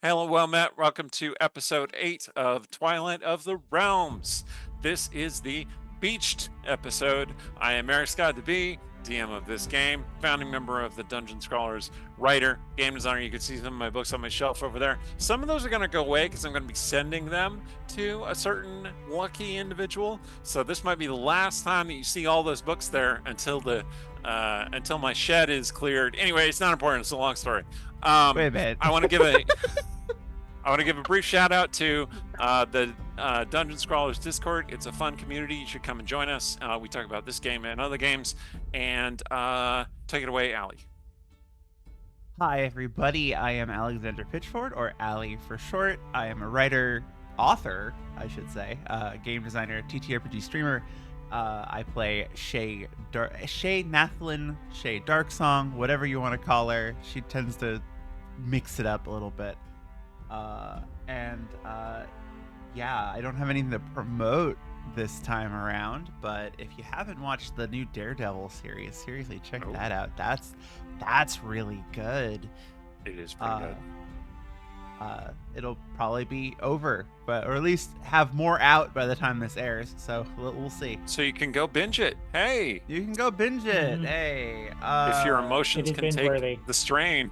Hello, well met. Welcome to episode 8 of Twilight of the Realms. This is the Beached episode. I am Eric Scott the Bee, DM of this game, founding member of the Dungeon Scrawlers, writer, game designer. You can see some of my books on my shelf over there. Some of those are going to go away because I'm going to be sending them to a certain lucky individual. So this might be the last time that you see all those books there until my shed is cleared. Anyway, it's not important. It's a long story. Wait a minute. I want to give a brief shout out to the Dungeon Scrawlers Discord. It's a fun community. You should come and join us. We talk about this game and other games. And take it away, Allie. Hi, everybody. I am Alexander Pitchford, or Allie for short. I am a writer, author, I should say, game designer, TTRPG streamer. I play Shay Nathlin, Shay Darksong, whatever you want to call her. She tends to mix it up a little bit. Yeah, I don't have anything to promote this time around, but if you haven't watched the new Daredevil series, seriously check that out. That's really good. It is pretty good. It'll probably be over, or at least have more out by the time this airs, so we'll see. So you can go binge it. Hey, you can go binge it. Hey, if your emotions can take the strain.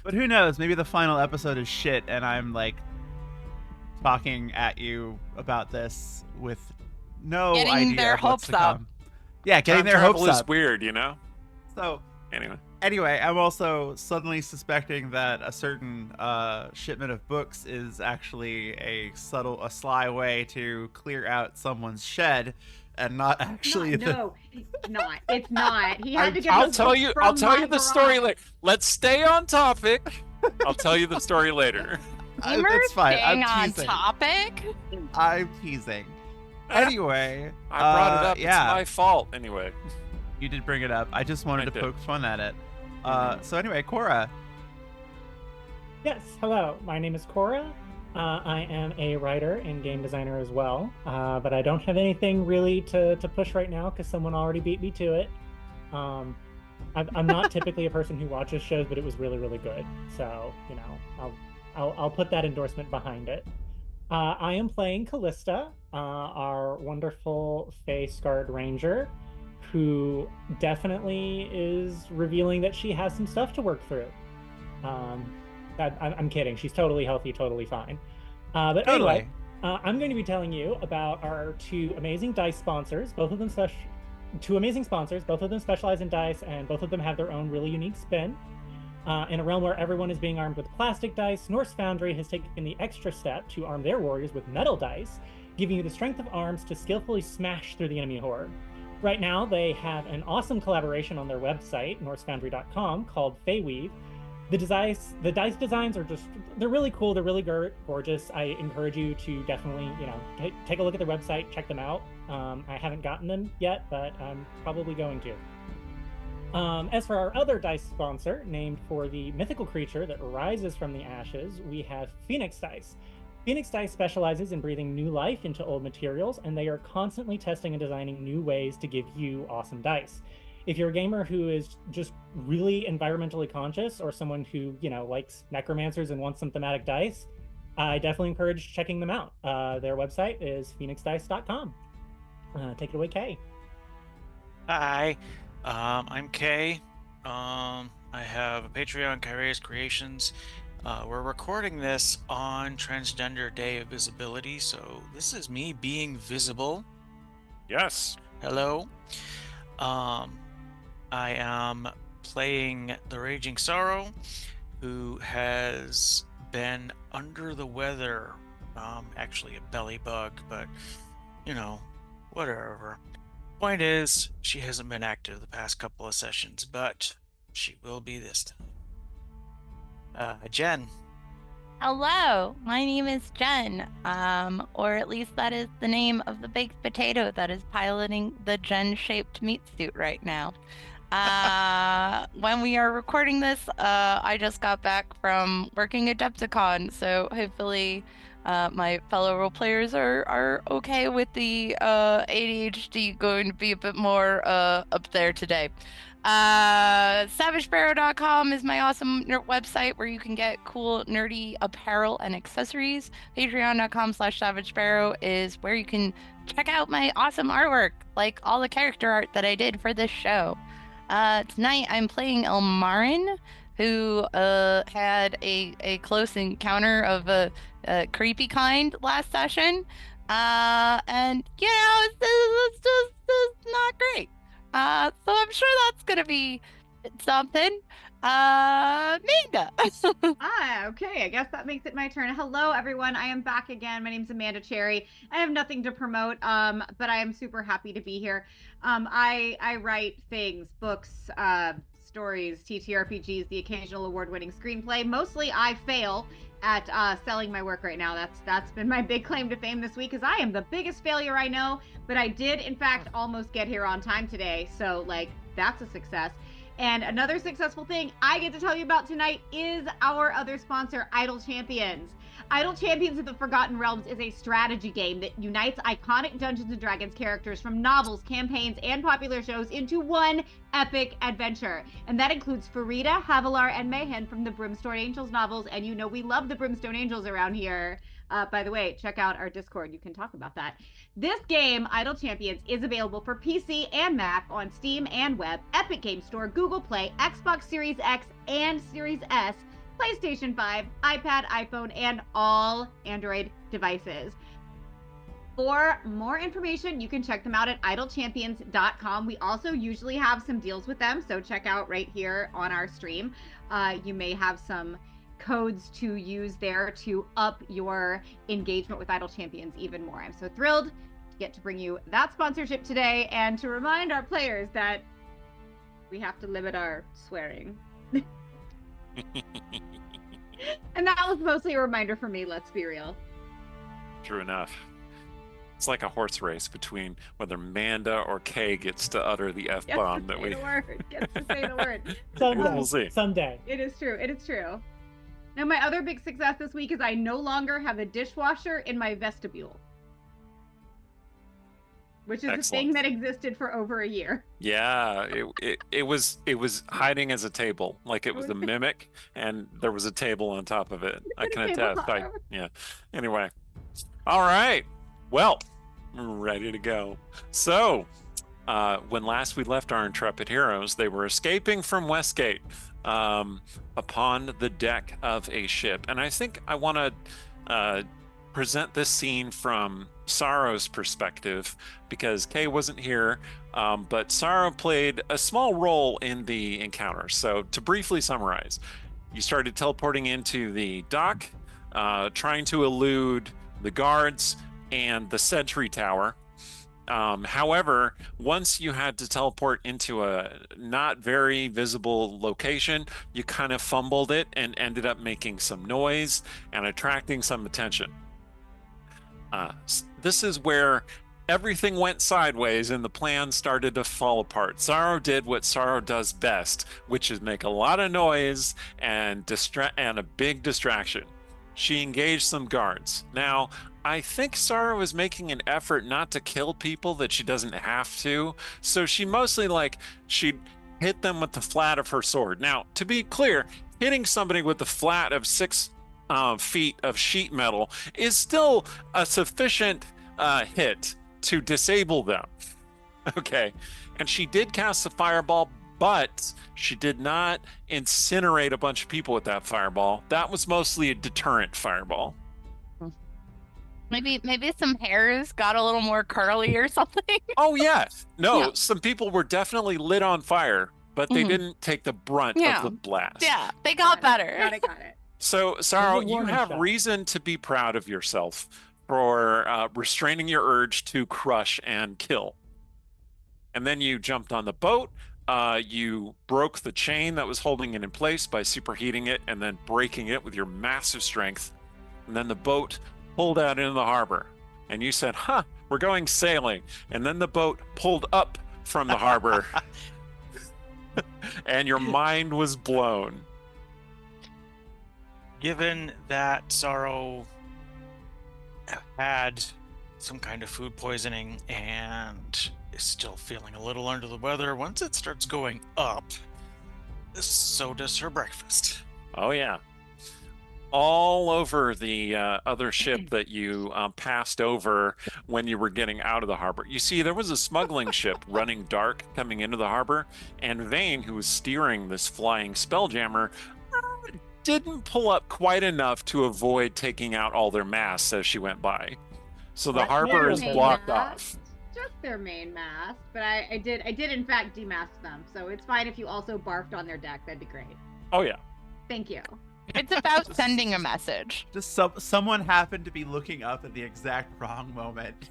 But who knows, maybe the final episode is shit and I'm like talking at you about this with no idea getting their of what's hopes to up. come. Yeah, getting Time their hopes travel is up. weird, you know. So anyway, I'm also suddenly suspecting that a certain shipment of books is actually a sly way to clear out someone's shed, and not actually. No, it's not. It's not. He had to get. I'll tell you the story later. Let's stay on topic. I'll tell you the story later. That's fine. I'm on teasing. topic. I'm teasing. Anyway, I brought it up. Yeah. It's my fault. Anyway, you did bring it up. I just wanted to poke fun at it. So anyway, Cora. Yes, hello. My name is Cora. I am a writer and game designer as well, but I don't have anything really to push right now because someone already beat me to it. I'm not typically a person who watches shows, but it was really, really good. So, you know, I'll put that endorsement behind it. I am playing Callista, our wonderful Fae-scarred ranger, who definitely is revealing that she has some stuff to work through. I'm kidding. She's totally healthy, totally fine. But totally. Anyway, I'm going to be telling you about our two amazing dice sponsors. Both of them specialize in dice, and both of them have their own really unique spin. In a realm where everyone is being armed with plastic dice, Norse Foundry has taken the extra step to arm their warriors with metal dice, giving you the strength of arms to skillfully smash through the enemy horde. Right now, they have an awesome collaboration on their website, norsefoundry.com, called Feyweave. The dice designs are they're really cool. They're really gorgeous. I encourage you to definitely, take a look at their website, check them out. I haven't gotten them yet, but I'm probably going to. As for our other dice sponsor, named for the mythical creature that rises from the ashes, we have Phoenix Dice. Phoenix Dice specializes in breathing new life into old materials, and they are constantly testing and designing new ways to give you awesome dice. If you're a gamer who is just really environmentally conscious, or someone who, likes necromancers and wants some thematic dice, I definitely encourage checking them out. Their website is phoenixdice.com. Take it away, Kay. Hi, I'm Kay. I have a Patreon, Kyrius Creations. We're recording this on Transgender Day of Visibility, so this is me being visible. Yes. Hello. I am playing the Raging Sorrow, who has been under the weather. Actually a belly bug, but, whatever. Point is, she hasn't been active the past couple of sessions, but she will be this time. Jen. Hello, my name is Jen, or at least that is the name of the baked potato that is piloting the Jen-shaped meat suit right now. When we are recording this, I just got back from working at Adepticon, so hopefully my fellow role players are okay with the ADHD going to be a bit more up there today. SavageSparrow.com is my awesome website where you can get cool nerdy apparel and accessories. Patreon.com/SavageSparrow is where you can check out my awesome artwork, like all the character art that I did for this show. Tonight I'm playing Elmarin, who had a close encounter of a creepy kind last session. And you know, it's just not great. So I'm sure that's gonna be something. Amanda. Okay. I guess that makes it my turn. Hello, everyone. I am back again. My name's Amanda Cherry. I have nothing to promote, but I am super happy to be here. I write things, books, stories, TTRPGs, the occasional award-winning screenplay. Mostly, I fail at selling my work right now. That's been my big claim to fame this week, because I am the biggest failure I know. But I did, in fact, almost get here on time today. So, like, that's a success. And another successful thing I get to tell you about tonight is our other sponsor, Idle Champions. Idle Champions of the Forgotten Realms is a strategy game that unites iconic Dungeons & Dragons characters from novels, campaigns, and popular shows into one epic adventure. And that includes Farida, Havilar, and Mayhen from the Brimstone Angels novels. And you know we love the Brimstone Angels around here. By the way, check out our Discord. You can talk about that. This game, Idle Champions, is available for PC and Mac on Steam and web, Epic Game Store, Google Play, Xbox Series X and Series S, PlayStation 5, iPad, iPhone, and all Android devices. For more information, you can check them out at idlechampions.com. We also usually have some deals with them, so check out right here on our stream. You may have some codes to use there to up your engagement with Idle Champions even more. I'm so thrilled to get to bring you that sponsorship today and to remind our players that we have to limit our swearing. And that was mostly a reminder for me, let's be real. True enough. It's like a horse race between whether Manda or Kay gets to utter the F-bomb that we... Gets to say the word. Someday. We'll see. Someday. It is true. It is true. Now, my other big success this week is I no longer have a dishwasher in my vestibule, which is a thing that existed for over a year. Yeah, it was hiding as a table, like it was a mimic, and there was a table on top of it. I can attest. Yeah. Anyway, all right. Well, we're ready to go. So, when last we left our intrepid heroes, they were escaping from Westgate. Upon the deck of a ship. And I think I want to present this scene from Sorrow's perspective, because Kay wasn't here, but Sorrow played a small role in the encounter. So to briefly summarize, you started teleporting into the dock, trying to elude the guards and the sentry tower. However, once you had to teleport into a not very visible location, you kind of fumbled it and ended up making some noise and attracting some attention. This is where everything went sideways and the plan started to fall apart. Sorrow did what Sorrow does best, which is make a lot of noise and a big distraction. She engaged some guards. Now, I think Sorrow is making an effort not to kill people that she doesn't have to. So she mostly she'd hit them with the flat of her sword. Now, to be clear, hitting somebody with the flat of 6 feet of sheet metal is still a sufficient hit to disable them. Okay. And she did cast the fireball, but she did not incinerate a bunch of people with that fireball. That was mostly a deterrent fireball. Maybe some hairs got a little more curly or something. Oh yeah. No, some people were definitely lit on fire, but they didn't take the brunt of the blast. Yeah, they got better. Got it. So, Sorrow, you have reason to be proud of yourself for restraining your urge to crush and kill. And then you jumped on the boat. You broke the chain that was holding it in place by superheating it and then breaking it with your massive strength. And then the boat pulled out into the harbor. And you said, we're going sailing. And then the boat pulled up from the harbor. And your mind was blown. Given that Sorrow had some kind of food poisoning and is still feeling a little under the weather. Once it starts going up, so does her breakfast. Oh, yeah. All over the other ship that you passed over when you were getting out of the harbor. You see, there was a smuggling ship running dark coming into the harbor, and Vane, who was steering this flying Spelljammer, didn't pull up quite enough to avoid taking out all their masts as she went by. So the Just harbor their is main blocked mast. off. Just their main mast, but I did in fact demast them, so it's fine if you also barfed on their deck. That'd be great. Oh, yeah. Thank you. It's about sending a message. Just someone happened to be looking up at the exact wrong moment.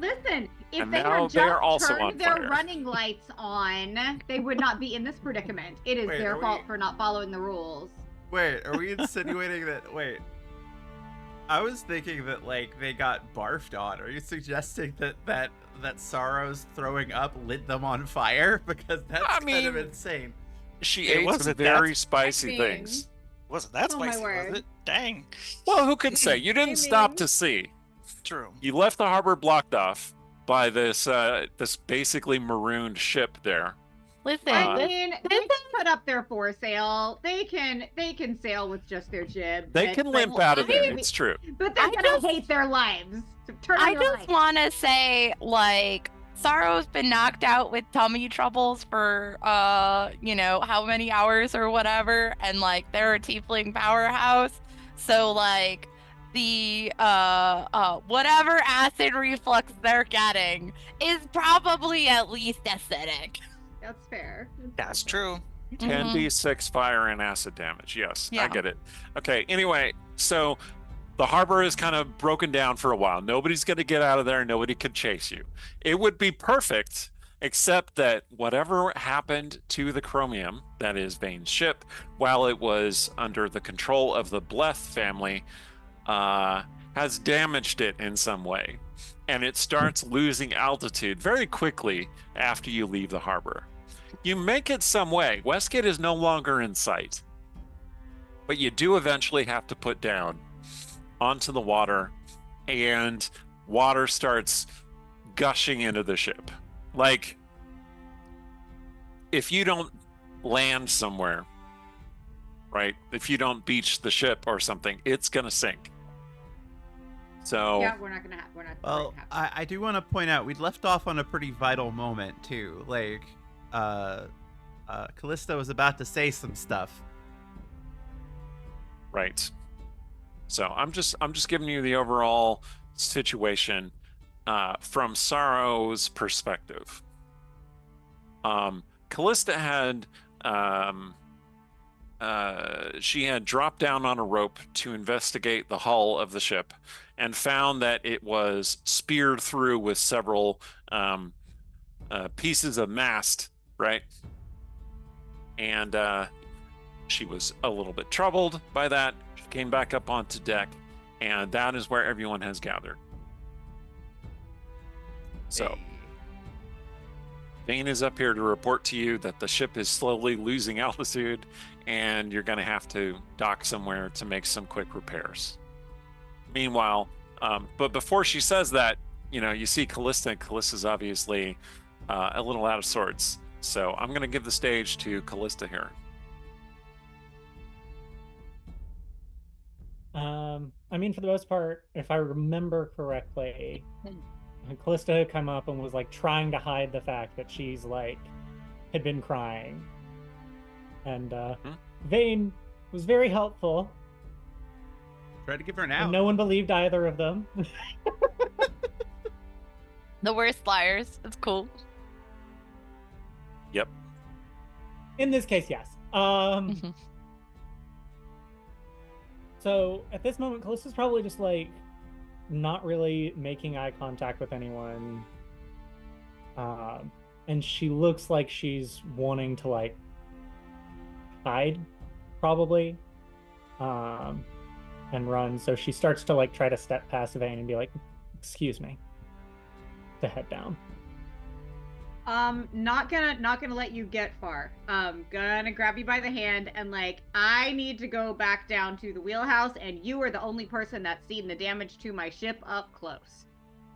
Listen, if And they now had they are just also on turned their fire. running lights on, they would not be in this predicament. It is Wait, their are fault we- for not following the rules. Wait, are we insinuating that? Wait, I was thinking that like they got barfed on. Are you suggesting that Sorrow's throwing up lit them on fire? Because that's I kind of mean, insane. She It ate some wasn't very that spicy spicy. things. Wasn't that Oh, my spicy, word. was it? Dang. Well, who can say? You didn't I stop mean- to see. True. You left the harbor blocked off by this this basically marooned ship there. Listen, I this- mean, they can put up their foresail. They can sail with just their jib. They but- can but- limp out of there. I- It's true. But they're I gonna just- hate their lives. So turn on I your just lights. want to say, like, Sorrow's been knocked out with tummy troubles for, how many hours or whatever, and like they're a tiefling powerhouse, so like the whatever acid reflux they're getting is probably at least acidic. That's fair. That's true. 10d6 fire and acid damage. Yes, I Yeah. get it. Okay, anyway, so the harbor is kind of broken down for a while. Nobody's going to get out of there. Nobody could chase you. It would be perfect, except that whatever happened to the Chromium, that is Vane's ship, while it was under the control of the Bleth family, has damaged it in some way. And it starts losing altitude very quickly after you leave the harbor. You make it some way. Westgate is no longer in sight. But you do eventually have to put down onto the water, and water starts gushing into the ship. Like, if you don't land somewhere, right? If you don't beach the ship or something, it's gonna sink. So Yeah, we're not gonna have. We're not. Well, going to have I do want to point out we'd left off on a pretty vital moment too. Like, Callista was about to say some stuff. right. So I'm just giving you the overall situation from Sorrow's perspective. Callista had she had dropped down on a rope to investigate the hull of the ship and found that it was speared through with several pieces of mast, right? And she was a little bit troubled by that. She came back up onto deck, and that is where everyone has gathered. So Hey. Vane is up here to report to you that the ship is slowly losing altitude, and you're going to have to dock somewhere to make some quick repairs. Meanwhile, but before she says that, you see Callista, and Callista's obviously a little out of sorts. So I'm going to give the stage to Callista here. I mean, for the most part, if I remember correctly, Callista had come up and was like trying to hide the fact that she's like had been crying, and Vane was very helpful. Try to give her an And out. no one believed either of them. The worst liars. It's cool. Yep. In this case, yes. Mhm. So at this moment, Callista's probably just like not really making eye contact with anyone. And she looks like she's wanting to like hide, probably, and run. So she starts to like try to step past Vane and be like, "Excuse me," to head down. Not gonna let you get far. Gonna grab you by the hand and like, I need to go back down to the wheelhouse, and you are the only person that's seen the damage to my ship up close.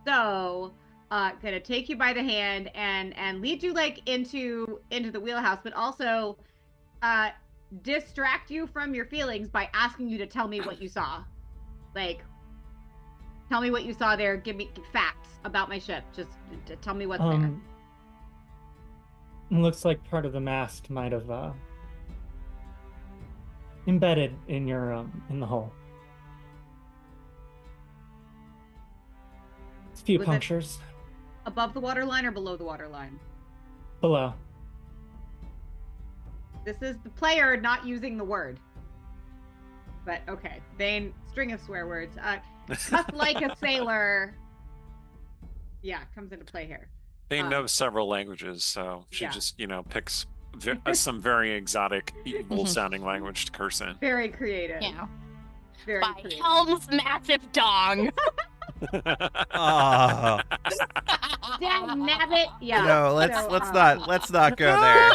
So, gonna take you by the hand and lead you like into the wheelhouse, but also distract you from your feelings by asking you to tell me what you saw. Like, tell me what you saw there. Give me facts about my ship. Just tell me what's there. Looks like part of the mast might have embedded in your in the hull. It's a few Was it punctures. Above the waterline or below the waterline? Below. This is the player not using the word. But okay, Vane, string of swear words. Cuss like a sailor. Yeah, comes into play here. Vane knows several languages, so she just, picks some very exotic, evil-sounding language to curse in. Very creative. Yeah. Very By creative. Helm's massive dong. Oh. Dad nabbit. Yeah. No, let's not go there.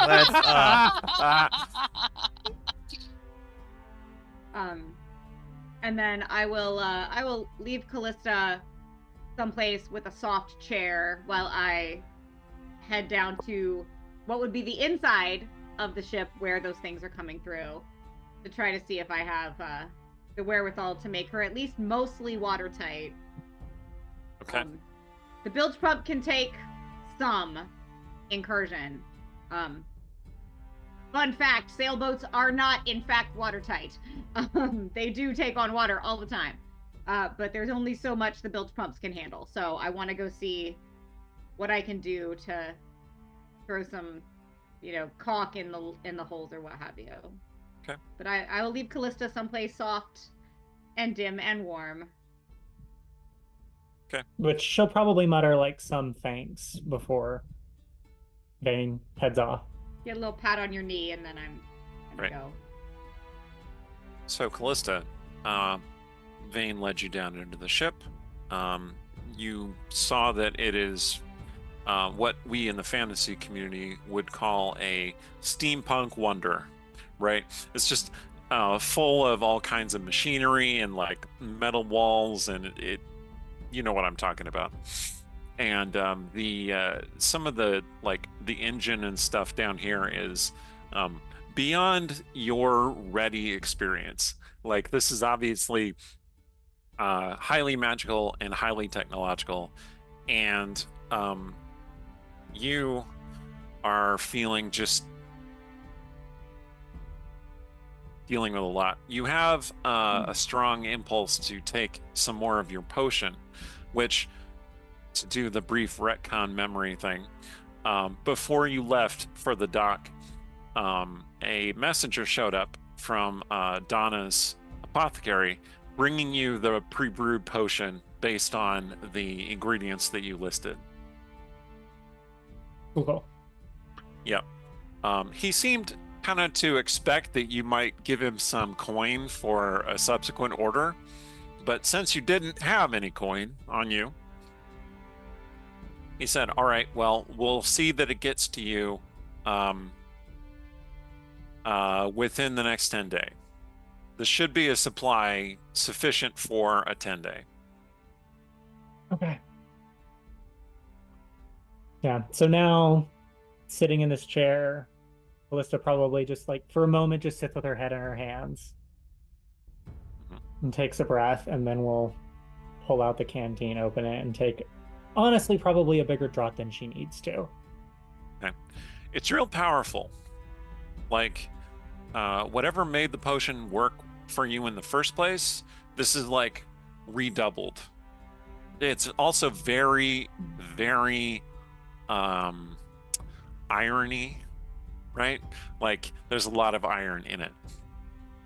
And then I will leave Callista someplace with a soft chair while I head down to what would be the inside of the ship where those things are coming through to try to see if I have the wherewithal to make her at least mostly watertight. Okay. The bilge pump can take some incursion. Fun fact, sailboats are not in fact watertight. They do take on water all the time. But there's only so much the bilge pumps can handle. So I want to go see what I can do to throw some, caulk in the holes or what have you. Okay. But I will leave Callista someplace soft and dim and warm. Okay. Which she'll probably mutter like some thanks before Vane heads off. Get a little pat on your knee and then I'm gonna go. So Callista, Vane led you down into the ship. You saw that it is what we in the fantasy community would call a steampunk wonder, right? It's just full of all kinds of machinery and like metal walls, and it you know what I'm talking about. And the some of the like the engine and stuff down here is beyond your ready experience. Like, this is obviously highly magical and highly technological, and you are dealing with a lot. You have a strong impulse to take some more of your potion, which, to do the brief retcon memory thing, before you left for the dock, a messenger showed up from Donna's apothecary, bringing you the pre-brewed potion based on the ingredients that you listed. Cool. Yep. He seemed kind of to expect that you might give him some coin for a subsequent order, but since you didn't have any coin on you, he said, all right, well, we'll see that it gets to you within the next 10 days. This should be a supply sufficient for a 10-day. Okay. Yeah, so now, sitting in this chair, Callista probably just, like, for a moment, just sits with her head in her hands and takes a breath, and then we'll pull out the canteen, open it, and take, honestly, probably a bigger draught than she needs to. Okay. It's real powerful. Like, whatever made the potion work for you in the first place, this is, like, redoubled. It's also very, very irony, right? Like, there's a lot of iron in it.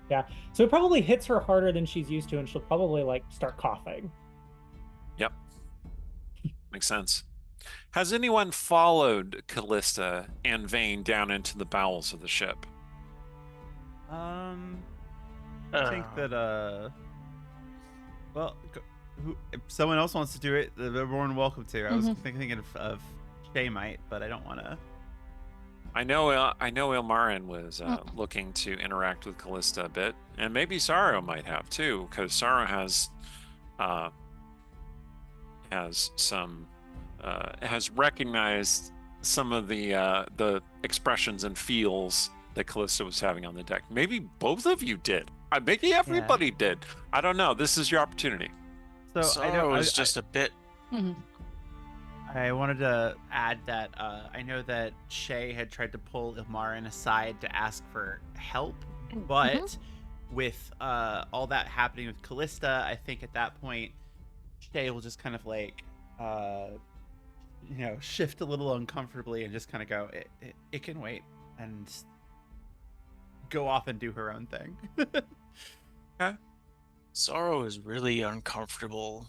Yeah, so it probably hits her harder than she's used to, and she'll probably, like, start coughing. Yep. Makes sense. Has anyone followed Callista and Vane down into the bowels of the ship? I think that well, if someone else wants to do it, they're more than welcome to. I was thinking of Shay might, but I don't want to. I know Ilmarin was looking to interact with Callista a bit, and maybe Saro might have too, because Saro has some has recognized some of the expressions and feels that Callista was having on the deck. Maybe both of you did. Maybe everybody did. I don't know. This is your opportunity. So I know was just a bit. I wanted to add that I know that Shay had tried to pull Ilmarin aside to ask for help, but with all that happening with Callista, I think at that point Shay will just kind of like shift a little uncomfortably and just kind of go, it can wait, and go off and do her own thing. Okay. Sorrow is really uncomfortable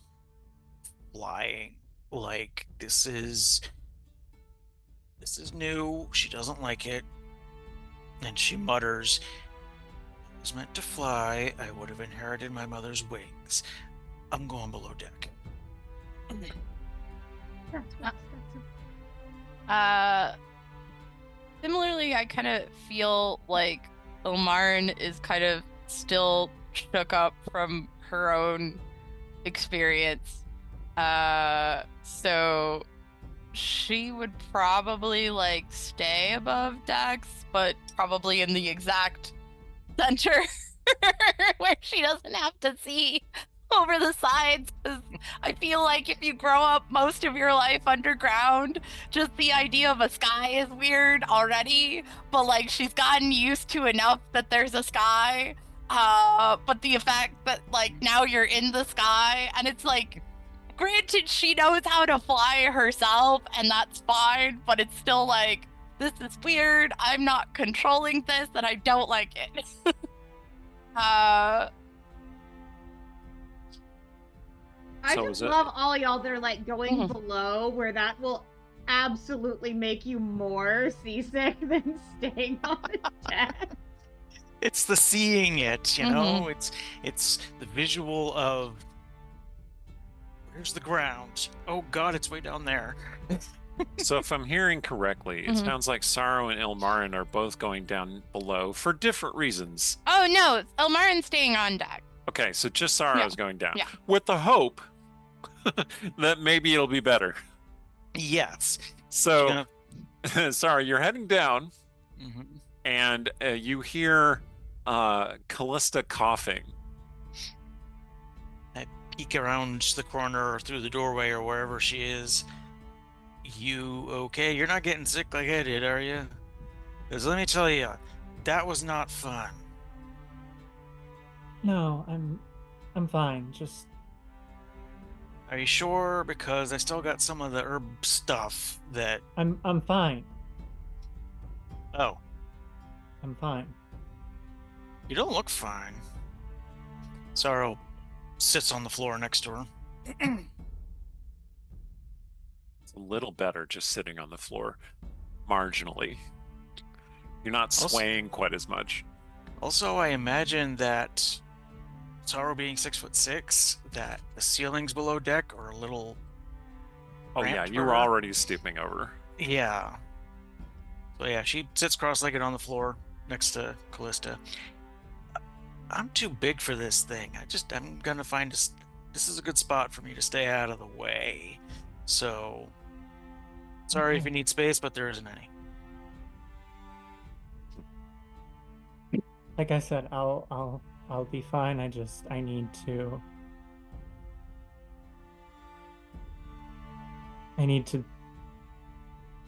flying. Like, this is new. She doesn't like it. And she mutters, I was meant to fly. I would have inherited my mother's wings. I'm going below deck. Similarly, I kind of feel like Ilmarin is kind of still shook up from her own experience. So she would probably like stay above decks, but probably in the exact center where she doesn't have to see over the sides, because I feel like if you grow up most of your life underground, just the idea of a sky is weird already, but like she's gotten used to enough that there's a sky, but the fact that like now you're in the sky, and it's like, granted she knows how to fly herself and that's fine, but it's still like, this is weird, I'm not controlling this and I don't like it. I just love all y'all that are like going below, where that will absolutely make you more seasick than staying on the deck. It's the seeing it, you know? It's the visual of, where's the ground? Oh god, it's way down there. So if I'm hearing correctly, it sounds like Sorrow and Ilmarin are both going down below for different reasons. Oh no, Ilmarin's staying on deck. Okay, so just Sorrow's going down. Yeah. With the hope that maybe it'll be better. Yes. So, sorry, you're heading down, and you hear Callista coughing. I peek around the corner or through the doorway or wherever she is. You okay? You're not getting sick like I did, are you? Because let me tell you, that was not fun. No, I'm fine. Just. Are you sure? Because I still got some of the herb stuff that. I'm fine. Oh. I'm fine. You don't look fine. Sorrow sits on the floor next to her. It's a little better just sitting on the floor, marginally. You're not swaying quite as much. Also, I imagine that Sorrow being 6'6", that the ceilings below deck are a little. Oh yeah, you were already stooping over. Yeah. So yeah, she sits cross-legged on the floor next to Callista. I'm too big for this thing. I'm gonna find this is a good spot for me to stay out of the way. So, sorry if you need space, but there isn't any. Like I said, I'll be fine. I need to.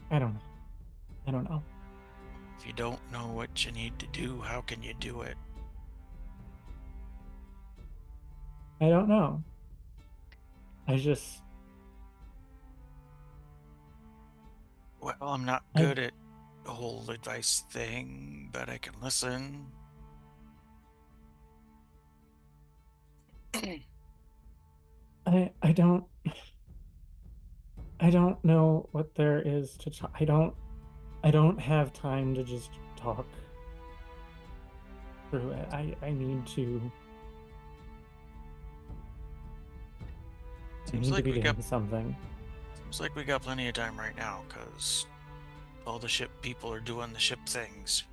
I don't know. If you don't know what you need to do, how can you do it? I don't know. Well, I'm not good at the whole advice thing, but I can listen. I don't know what there is to talk. I don't have time to just talk through it. I need to. Seems like we got something. Seems like we got plenty of time right now, because all the ship people are doing the ship things.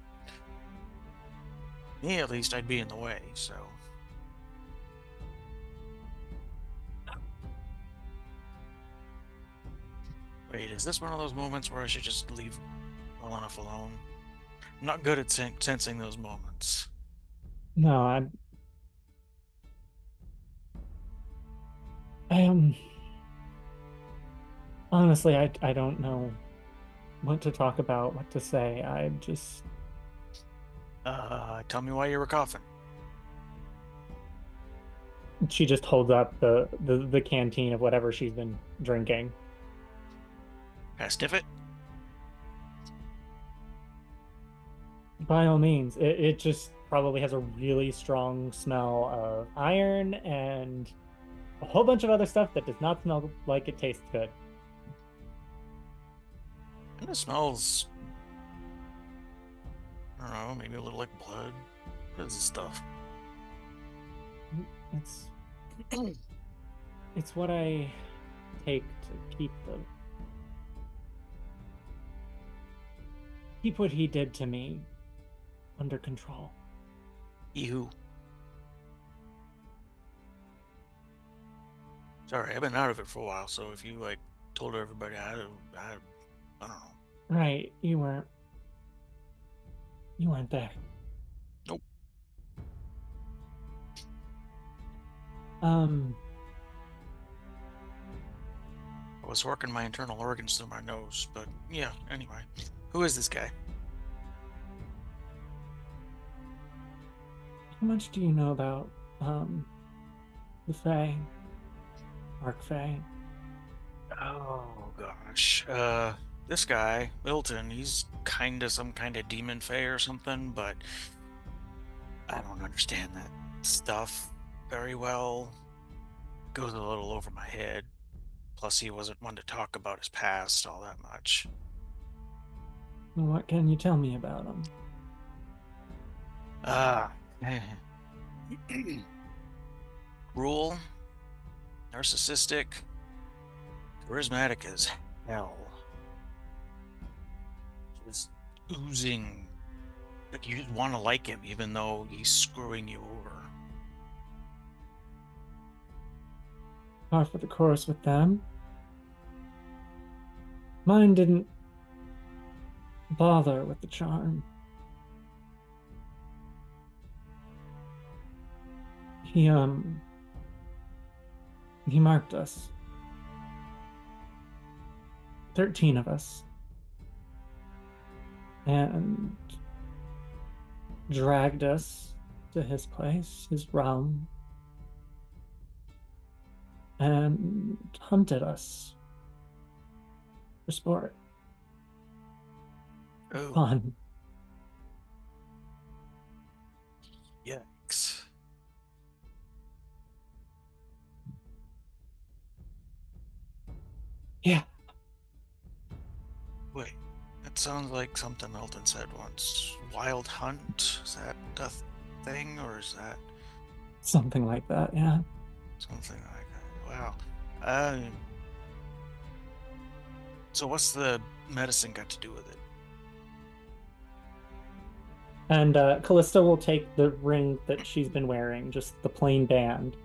Me, at least, I'd be in the way, so. Wait, is this one of those moments where I should just leave well enough alone? I'm not good at sensing those moments. No, I am. Honestly, I don't know what to talk about, what to say. I just. Tell me why you were coughing. She just holds up the canteen of whatever she's been drinking. Can I sniff it? By all means, it just probably has a really strong smell of iron and a whole bunch of other stuff that does not smell like it tastes good. And it smells, I don't know, maybe a little like blood. What is this stuff? It's what I take to keep what he did to me under control. Ew. Sorry, I've been out of it for a while, so if you like told everybody I don't know. Right, you weren't there. Nope. I was working my internal organs through my nose, but yeah, anyway. Who is this guy? How much do you know about the Fae? Arc Fae? Oh gosh. This guy, Milton, he's kinda some kind of demon fae or something, but I don't understand that stuff very well. It goes a little over my head. Plus he wasn't one to talk about his past all that much. Well, what can you tell me about him? Cruel, narcissistic, charismatic as hell. Just oozing. Like you just want to like him even though he's screwing you over. Par for the course with them. Mine didn't bother with the charm. He marked us. 13 of us. And dragged us to his place, his realm. And hunted us for sport. Oh, Fun. yikes. Yeah. Wait, that sounds like something Milton said once. Wild hunt? Is that a thing, or is that Something like that, yeah. something like that? Wow. So what's the medicine got to do with it? And Callista will take the ring that she's been wearing, just the plain band.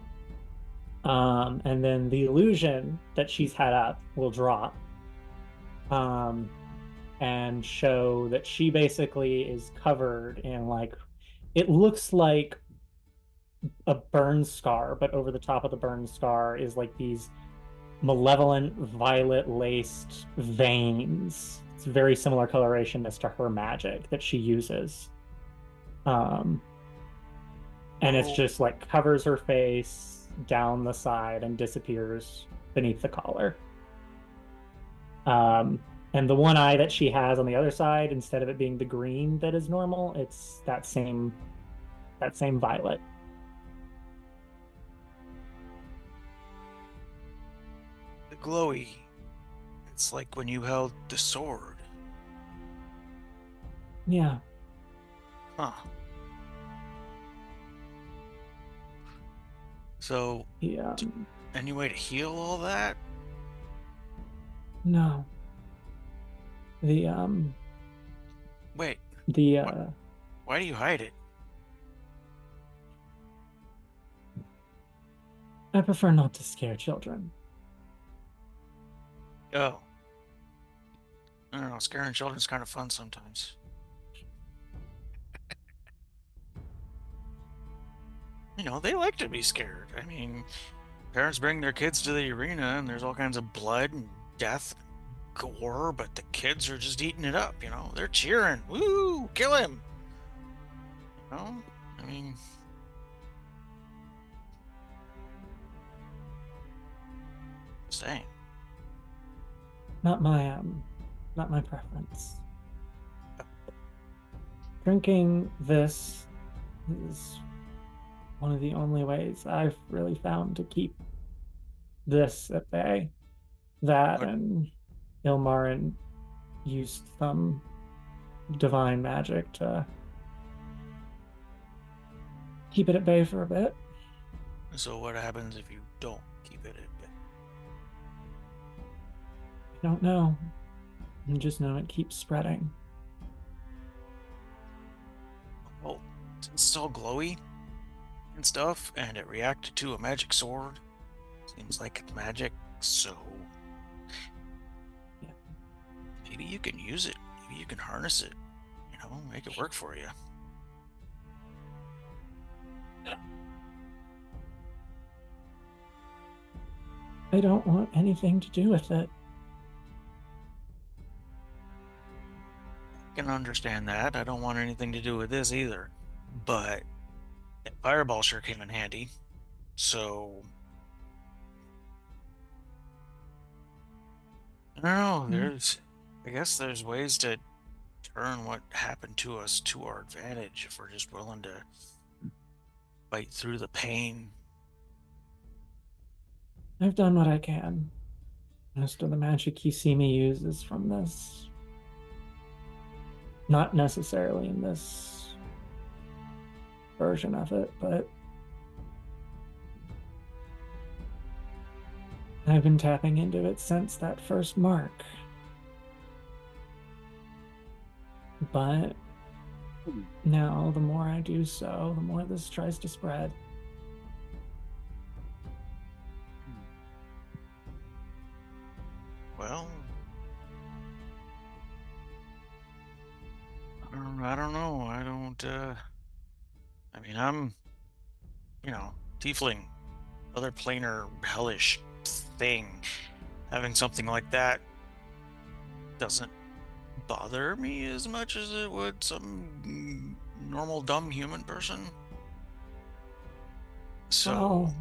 And then the illusion that she's had up will drop. And show that she basically is covered in like, it looks like a burn scar, but over the top of the burn scar is like these malevolent violet laced veins. It's very similar coloration as to her magic that she uses. And it's just like covers her face down the side and disappears beneath the collar. And the one eye that she has on the other side, instead of it being the green that is normal, it's that same violet. The glowy. It's like when you held the sword. Yeah. Huh. So, Yeah. any way to heal all that? No. The Wait, the why do you hide it? I prefer not to scare children. Oh. I don't know, scaring children's kind of fun sometimes. You know, they like to be scared. I mean, parents bring their kids to the arena and there's all kinds of blood and death and gore, but the kids are just eating it up, you know? They're cheering. Woo! Kill him! You know? I mean... Saying. Not my preference. Drinking this is one of the only ways I've really found to keep this at bay. That and Ilmarin used some divine magic to keep it at bay for a bit. So what happens if you don't keep it at bay? I don't know. I just know it keeps spreading. Well, since it's all glowy and stuff, and it reacted to a magic sword, seems like it's magic, so... Yeah. Maybe you can use it. Maybe you can harness it. You know, make it work for you. I don't want anything to do with it. I can understand that. I don't want anything to do with this either. But that fireball sure came in handy. So... I don't know, I guess there's ways to turn what happened to us to our advantage if we're just willing to fight through the pain. I've done what I can. Most of the magic you see me use is from this. Not necessarily in this version of it, but I've been tapping into it since that first mark. But now, the more I do so, the more this tries to spread. Well, I don't know. I mean, I'm, tiefling, other planar hellish thing. Having something like that doesn't bother me as much as it would some normal dumb human person. So, Well,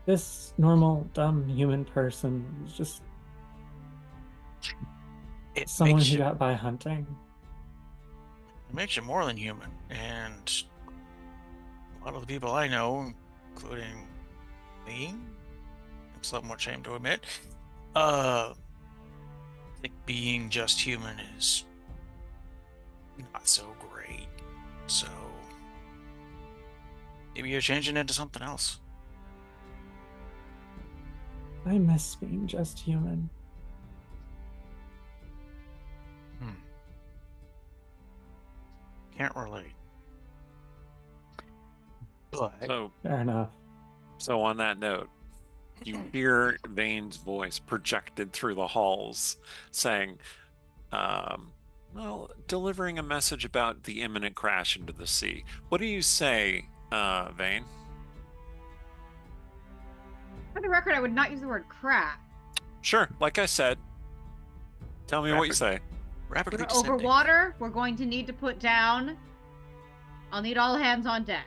this normal dumb human person is just it someone makes who you, got by hunting. it makes you more than human. And a lot of the people I know, including me, I'm somewhat ashamed to admit, think being just human is not so great. So maybe you're changing into something else. I miss being just human. Can't relate. But Fair enough. So on that note, you hear Vane's voice projected through the halls saying, delivering a message about the imminent crash into the sea. What do you say, Vane? For the record, I would not use the word crash. Sure, like I said. Tell me what you say. Rapidly We're over descending. water. We're going to need to put down. I'll need all hands on deck.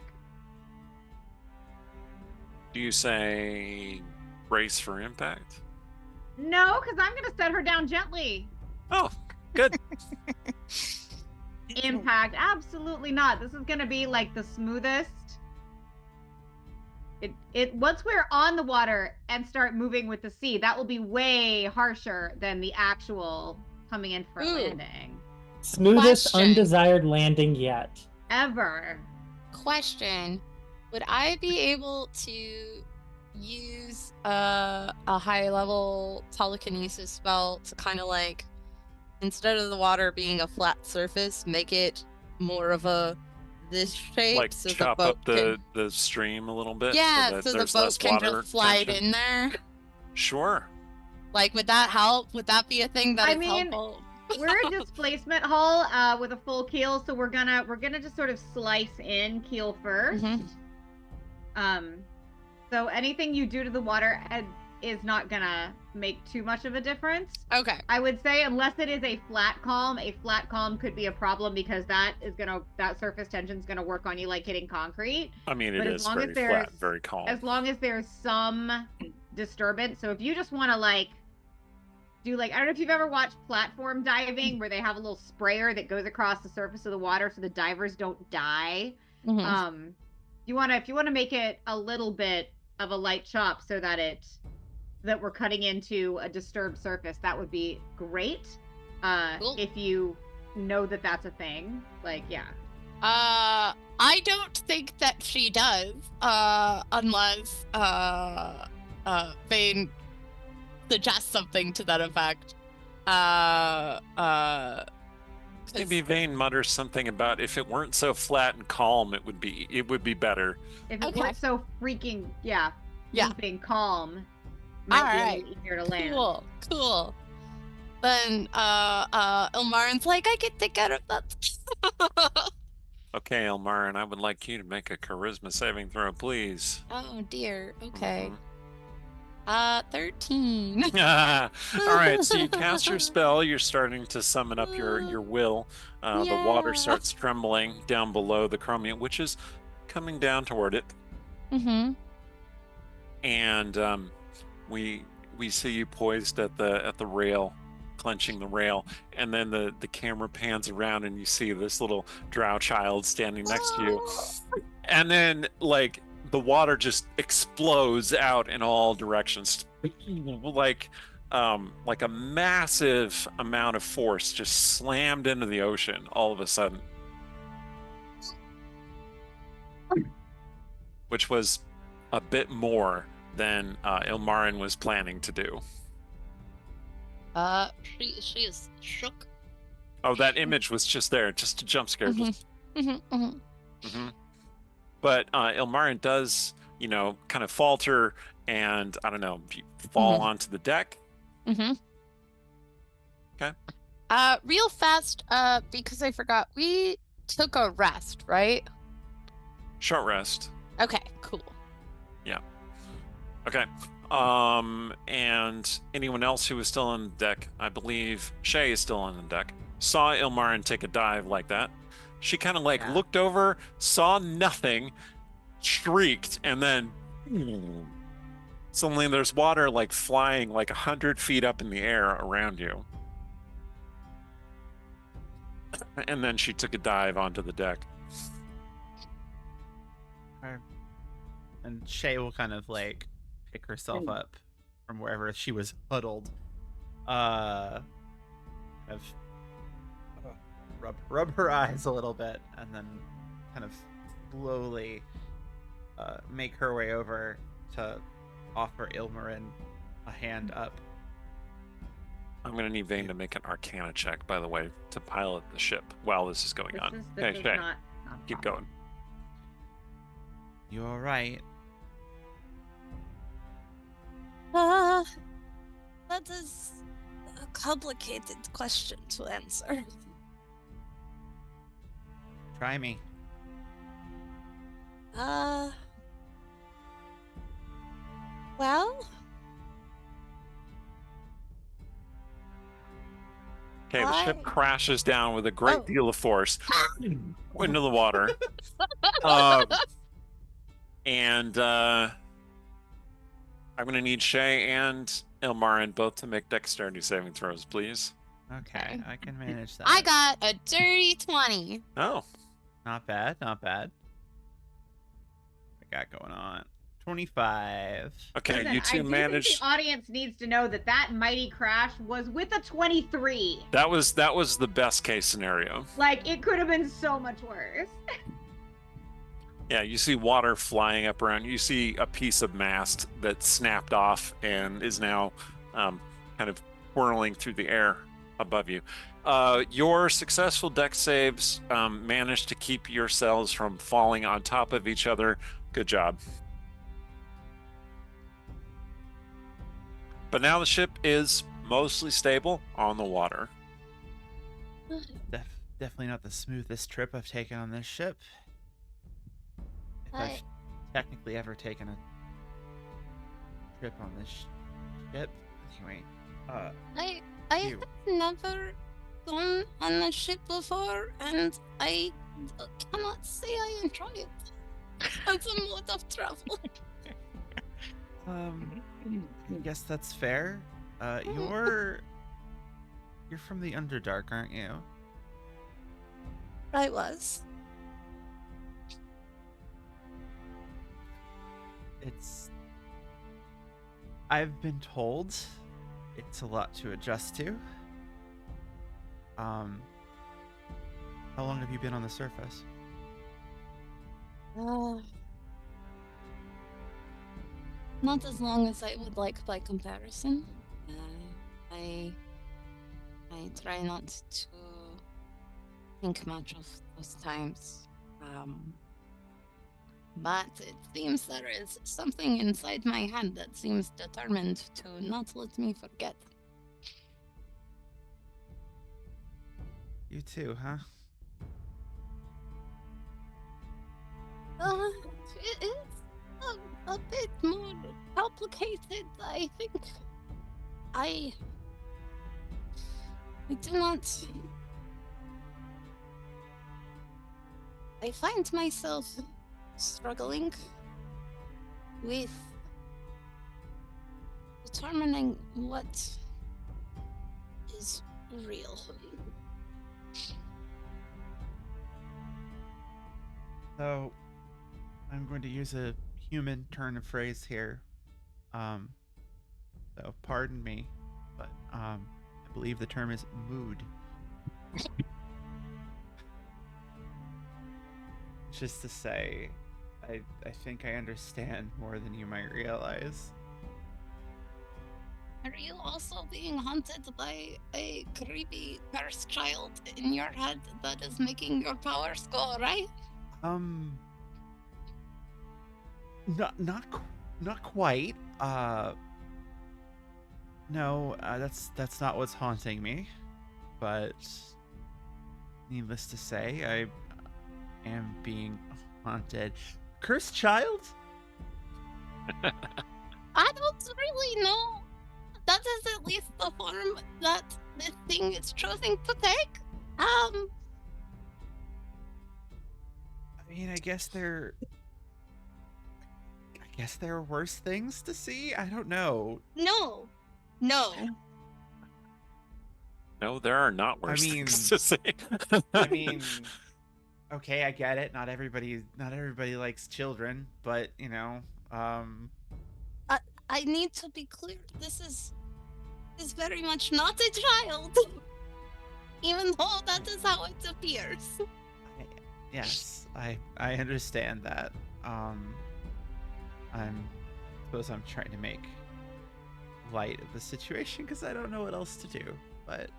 Do you say brace for impact? No, because I'm going to set her down gently. Oh, good. Impact, absolutely not. This is going to be like the smoothest. It once we're on the water and start moving with the sea, that will be way harsher than the actual coming in for a landing. Smoothest Question. undesired landing yet. Ever. Question: would I be able to use a high level telekinesis spell to kind of like, instead of the water being a flat surface, make it more of a this shape, Like so chop the boat up the stream a little bit. yeah, so that so the there's boat less can water just slide tension? in there. Sure. Like, would that help? Would that be a thing that I is mean, helpful? we're a displacement hull with a full keel, so we're gonna just sort of slice in keel first. So anything you do to the water is not gonna make too much of a difference. Okay. I would say, unless it is a flat calm could be a problem because that surface tension is gonna work on you like hitting concrete. I mean, But it as is long very as there's- flat, very calm. As long as there's some disturbance. So if you just want to like do like, I don't know if you've ever watched platform diving where they have a little sprayer that goes across the surface of the water so the divers don't die. Mhm. If you want to make it a little bit of a light chop so that we're cutting into a disturbed surface, that would be great. Cool. If you know that that's a thing, like, yeah. I don't think that she does, unless Vane suggests something to that effect. Maybe Vane mutters something about if it weren't so flat and calm, it would be better. If it Okay. weren't so freaking Yeah. being calm, might be a Alright. little easier to land. Cool. Then Ilmarin's like, I can take care of that. Okay, Elmarin, I would like you to make a charisma saving throw, please. Oh dear. Okay. Mhm. 13. All right, so you cast your spell. You're starting to summon up your will. The water Yeah. starts trembling down below the chromium, which is coming down toward it. Mm-hmm. And we see you poised at the rail, clenching the rail, and then the camera pans around and you see this little drow child standing next to you, and then like the water just explodes out in all directions, like a massive amount of force just slammed into the ocean all of a sudden, which was a bit more than Ilmarin was planning to do. She is shook. Oh, that image was just there, just a jump scare. But Ilmarin does, kind of falter, and I don't know, fall onto the deck. Okay. Real fast, because I forgot, we took a rest, right? Short rest. Okay, cool. Okay. And anyone else who is still on the deck, I believe Shay is still on the deck, saw Ilmarin take a dive like that. She kind of looked over, saw nothing, shrieked, and then suddenly there's water flying 100 feet up in the air around you. And then she took a dive onto the deck. And Shay will kind of pick herself up from wherever she was huddled. Rub her eyes a little bit, and then kind of slowly make her way over to offer Ilmarin a hand up. I'm going to need Vane to make an Arcana check, by the way, to pilot the ship while this is going on. This is Shay, not keep going. You're right. That is a complicated question to answer. Try me. Well? Okay, the ship crashes down with a great deal of force into the water. And I'm going to need Shay and Ilmarin both to make dexterity saving throws, please. Okay, I can manage that. I got a dirty 20. Oh. Not bad, not bad. What I got going on? 25. Okay, Listen, you two think managed. the audience needs to know that mighty crash was with a 23. That was the best case scenario. It could have been so much worse. Yeah, you see water flying up around. You see a piece of mast that snapped off and is now kind of whirling through the air above you. Your successful dex saves managed to keep yourselves from falling on top of each other. Good job. But now the ship is mostly stable on the water. Definitely not the smoothest trip I've taken on this ship. If I've technically ever taken a trip on this ship. Anyway, I you. have never gone on a ship before, and I cannot say I enjoy it as a mode of travel. I guess that's fair. You're from the Underdark, aren't you? I was. I've been told it's a lot to adjust to. How long have you been on the surface? Not as long as I would like by comparison. I try not to think much of those times. But it seems there is something inside my head that seems determined to not let me forget. You too, huh? It is a bit more complicated, I think. I do not... I find myself struggling with determining what is real. So, I'm going to use a human turn of phrase here. So pardon me, but I believe the term is mood. Just to say, I think I understand more than you might realize. Are you also being haunted by a creepy cursed child in your head that is making your powers go awry? Not quite. No, that's not what's haunting me. But needless to say, I am being haunted. Cursed child? I don't really know. That is at least the form that this thing is choosing to take. I mean, I guess there are worse things to see. I don't know. No. No, there are not worse I mean- things to say. I mean, okay, I get it. Not everybody likes children, but you know, I need to be clear. This is very much not a child. Even though that is how it appears. yes, I understand that. Suppose I'm trying to make light of the situation because I don't know what else to do. But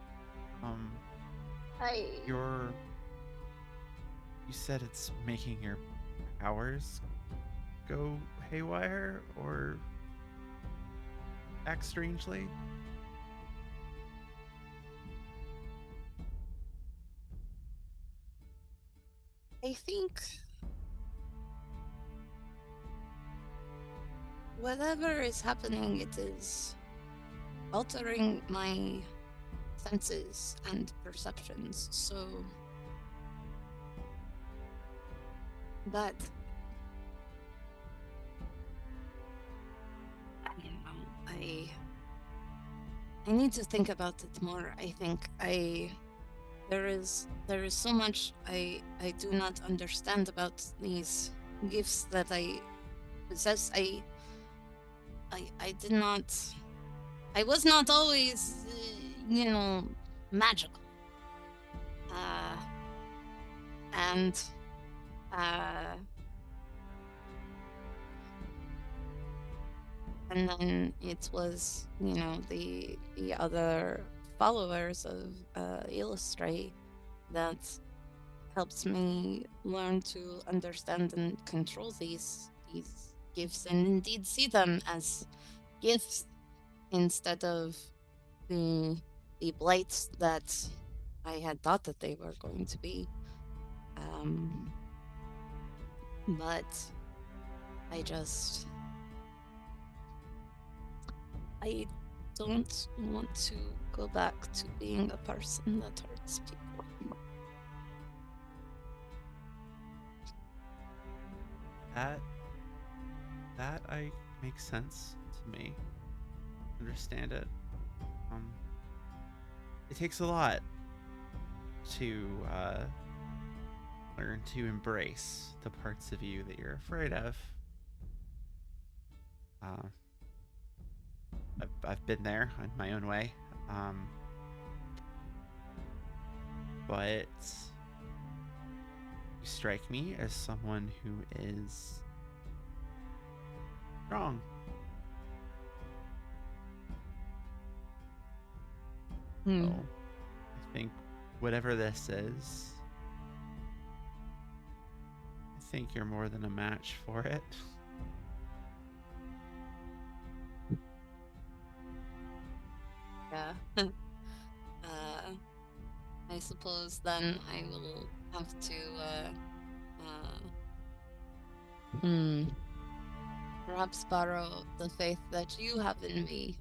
you said it's making your powers go haywire or act strangely. I think whatever is happening, it is altering my senses and perceptions, so that I don't know, I need to think about it more. I think there is so much I do not understand about these gifts that I possess. I was not always, magical. And then it was, the other followers of Illustrate that helps me learn to understand and control these gifts and indeed see them as gifts instead of the blights that I had thought that they were going to be. But I don't want to go back to being a person that hurts people. That I makes sense to me. Understand it. It takes a lot to learn to embrace the parts of you that you're afraid of. I've been there in my own way. But you strike me as someone who is strong. So, I think whatever this is, I think you're more than a match for it. Yeah. I suppose then I will have to perhaps borrow the faith that you have in me,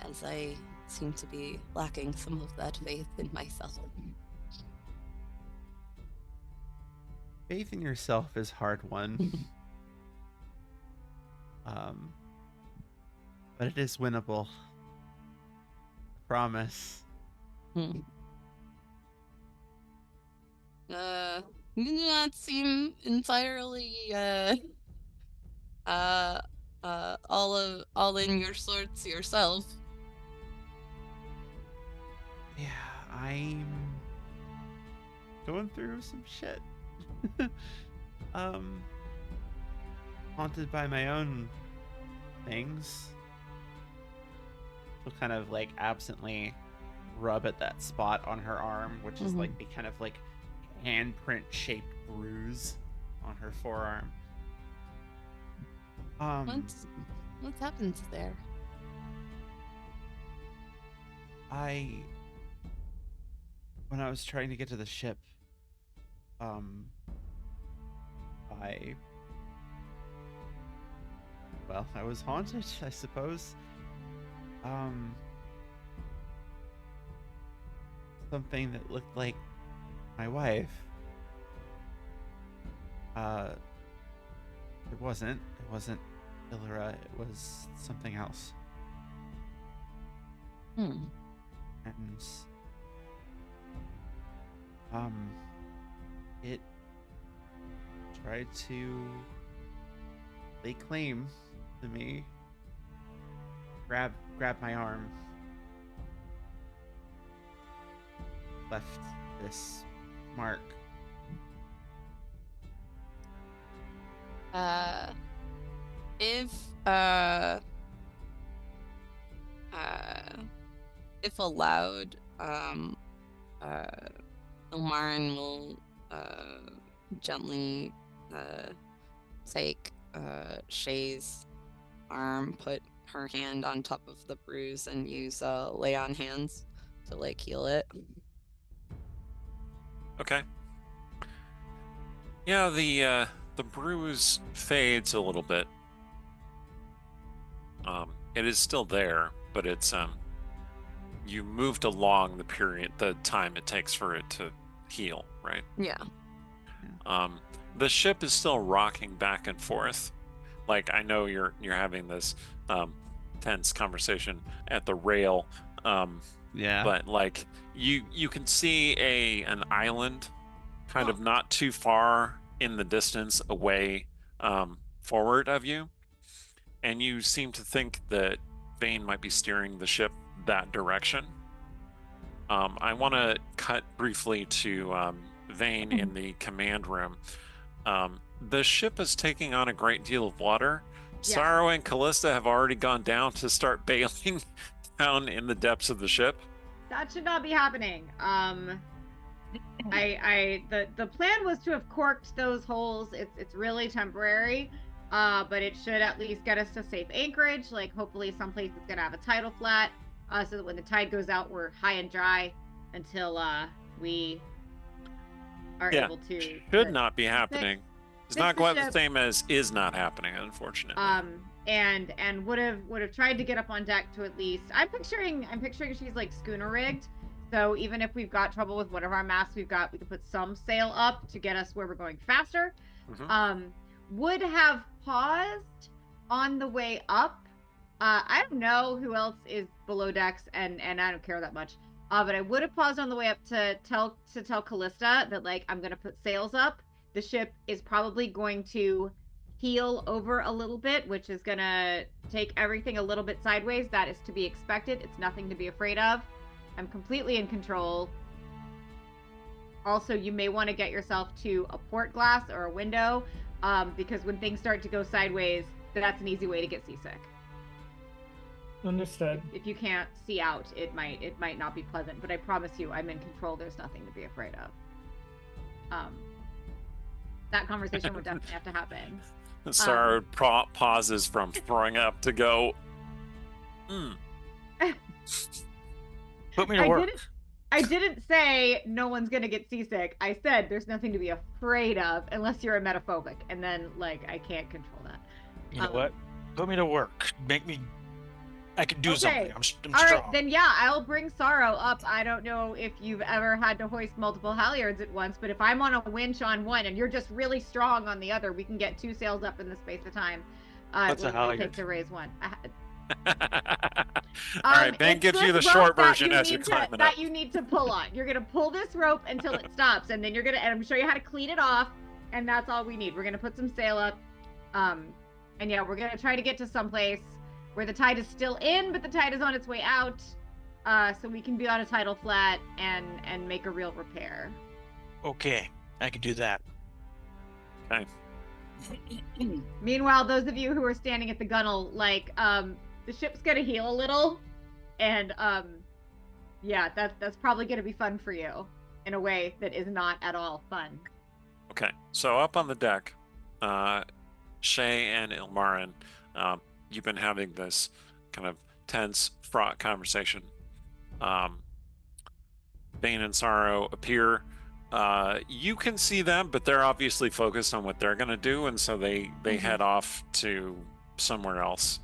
as I seem to be lacking some of that faith in myself. Faith in yourself is hard won. But it is winnable. I promise. You do not seem entirely all in your sorts yourself. Yeah, I'm going through some shit. Haunted by my own things. She'll kind of like absently rub at that spot on her arm, which is like the kind of like handprint shaped bruise on her forearm. What happens there? When I was trying to get to the ship, I was haunted, I suppose. Something that looked like my wife. It wasn't Illyra, it was something else. And it tried to lay claim to me, grab my arm, left this mark. If allowed, Ilmarin will gently take Shay's arm, put her hand on top of the bruise, and use lay on hands to like heal it. Okay. Yeah, the bruise fades a little bit. It is still there, but it's you moved along the time it takes for it to heal, right? Yeah. The ship is still rocking back and forth. Like, I know you're having this tense conversation at the rail. Yeah. But like you can see an island kind of not too far in the distance away forward of you, and you seem to think that Vane might be steering the ship that direction. I want to cut briefly to Vane in the command room. The ship is taking on a great deal of water. Yeah. Sorrow and Callista have already gone down to start bailing down in the depths of the ship. That should not be happening. The plan was to have corked those holes. It's really temporary, but it should at least get us to safe anchorage. Like, hopefully someplace that's gonna have a tidal flat, so that when the tide goes out, we're high and dry. until we are Yeah, able to. Should not be happening. It's not fix the quite the ship. same as is not happening, unfortunately. And would have tried to get up on deck to at least. I'm picturing she's like schooner rigged. So even if we've got trouble with one of our masts, we can put some sail up to get us where we're going faster. Would have paused on the way up. I don't know who else is below decks, and I don't care that much. But I would have paused on the way up to tell Callista that, like, I'm gonna put sails up. The ship is probably going to heel over a little bit, which is gonna take everything a little bit sideways. That is to be expected. It's nothing to be afraid of. I'm completely in control. Also, you may want to get yourself to a port glass or a window, because when things start to go sideways, that's an easy way to get seasick. Understood. If you can't see out, it might not be pleasant, but I promise you, I'm in control. There's nothing to be afraid of. That conversation would definitely have to happen. Sarah pauses from throwing up to go. Put me to work. I didn't say no one's gonna get seasick. I said there's nothing to be afraid of unless you're emetophobic, and then, like, I can't control that. You know what? Put me to work. Make me. I can do something. I'm strong. All right, then yeah, I'll bring Sorrow up. I don't know if you've ever had to hoist multiple halyards at once, but if I'm on a winch on one and you're just really strong on the other, we can get 2 sails up in the space of time. What's a halyard? It takes to raise one. All right, Ben gives you the short version as you're climbing up. That you need to pull on. You're gonna pull this rope until it stops, and then and I'm gonna show you how to clean it off, and that's all we need. We're gonna put some sail up, and yeah, we're gonna try to get to someplace where the tide is still in, but the tide is on its way out, so we can be on a tidal flat and make a real repair. Okay, I can do that. Okay. Meanwhile, those of you who are standing at the gunwale, like, the ship's gonna heal a little, and yeah, that's probably gonna be fun for you in a way that is not at all fun. Okay, so up on the deck, Shay and Ilmarin, you've been having this kind of tense, fraught conversation. Bane and Sorrow appear. You can see them, but they're obviously focused on what they're going to do, and so they head off to somewhere else.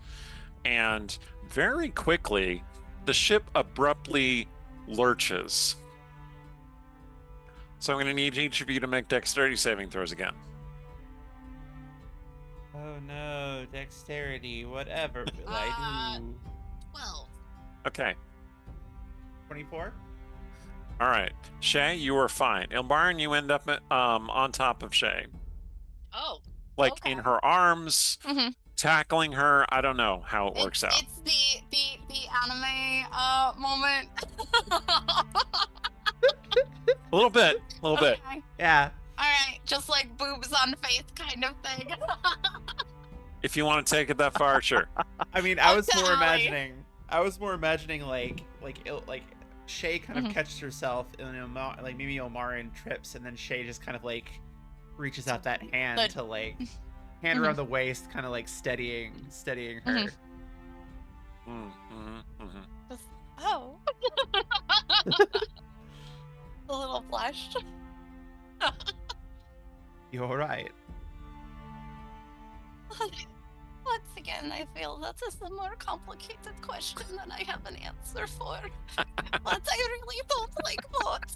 And very quickly, the ship abruptly lurches. So I'm going to need each of you to make dexterity saving throws again. Oh no, dexterity, whatever will I do? 12. Okay. 24? All right. Shay, you are fine. Ilmarin, you end up on top of Shay. Oh. Like, okay. in her arms, tackling her. I don't know how it works out. It's the anime moment. A little bit. Okay. Yeah. Alright, just like boobs on face kind of thing. If you want to take it that far, sure. I mean, I was to more Allie. imagining like Shay kind of catches herself, and like maybe Ilmarin trips, and then Shay just kind of like reaches out that hand to like hand around the waist, kind of like steadying her. Just, oh. A little flushed. You're all right. Once again, I feel that is a more complicated question than I have an answer for. But I really don't like boats.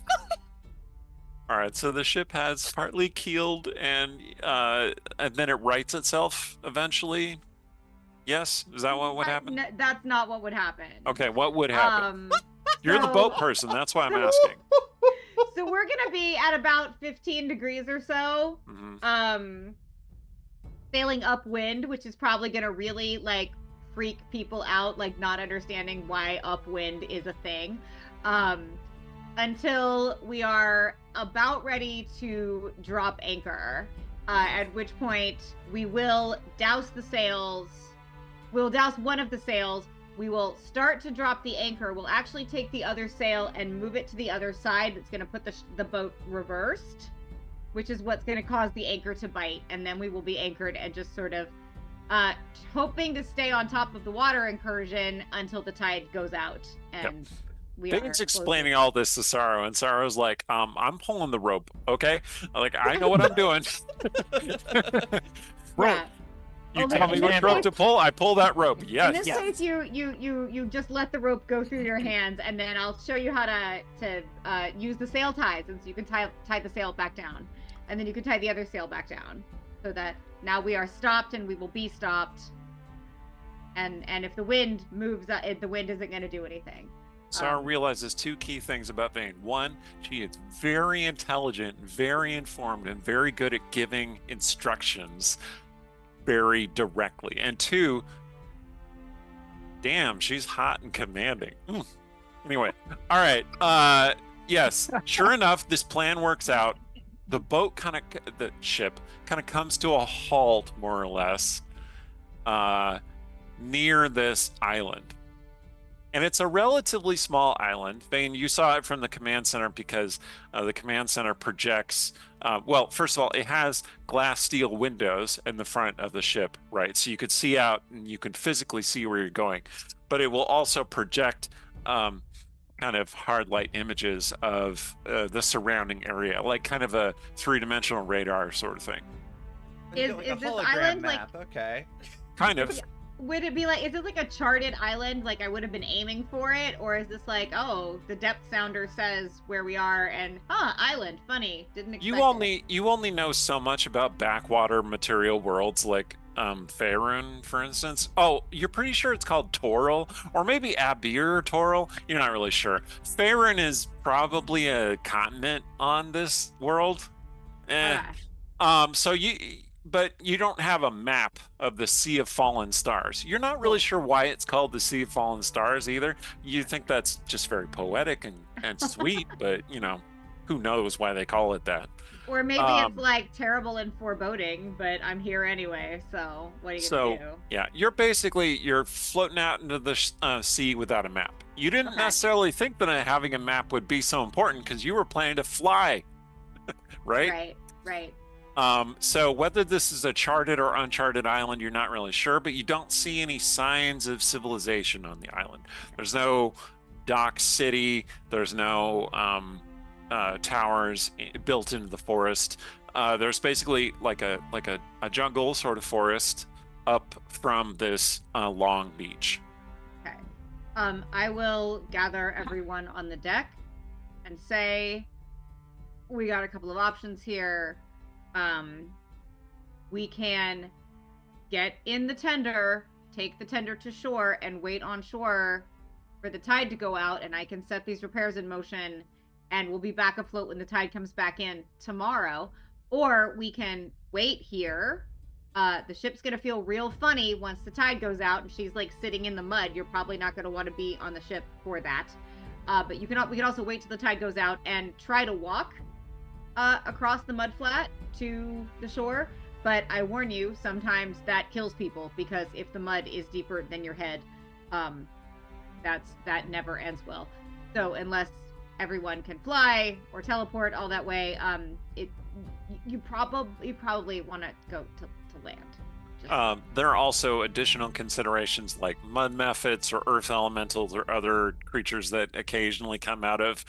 All right, so the ship has partly keeled, and then it rights itself eventually. Yes, is that what would happen? No, that's not what would happen. Okay, what would happen? You're the so- boat person. That's why I'm asking. So we're gonna be at about 15 degrees or so. Sailing upwind, which is probably gonna really like freak people out, like not understanding why upwind is a thing. Until we are about ready to drop anchor, at which point we will douse the sails. We'll douse one of the sails. We will start to drop the anchor. We'll actually take the other sail and move it to the other side. That's going to put the boat reversed, which is what's going to cause the anchor to bite. And then we will be anchored and just sort of hoping to stay on top of the water incursion until the tide goes out. And we Dane's are explaining all this to Sorrow, and Sorrow's like, I'm pulling the rope, okay? Like, I know what I'm doing. Rope. Yeah. You Only tell me in which this rope case- to pull, I pull that rope. Yes. In this case, you just let the rope go through your hands, and then I'll show you how to use the sail ties, and so you can tie the sail back down, and then you can tie the other sail back down, so that now we are stopped, and we will be stopped. And if the wind moves, the wind isn't going to do anything. Sarah realizes two key things about Vane. One, she is very intelligent, very informed, and very good at giving instructions very directly. And two, damn, she's hot and commanding. Anyway, all right. Yes, sure enough, this plan works out. The ship kind of comes to a halt, more or less, near this island. And it's a relatively small island. Vane, you saw it from the command center because the command center projects. Well, first of all, it has glass steel windows in the front of the ship, right? So you could see out and you can physically see where you're going. But it will also project kind of hard light images of the surrounding area, like kind of a three-dimensional radar sort of thing. Is this island map. Okay. Kind of. Yeah. Would it be like, is it like a charted island, like I would have been aiming for it? Or is this like, oh, the depth sounder says where we are and, island, funny, didn't expect You only know so much about backwater material worlds like Faerun, for instance. Oh, you're pretty sure it's called Toril, or maybe Abir Toril. You're not really sure. Faerun is probably a continent on this world. But you don't have a map of the Sea of Fallen Stars. You're not really sure why it's called the Sea of Fallen Stars either. You think that's just very poetic and sweet, but who knows why they call it that. Or maybe it's like terrible and foreboding, but I'm here anyway, so what are you gonna do? Yeah, you're floating out into the sea without a map. You didn't necessarily think that having a map would be so important because you were planning to fly, right? Right. So whether this is a charted or uncharted island, you're not really sure, but you don't see any signs of civilization on the island. There's no dock city. There's no towers built into the forest. There's basically like a jungle sort of forest up from this long beach. Okay. I will gather everyone on the deck and say, we got a couple of options here. We can get in the tender, take the tender to shore, and wait on shore for the tide to go out, and I can set these repairs in motion, and we'll be back afloat when the tide comes back in tomorrow. Or we can wait here. The ship's gonna feel real funny once the tide goes out, and she's like sitting in the mud. You're probably not gonna want to be on the ship for that. But we can also wait till the tide goes out and try to walk across the mud flat to the shore, but I warn you, sometimes that kills people, because if the mud is deeper than your head, that never ends well. So unless everyone can fly or teleport all that way, you probably want to go to land. There are also additional considerations like mud mephits or earth elementals or other creatures that occasionally come out of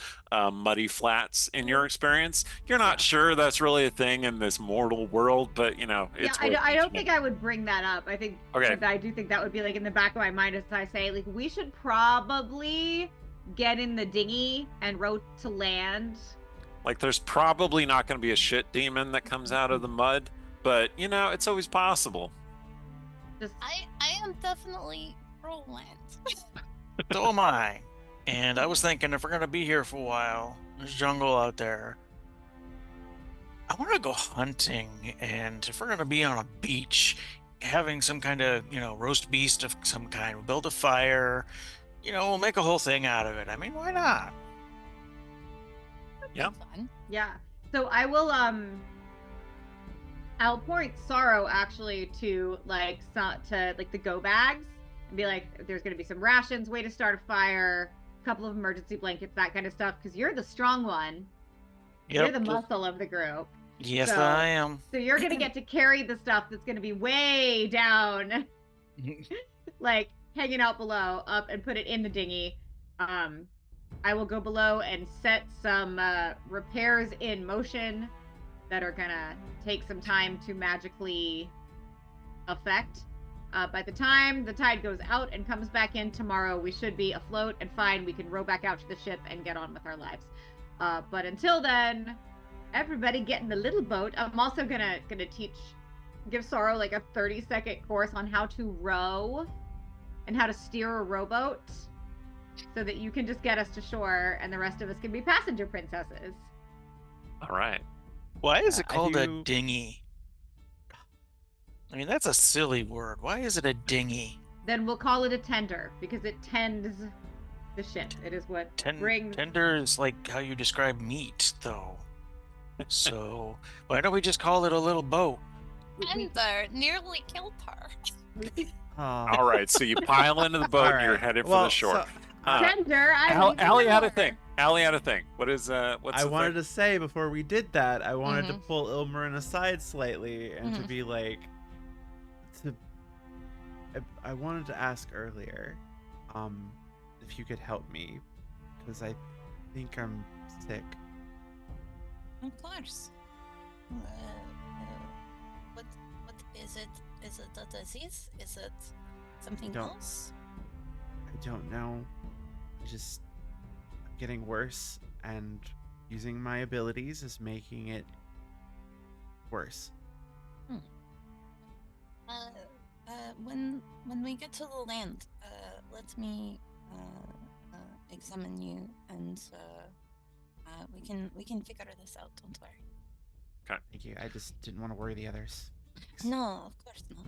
muddy flats. In your experience, you're not sure that's really a thing in this mortal world, but it's I don't think I would bring that up. I think okay. I do think that would be like in the back of my mind as I say, like, we should probably get in the dinghy and row to land. Like, there's probably not going to be a shit demon that comes out of the mud, but it's always possible. I am definitely pro land. So am I. And I was thinking, if we're going to be here for a while, there's jungle out there. I want to go hunting, and if we're going to be on a beach, having some kind of, roast beast of some kind, we'll build a fire, we'll make a whole thing out of it. I mean, why not? Yeah. Fun. Yeah. So I will I'll point Sorrow actually to the go bags and be like, there's gonna be some rations, way to start a fire, a couple of emergency blankets, that kind of stuff, because you're the strong one. Yep. You're the muscle of the group. Yes, So- I am. So you're gonna get to carry the stuff that's gonna be way down, like hanging out below, up, and put it in the dinghy. I will go below and set some repairs in motion that are gonna take some time to magically affect. By the time the tide goes out and comes back in tomorrow, we should be afloat and fine. We can row back out to the ship and get on with our lives. But until then, everybody get in the little boat. I'm also gonna give Sorrow like a 30-second course on how to row and how to steer a rowboat, so that you can just get us to shore and the rest of us can be passenger princesses. All right. Why is it called a do- dinghy? I mean, that's a silly word. Why is it a dinghy? Then we'll call it a tender because it tends the ship. It is what brings. Tender is like how you describe meat, though. So why don't we just call it a little boat? Ender nearly killed her. Oh. All right. So you pile into the boat. All And you're right. headed for Well, the shore. so, Tender. Allie had a thing. Allie had a thing. What is what's I the wanted thing? to say before we did that, I wanted to Mhm. pull Ilmarin aside slightly and to Mhm. be like, I wanted to ask earlier, if you could help me, because I think I'm sick. Of course. What is it? Is it a disease? Is it something Don't- else? I don't know. I'm getting worse, and using my abilities is making it worse. When we get to the land, let me examine you, and we can figure this out. Don't worry. Thank you. I just didn't want to worry the others. Thanks. No, of course not.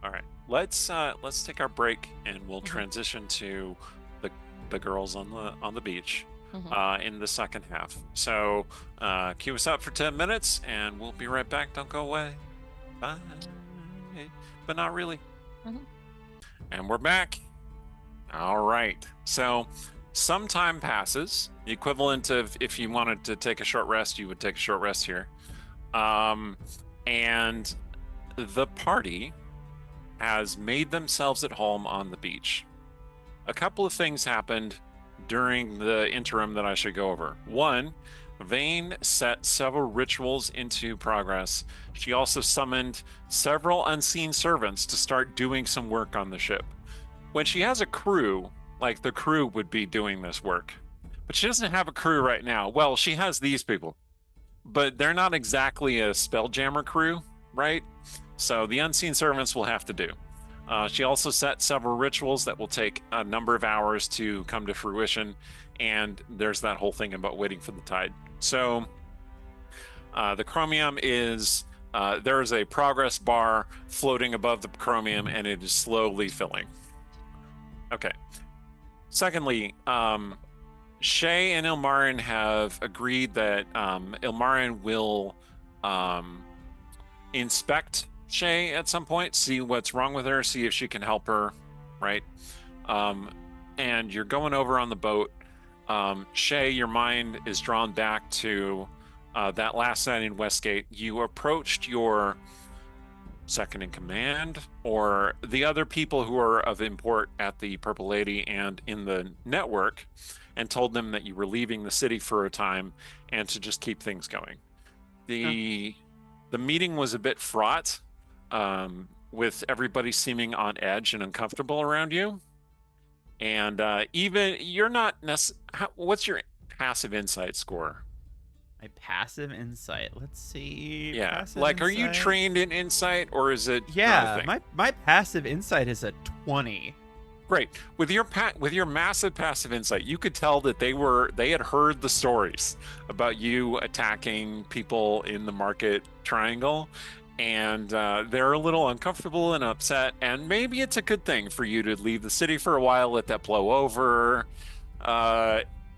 All right. Let's take our break and we'll transition to the girls on the beach in the second half. So cue us up for 10 minutes and we'll be right back. Don't go away. Bye. But not really. And we're back. All right. So some time passes, the equivalent of if you wanted to take a short rest, you would take a short rest here. And the party has made themselves at home on the beach. A couple of things happened during the interim that I should go over. One, Vane set several rituals into progress. She also summoned several unseen servants to start doing some work on the ship. When she has a crew, like the crew would be doing this work, but she doesn't have a crew right now. Well, she has these people, but they're not exactly a Spelljammer crew, right? So the unseen servants will have to do. She also set several rituals that will take a number of hours to come to fruition, and there's that whole thing about waiting for the tide. So the Chromium is, there is a progress bar floating above the Chromium, and it is slowly filling. Okay. Secondly, Shay and Ilmarin have agreed that Ilmarin will inspect Shay at some point, see what's wrong with her, see if she can help her, right? And you're going over on the boat. Shay, your mind is drawn back to that last night in Westgate. You approached your second in command or the other people who are of import at the Purple Lady and in the network and told them that you were leaving the city for a time and to just keep things going. The meeting was a bit fraught, with everybody seeming on edge and uncomfortable around you. And even you're not what's your passive insight score? My passive insight. Let's see. Yeah, Passive like, are you insight. trained in insight or is it not a Yeah, thing? my passive insight is a 20. Great. With your massive passive insight, you could tell that they had heard the stories about you attacking people in the market triangle, and they're a little uncomfortable and upset. And maybe it's a good thing for you to leave the city for a while, let that blow over.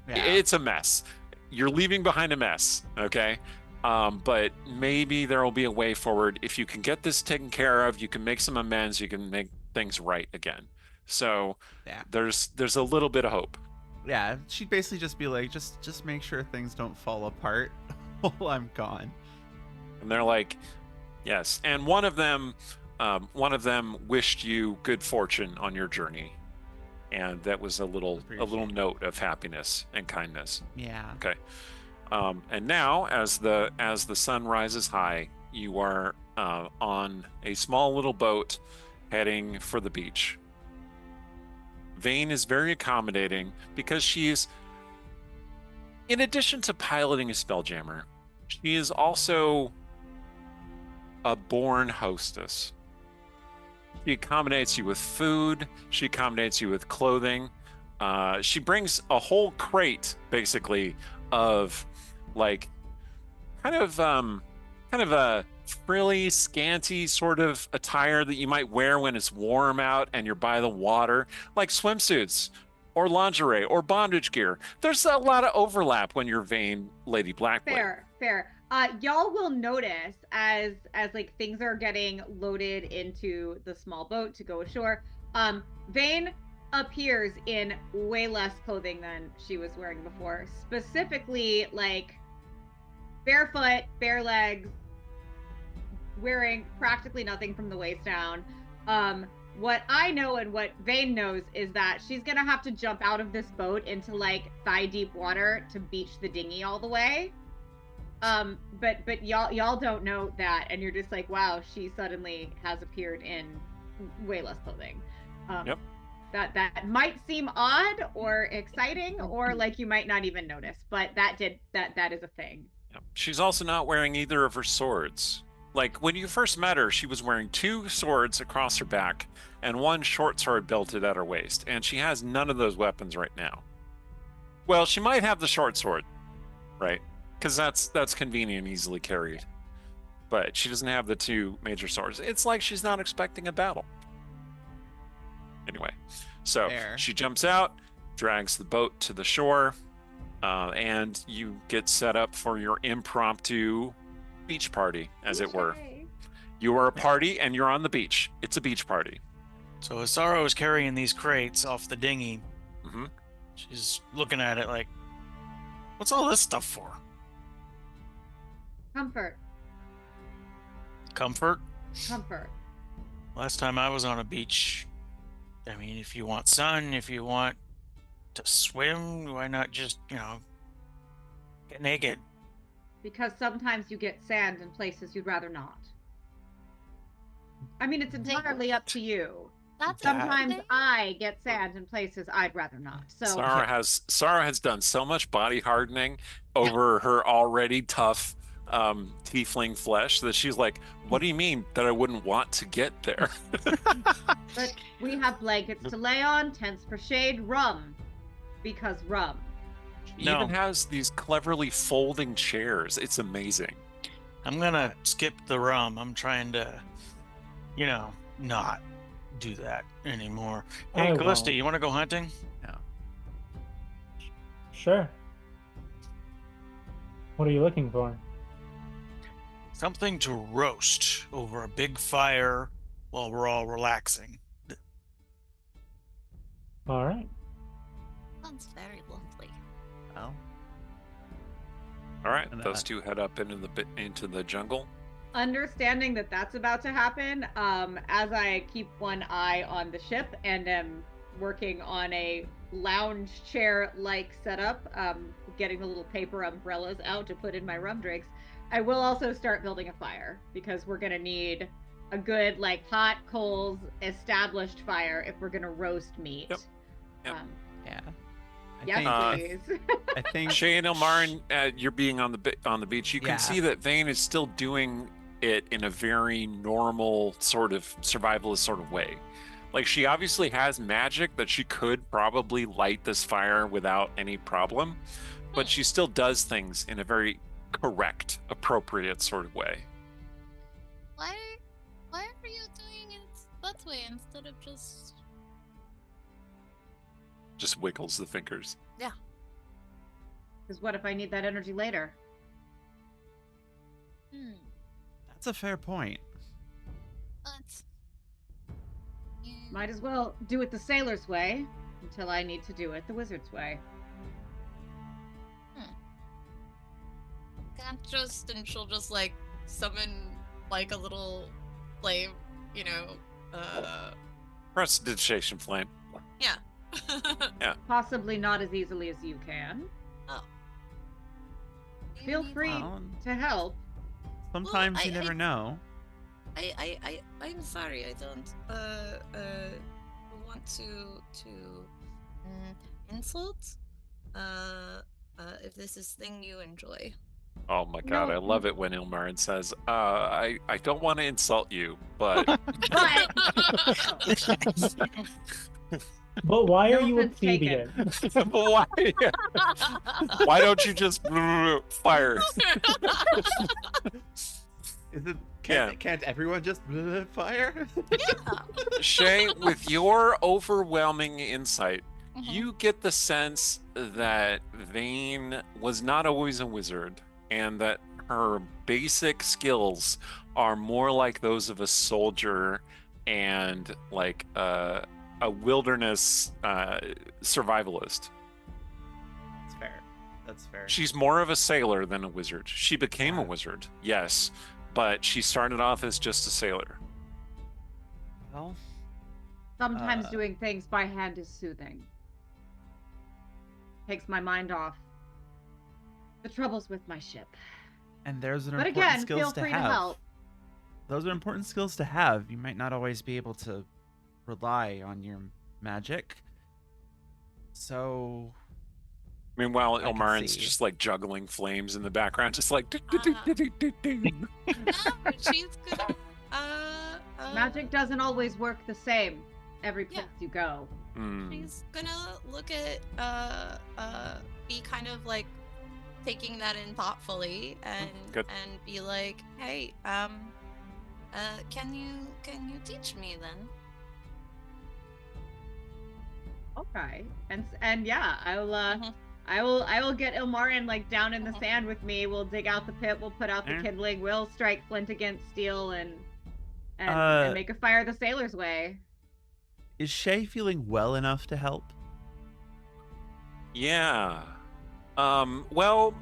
It's a mess. You're leaving behind a mess, okay? But maybe there will be a way forward. If you can get this taken care of, you can make some amends, you can make things right again. So Yeah. there's a little bit of hope. Yeah, she'd basically just be like, just make sure things don't fall apart while I'm gone. And they're like, yes. And one of them wished you good fortune on your journey. and that was a little Appreciate it. note of happiness and kindness. Yeah. Okay. And now, as the sun rises high, you are on a small little boat heading for the beach. Vane is very accommodating because she's, in addition to piloting a Spelljammer, she is also a born hostess. She accommodates you with food. She accommodates you with clothing. She brings a whole crate, basically, of like kind of a frilly, scanty sort of attire that you might wear when it's warm out and you're by the water, like swimsuits or lingerie or bondage gear. There's a lot of overlap when you're Vane Lady Blackblade. Fair. Y'all will notice as like things are getting loaded into the small boat to go ashore. Vane appears in way less clothing than she was wearing before. Specifically, like barefoot, bare legs, wearing practically nothing from the waist down. What I know and what Vane knows is that she's gonna have to jump out of this boat into like thigh deep water to beach the dinghy all the way. But y'all don't know that, and you're just like, wow, she suddenly has appeared in way less clothing. Yep. That might seem odd or exciting, or like you might not even notice, but that is a thing. Yep. She's also not wearing either of her swords. Like when you first met her, she was wearing 2 swords across her back and 1 short sword belted at her waist, and she has none of those weapons right now. Well, she might have the short sword, right? Because that's convenient and easily carried. But she doesn't have the 2 major swords. It's like she's not expecting a battle. Anyway, so Fair. she jumps out, drags the boat to the shore, and you get set up for your impromptu beach party, as it were. You are a party and you're on the beach. It's a beach party. So Asaro is carrying these crates off the dinghy. Mm-hmm. She's looking at it like, what's all this stuff for? Comfort. Comfort? Comfort. Last time I was on a beach, I mean, if you want sun, if you want to swim, why not just, get naked? Because sometimes you get sand in places you'd rather not. I mean, it's entirely up to you. That's Sometimes okay. I get sand in places I'd rather not. So Sarah has done so much body hardening over her already tough tiefling flesh that she's like, what do you mean that I wouldn't want to get there? but we have blankets to lay on, tents for shade, rum. Because rum. She No. even has these cleverly folding chairs. It's amazing. I'm gonna skip the rum. I'm trying to, not do that anymore. Hey, I Callista, won't. you want to go hunting? No. Sure. What are you looking for? Something to roast over a big fire while we're all relaxing. All right. Sounds very lovely. Well, All right, And, those 2 head up into the jungle. Understanding that that's about to happen, as I keep one eye on the ship and am working on a lounge chair-like setup, getting the little paper umbrellas out to put in my rum drinks, I will also start building a fire because we're gonna need a good, like, hot coals established fire if we're gonna roast meat. Yep. Yep. yeah. Yes, think, please. I think Shay and Ilmarin, you're being on the beach. You Yeah. can see that Vane is still doing it in a very normal sort of survivalist sort of way. Like, she obviously has magic that she could probably light this fire without any problem, but she still does things in a very correct, appropriate sort of way. Why are you doing it that way instead of just... Just wiggles the fingers. Because what if I need that energy later? that's a fair point. But... Might as well do it the sailor's way until I need to do it the wizard's way. Can't just, and she'll just like summon like a little flame, Prestidigitation flame. Possibly not as easily as you can. Oh. You Feel need- free Well, to help. sometimes Well, you never know. I'm sorry. I don't want to insult. If this is thing you enjoy. Oh my god, No. I love it when Ilmarin says, I don't want to insult you, but But But why No are you a offense taken. plebeian? why, why don't you just fire? Is it? Yeah. Can't everyone just fire? Shay, with your overwhelming insight, Mhm. you get the sense that Vane was not always a wizard, and that her basic skills are more like those of a soldier and like a wilderness survivalist. That's fair. That's fair. She's more of a sailor than a wizard. She became a wizard, yes, but she started off as just a sailor. Well, sometimes Uh, doing things by hand is soothing. Takes my mind off the troubles with my ship. and there's an But important again, skills feel to free to have. help. Those are important skills to have. You might not always be able to rely on your magic. So Meanwhile, I can Ilmarin's see. just like juggling flames in the background, just like. No, she's gonna. Magic doesn't always work the same every place Yeah. you go. Hmm. She's gonna look at be kind of like taking that in thoughtfully and Good. be like, hey, can you teach me then? Okay. And yeah, Mhm. I will get Ilmarin like down in the Mhm. sand with me. We'll dig out the pit, we'll put out the Eh. kindling, we'll strike flint against steel and Uh, make a fire the sailor's way. is Shay feeling well enough to help? Yeah. Well,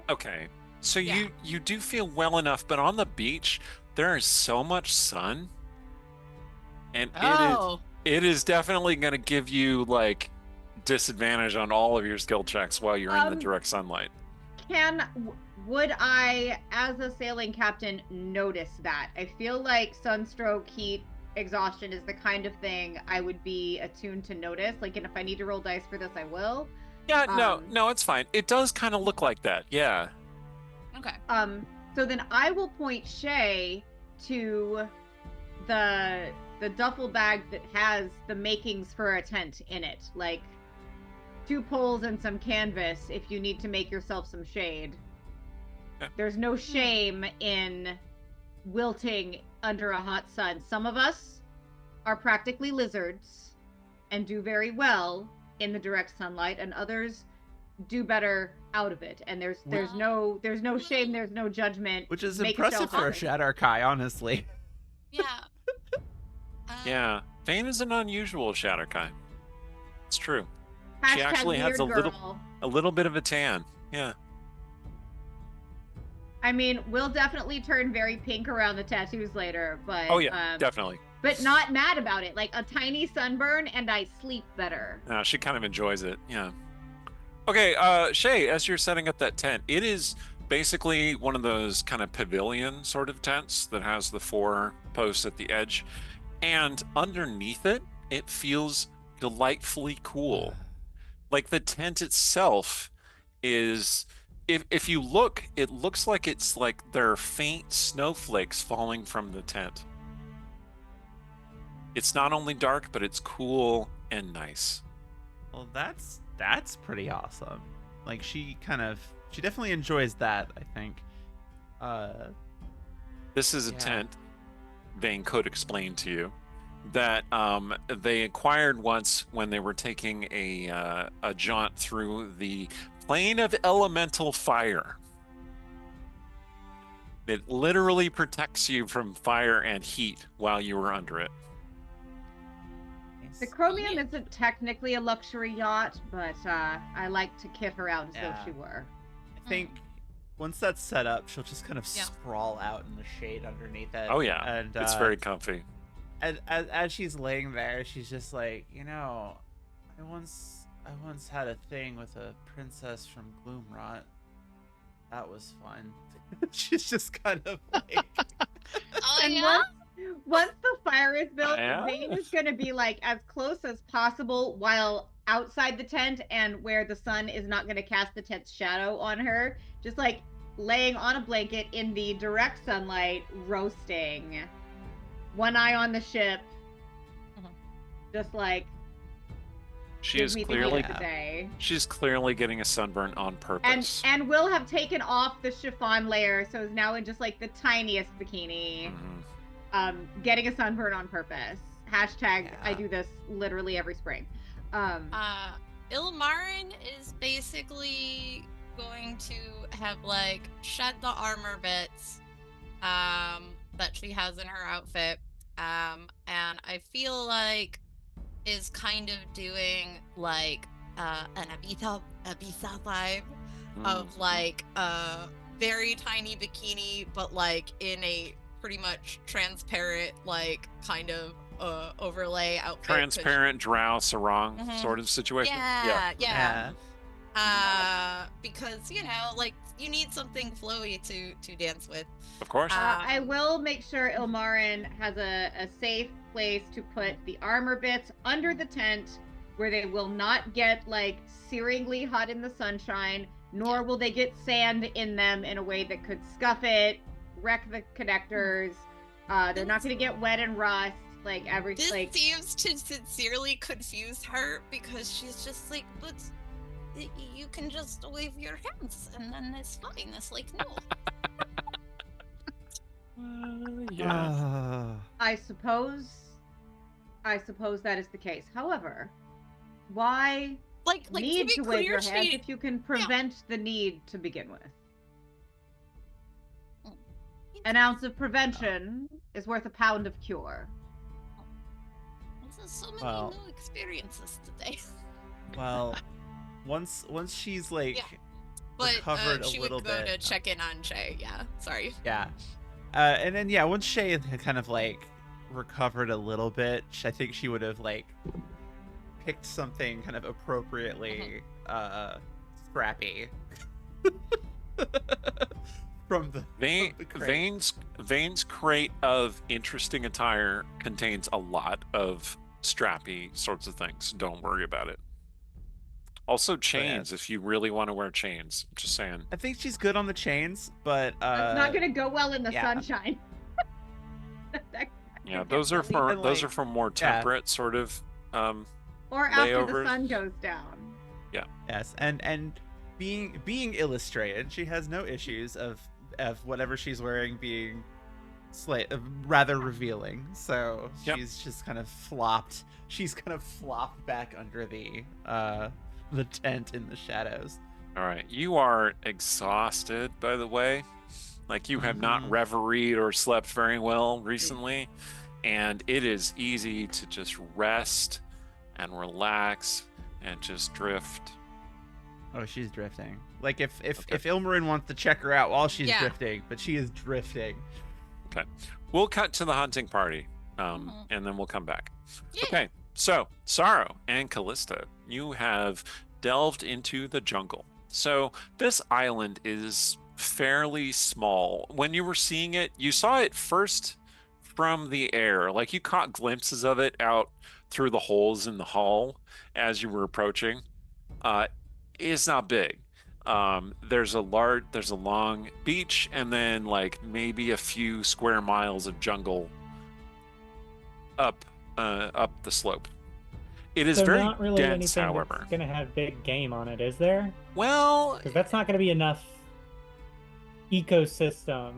okay. So Yeah. you do feel well enough, but on the beach there is so much sun, and Oh. it is definitely going to give you like disadvantage on all of your skill checks while you're in the Um, direct sunlight. Would I, as a sailing captain, notice that? I feel like sunstroke, heat, exhaustion is the kind of thing I would be attuned to notice. Like, and if I need to roll dice for this, I will. Yeah, no, um, no, it's fine. It does kind of look like that. Yeah. Okay. So then I will point Shay to the duffel bag that has the makings for a tent in it, like 2 poles and some canvas if you need to make yourself some shade. Yeah. There's no shame in wilting under a hot sun. Some of us are practically lizards and do very well in the direct sunlight, and others do better out of it. And there's no shame, there's no judgment. Which is Make impressive yourself for a happy. Shadar-kai, honestly. Yeah. Yeah. Vane is an unusual Shatterkai. It's true. She Hashtag actually has weird a little- girl. A little bit of a tan. Yeah. I mean, we'll definitely turn very pink around the tattoos later, but Oh yeah, definitely. but not mad about it. Like a tiny sunburn, and I sleep better. She kind of enjoys it. Yeah. Okay, Shay, as you're setting up that tent, it is basically one of those kind of pavilion sort of tents that has the 4 posts at the edge, and underneath it, it feels delightfully cool. Like the tent itself is, if you look, it looks like it's like there are faint snowflakes falling from the tent. It's not only dark, but it's cool and nice. Well, that's pretty awesome. Like she definitely enjoys that, I think. This is a Yeah. tent, Vane could explain to you, that they acquired once when they were taking a jaunt through the plane of elemental fire. It literally protects you from fire and heat while you were under it. The Chromium isn't technically a luxury yacht, but I like to kip around as Yeah. though she were. I think once that's set up, she'll just kind of Yeah. sprawl out in the shade underneath it. Oh yeah, and it's very comfy. And as she's laying there, she's just like, I once had a thing with a princess from Gloomrot. That was fun. She's just kind of like. Oh And yeah. once the fire is built, Yeah. Zane is going to be like as close as possible while outside the tent and where the sun is not going to cast the tent's shadow on her. Just like laying on a blanket in the direct sunlight, roasting. One eye on the ship. Just like She give is me the clearly heat of the day. she's clearly getting a sunburn on purpose. And will have taken off the chiffon layer, so is now in just like the tiniest bikini. Getting a sunburn on purpose. Hashtag I do this literally every spring. Ilmarin is basically going to have like shed the armor bits that she has in her outfit. And I feel like is kind of doing like an Ibiza vibe of like a very tiny bikini, but like in a pretty much transparent like kind of overlay outfit. Transparent drow sarong sort of situation. Yeah. Because you know, like you need something flowy to dance with. Of course. I will make sure Ilmarin has a safe place to put the armor bits under the tent where they will not get like searingly hot in the sunshine, nor will they get sand in them in a way that could scuff it, wreck the connectors. They're not going to get wet and rust like every This like. seems to sincerely confuse her because she's just like, but you can just wave your hands and then it's fine. It's like, no. Yeah. I suppose that is the case. However, why Like need to be to wave clear, your hands she if you can prevent the need to begin with? An ounce of prevention is worth a pound of cure. There's so many Well. new experiences today. Well, once she's like Yeah. But recovered she a little would go bit. to check in on Shay. Yeah, sorry. Yeah. And then once Shay had kind of like recovered a little bit, I think she would have like picked something kind of appropriately scrappy from the crate. Vane's crate of interesting attire contains a lot of strappy sorts of things. Don't worry about it. Also chains, if you really want to wear chains. Just saying. I think she's good on the chains, but That's not going to go well in the yeah. sunshine. Yeah, those are for more temperate sort of or after the layovers. sun goes down. yes, and being illustrated, she has no issues of whatever she's wearing being rather revealing. So she's just kind of flopped. She's kind of flopped back under the tent in the shadows. All right, you are exhausted, by the way. Like you have not reveried or slept very well recently, and it is easy to just rest and relax and just drift. Oh, she's drifting. Like if Ilmarin wants to check her out while she's drifting, but she is drifting. Okay, we'll cut to the hunting party, and then we'll come back. Yeah. Okay, so Sorrow and Callista, you have delved into the jungle. So this island is fairly small. When you were seeing it, you saw it first from the air. Like you caught glimpses of it out through the holes in the hull as you were approaching. It's not big. There's a long beach, and then like maybe a few square miles of jungle up the slope. It is So very not really dense, anything however. that's going to have big game on it, is there? Well, Because that's not going to be enough ecosystem.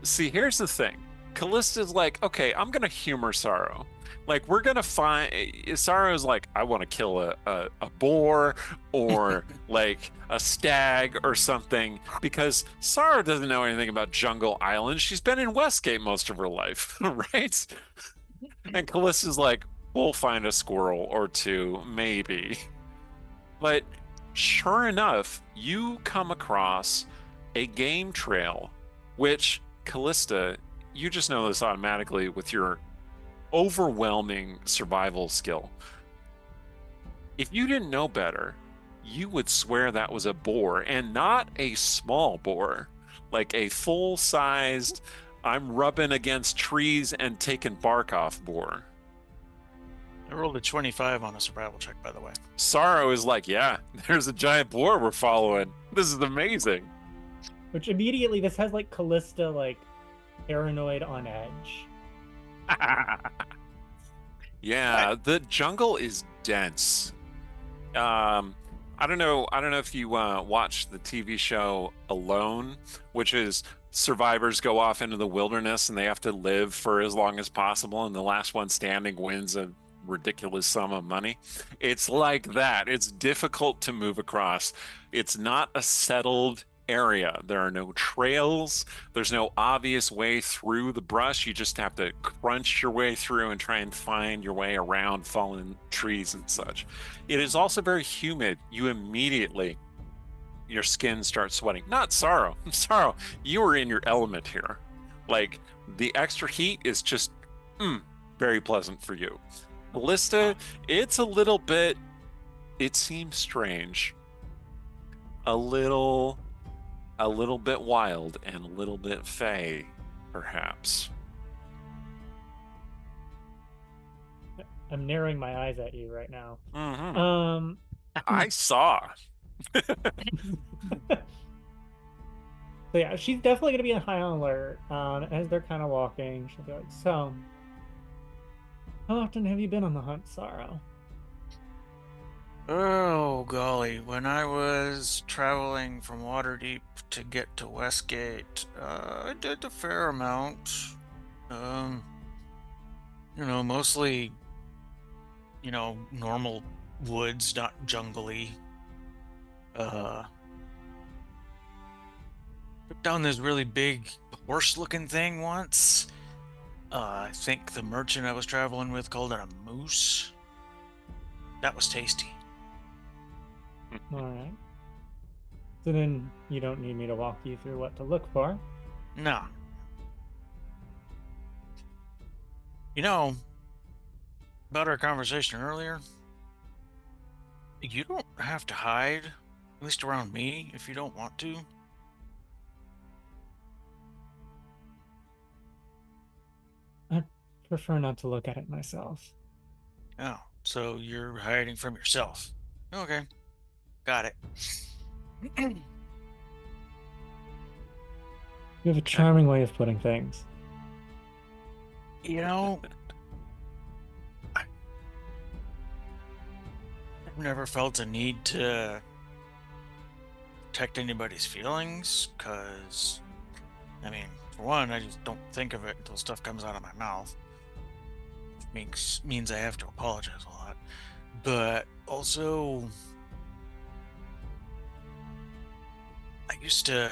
see, here's the thing. Callista's like, okay, I'm gonna humor Sorrow. Like, we're gonna find. Sorrow's like, I want to kill a boar or like a stag or something, because Sorrow doesn't know anything about Jungle Island. She's been in Westgate most of her life, right? And Callista's like, we'll find a squirrel or two, maybe. But sure enough, you come across a game trail, which, Callista, you just know this automatically with your overwhelming survival skill. If you didn't know better, you would swear that was a boar, and not a small boar, like a full-sized, I'm rubbing against trees and taking bark off boar. I rolled a 25 on a survival check, by the way. Sorrow is like, yeah, there's a giant boar we're following. This is amazing. Which immediately, this has like Callista, like paranoid on edge. Yeah, the jungle is dense. I don't know if you watch the TV show Alone, which is survivors go off into the wilderness and they have to live for as long as possible, and the last one standing wins a ridiculous sum of money. It's like that. It's difficult to move across. It's not a settled area. There are no trails. There's no obvious way through the brush. You just have to crunch your way through and try and find your way around fallen trees and such. It is also very humid. You immediately, your skin starts sweating. Not Sorrow. Sorrow, you are in your element here. Like, the extra heat is just very pleasant for you. Callista, it's a little bit, it seems strange. A little bit wild and a little bit fey, perhaps. I'm narrowing my eyes at you right now. Mm-hmm. I saw. So yeah, she's definitely going to be on high alert. As they're kind of walking, she'll be like, so, how often have you been on the hunt, Sorrow? Oh, golly. When I was traveling from Waterdeep to get to Westgate, I did a fair amount. Mostly, normal woods, not jungly. Took down this really big horse-looking thing once. I think the merchant I was traveling with called it a moose. That was tasty. All right. So then you don't need me to walk you through what to look for. No. About our conversation earlier, you don't have to hide, at least around me, if you don't want to. I prefer not to look at it myself. Oh, so you're hiding from yourself. Okay. Got it. You have a charming way of putting things. I've never felt a need to protect anybody's feelings, because, for one, I just don't think of it until stuff comes out of my mouth. Which means I have to apologize a lot. But also, I used to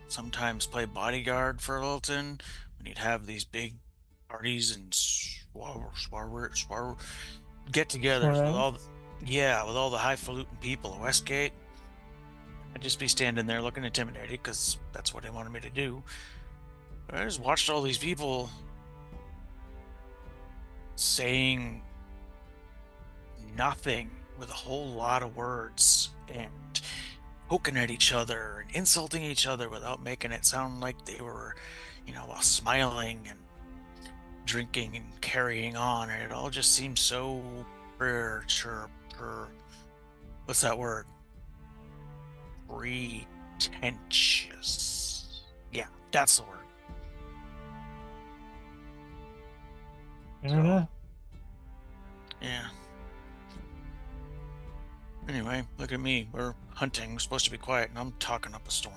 sometimes play bodyguard for Littleton when he'd have these big parties and get-togethers with all the highfalutin people at Westgate. I'd just be standing there looking intimidated because that's what they wanted me to do. But I just watched all these people saying nothing with a whole lot of words and poking at each other and insulting each other without making it sound like they were, while smiling and drinking and carrying on, and it all just seems so what's that word? Pretentious. Yeah, that's the word. Fair enough. Yeah. Anyway, look at me. We're hunting. We're supposed to be quiet, and I'm talking up a storm.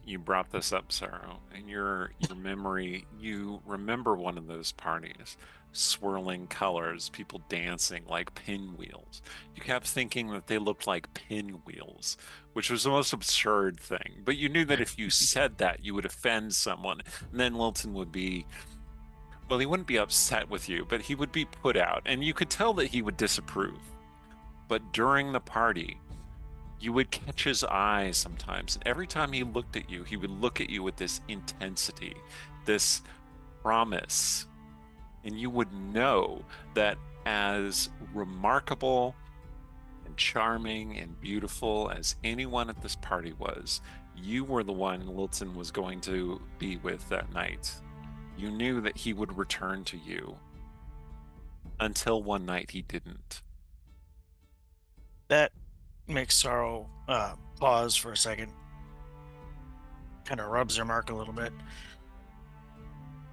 You brought this up, Sorrow. In your memory, you remember one of those parties. Swirling colors, people dancing like pinwheels. You kept thinking that they looked like pinwheels, which was the most absurd thing. But you knew that if you said that, you would offend someone. And then Lilton would be... Well, he wouldn't be upset with you, but he would be put out. And you could tell that he would disapprove. But during the party, you would catch his eye sometimes. And every time he looked at you, he would look at you with this intensity, this promise. And you would know that as remarkable and charming and beautiful as anyone at this party was, you were the one Lilton was going to be with that night. You knew that he would return to you. Until one night he didn't. That makes Sorrow pause for a second. Kind of rubs her mark a little bit.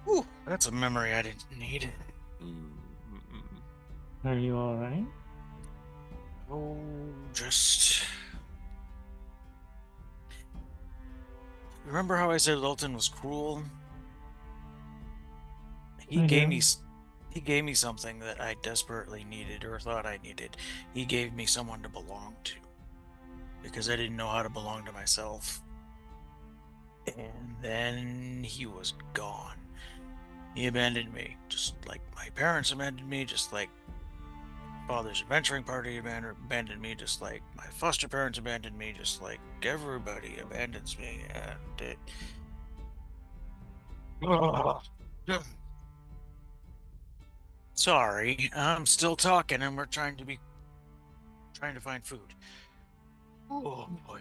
Ooh, that's a memory I didn't need. Are you all right? Oh, just... Remember how I said Lilton was cruel? He gave me something that I desperately needed, or thought I needed. He gave me someone to belong to, because I didn't know how to belong to myself. And then he was gone. He abandoned me, just like my parents abandoned me, just like father's adventuring party abandoned me, just like my foster parents abandoned me, just like everybody abandons me, and it... Sorry, I'm still talking, and we're trying to find food. Oh boy.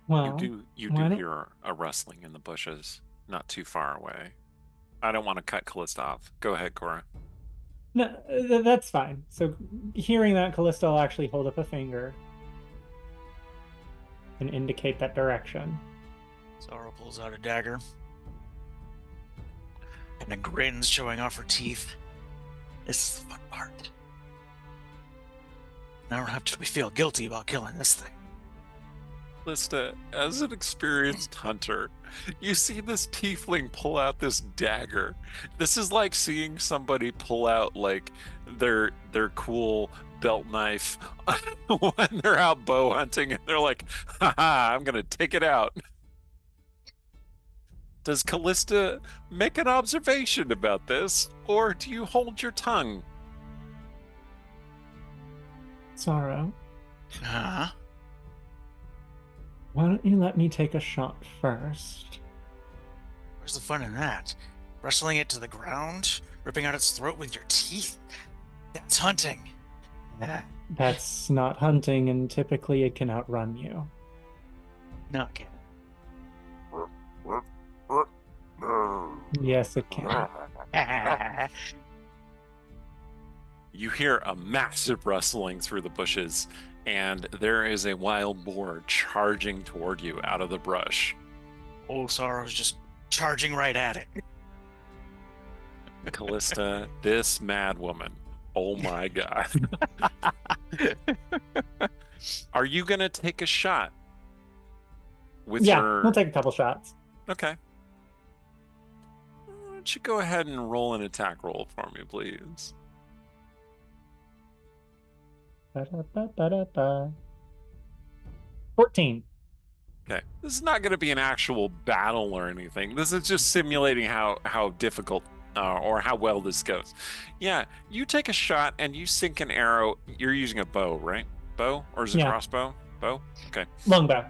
Well, You do hear a rustling in the bushes, not too far away. I don't want to cut Callista off. Go ahead, Cora. no, that's fine. So, hearing that, Callista will actually hold up a finger and indicate that direction. Sorrow pulls out a dagger and a grin's showing off her teeth. This is the fun part. I don't have to feel guilty about killing this thing. Callista, as an experienced hunter, you see this tiefling pull out this dagger. This is like seeing somebody pull out like their cool belt knife when they're out bow hunting, and they're like, haha, I'm gonna take it out. Does Callista make an observation about this, or do you hold your tongue? Sorrow, Huh? why don't you let me take a shot first? Where's the fun in that? Wrestling it to the ground? Ripping out its throat with your teeth? That's hunting. That's not hunting, and typically it can outrun you. Not kidding. Yes, it can. You hear a massive rustling through the bushes, and there is a wild boar charging toward you out of the brush. Old Sorrow's just charging right at it. Callista, this mad woman. Oh my god. Are you gonna take a shot with Yeah, her? we'll take a couple shots. Okay. Why don't you go ahead and roll an attack roll for me, please? Ba-da-ba-ba-da-ba. 14. Okay. This is not going to be an actual battle or anything. This is just simulating how difficult or how well this goes. Yeah, you take a shot and you sink an arrow. You're using a bow, right? Bow? Or is it Yeah. crossbow? Bow? Okay. Longbow.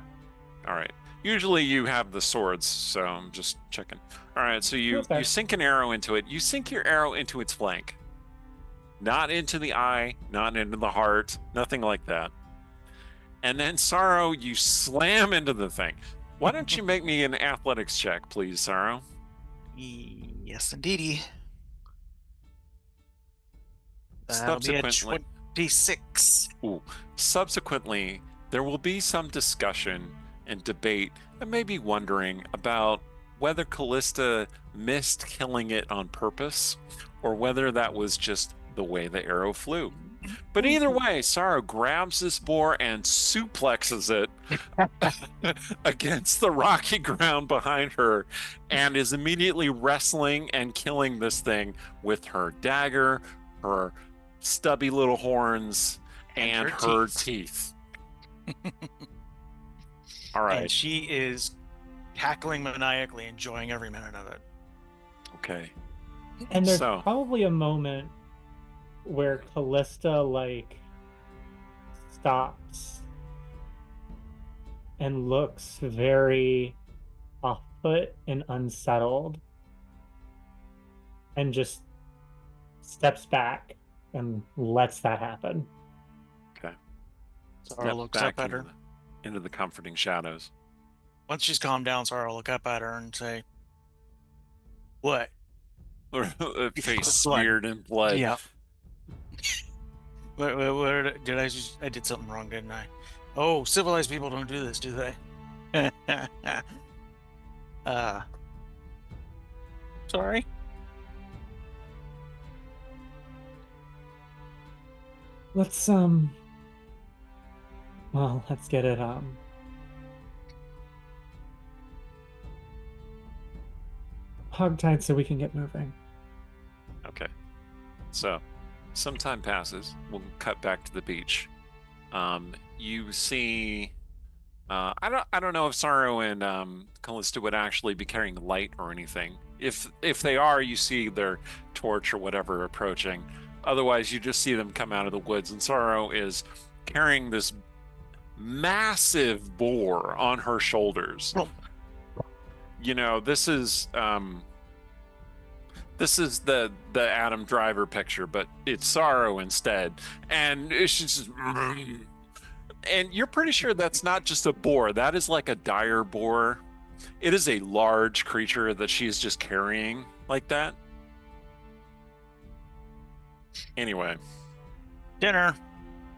All right. Usually you have the swords, so I'm just checking. All right, so you Okay. sink an arrow into it. You sink your arrow into its flank. Not into the eye, not into the heart, nothing like that. And then, Sorrow, you slam into the thing. Why don't you make me an athletics check, please, Sorrow? Yes, indeedy. That'll be a Subsequently, 26. subsequently, there will be some discussion and debate and maybe wondering about whether Callista missed killing it on purpose or whether that was just the way the arrow flew. But either way, Sorrow grabs this boar and suplexes it against the rocky ground behind her and is immediately wrestling and killing this thing with her dagger, her stubby little horns, and her teeth. All right. And she is cackling maniacally, enjoying every minute of it. Okay. And there's So- probably a moment where Callista stops and looks very off-put and unsettled, and just steps back and lets that happen. Okay. Zara looks up at her. Into the comforting shadows. Once she's calmed down, Zara will look up at her and say, "What?" Face smeared in blood. Yeah. What did I did something wrong, didn't I? Oh, civilized people don't do this, do they? Sorry. Let's let's get it hogtied so we can get moving. Okay. So, some time passes. We'll cut back to the beach. You see, I don't know if Sorrow and Callista would actually be carrying light or anything. If they are, you see their torch or whatever approaching. Otherwise, you just see them come out of the woods, and Sorrow is carrying this massive boar on her shoulders. You know, this is the Adam Driver picture, but it's Sorrow instead, and it's just, and you're pretty sure that's not just a boar. That is like a dire boar. It is a large creature that she's just carrying like that. Anyway, Dinner.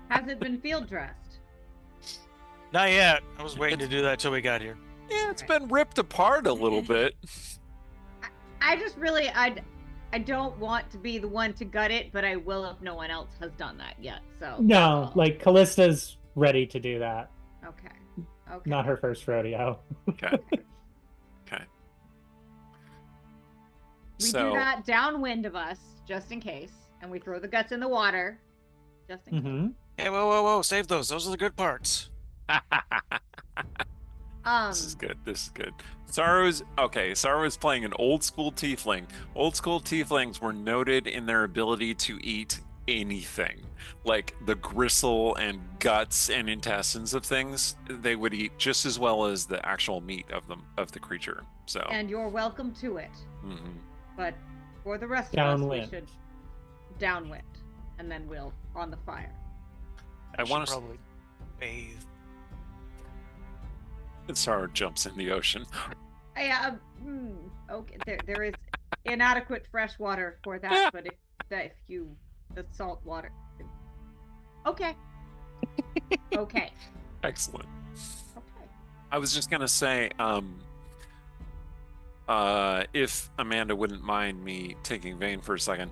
Has it been field dressed? Not yet. I was waiting to do that till we got here. yeah, it's been ripped apart a little bit. I just really, I don't want to be the one to gut it, but I will if no one else has done that yet. So No, like Callista's ready to do that. okay. Not her first rodeo. Okay. Okay. We do that downwind of us, just in case, and we throw the guts in the water, just in case. Mm-hmm. Hey, whoa! Save those. Those are the good parts. This is good. This is good. Sorrow's playing an old school tiefling. Old school tieflings were noted in their ability to eat anything, like the gristle and guts and intestines of things. They would eat just as well as the actual meat of the creature. So. And you're welcome to it. Mm-hmm. But for the rest Downwind. of us, we should downwind, and then we'll on the fire. I want to. probably bathe. Sorrow jumps in the ocean. Okay, there is inadequate fresh water for that, but if you the salt water. Okay. Okay. Excellent. Okay. I was just gonna say, if Amanda wouldn't mind me taking Vane for a second.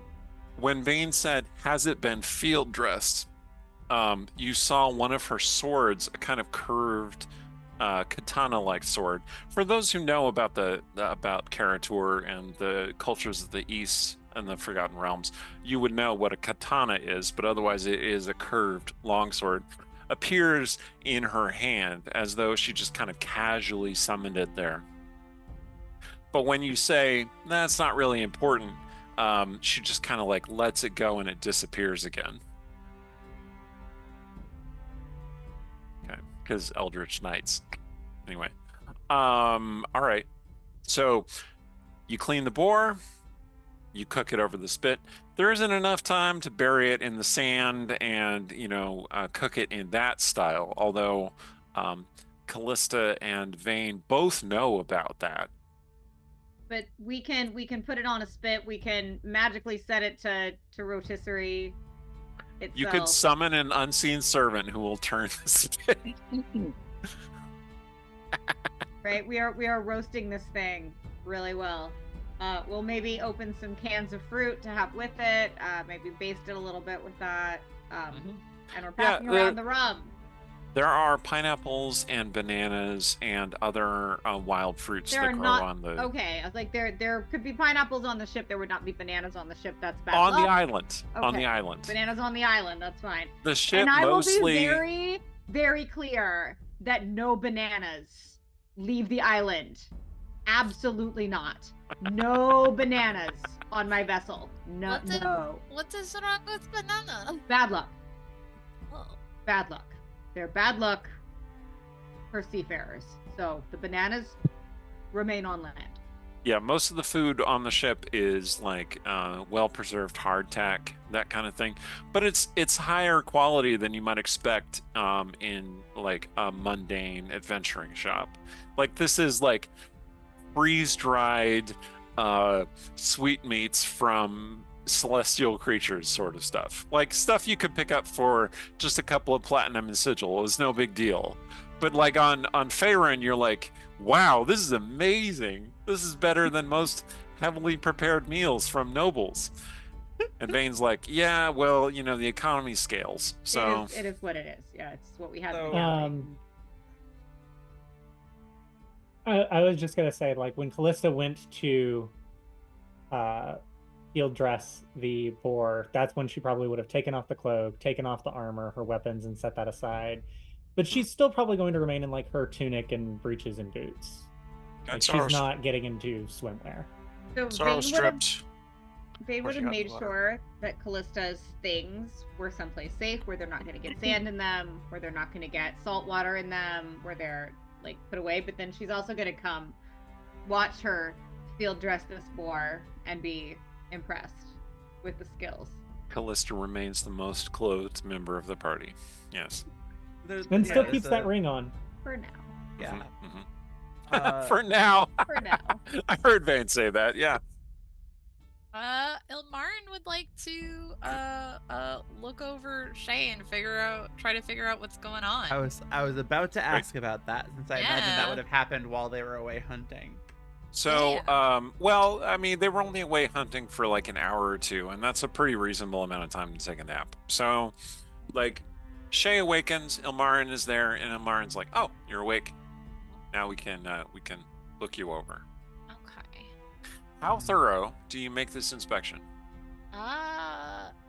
When Vane said, "Has it been field dressed?" You saw one of her swords, a kind of curved katana-like sword. For those who know about about Karatur and the cultures of the East and the Forgotten Realms, you would know what a katana is, but otherwise it is a curved longsword. Appears in her hand as though she just kind of casually summoned it there. But when you say, that's not really important, she just kind of like lets it go and it disappears again. Okay, because Eldritch Knights. Anyway, all right. So you clean the boar, you cook it over the spit. There isn't enough time to bury it in the sand and, cook it in that style. Although Callista and Vane both know about that. But we can put it on a spit. We can magically set it to rotisserie itself. You could summon an unseen servant who will turn the spit. Right, we are roasting this thing really well. We'll maybe open some cans of fruit to have with it. Maybe baste it a little bit with that. And we're passing around the rum. There are pineapples and bananas and other wild fruits that grow on the. Okay, I was like, there could be pineapples on the ship. There would not be bananas on the ship. That's bad. On the island. Okay. On the island. Bananas on the island. That's fine. The ship and I mostly. will be very, very clear that no bananas leave the island. Absolutely not. No bananas on my vessel. No. What is wrong with banana? Bad luck. Oh. Bad luck. They're bad luck for seafarers. So the bananas remain on land. Yeah, most of the food on the ship is like well-preserved hardtack, that kind of thing. But it's higher quality than you might expect in like a mundane adventuring shop. Like this is like freeze-dried sweetmeats from celestial creatures sort of stuff. Like stuff you could pick up for just a couple of platinum and sigil. It was no big deal. But like on Faerun, you're like, wow, this is amazing. This is better than most heavily prepared meals from nobles. And Vane's like, yeah, well, you know, the economy scales. So it is what it is. Yeah, it's what we have. So- I was just gonna say, like, when Callista went to field dress the boar, that's when she probably would have taken off the cloak, taken off the armor, her weapons, and set that aside. But she's still probably going to remain in like her tunic and breeches and boots. Like, she's not getting into swimwear. So Sorrow stripped. They would she have got made the water. sure that Callista's things were someplace safe, where they're not going to get sand in them, where they're not going to get salt water in them, where they're like put away. But then she's also going to come watch her field dress this boar and be impressed with the skills. Callista remains the most clothed member of the party. Yes. And still keeps that ring on. For now. Yeah. Mhm. For now. For now. I heard Vane say that. Yeah. Ilmarin would like to look over Shay and try to figure out what's going on. I was about to ask about that, since I imagine that Yeah. would have happened while they were away hunting. So, well, I mean, they were only away hunting for like an hour or two, and that's a pretty reasonable amount of time to take a nap. So, like, Shay awakens, Ilmarin is there, and Ilmarin's like, "Oh, you're awake. Now we can look you over." Okay. How thorough do you make this inspection?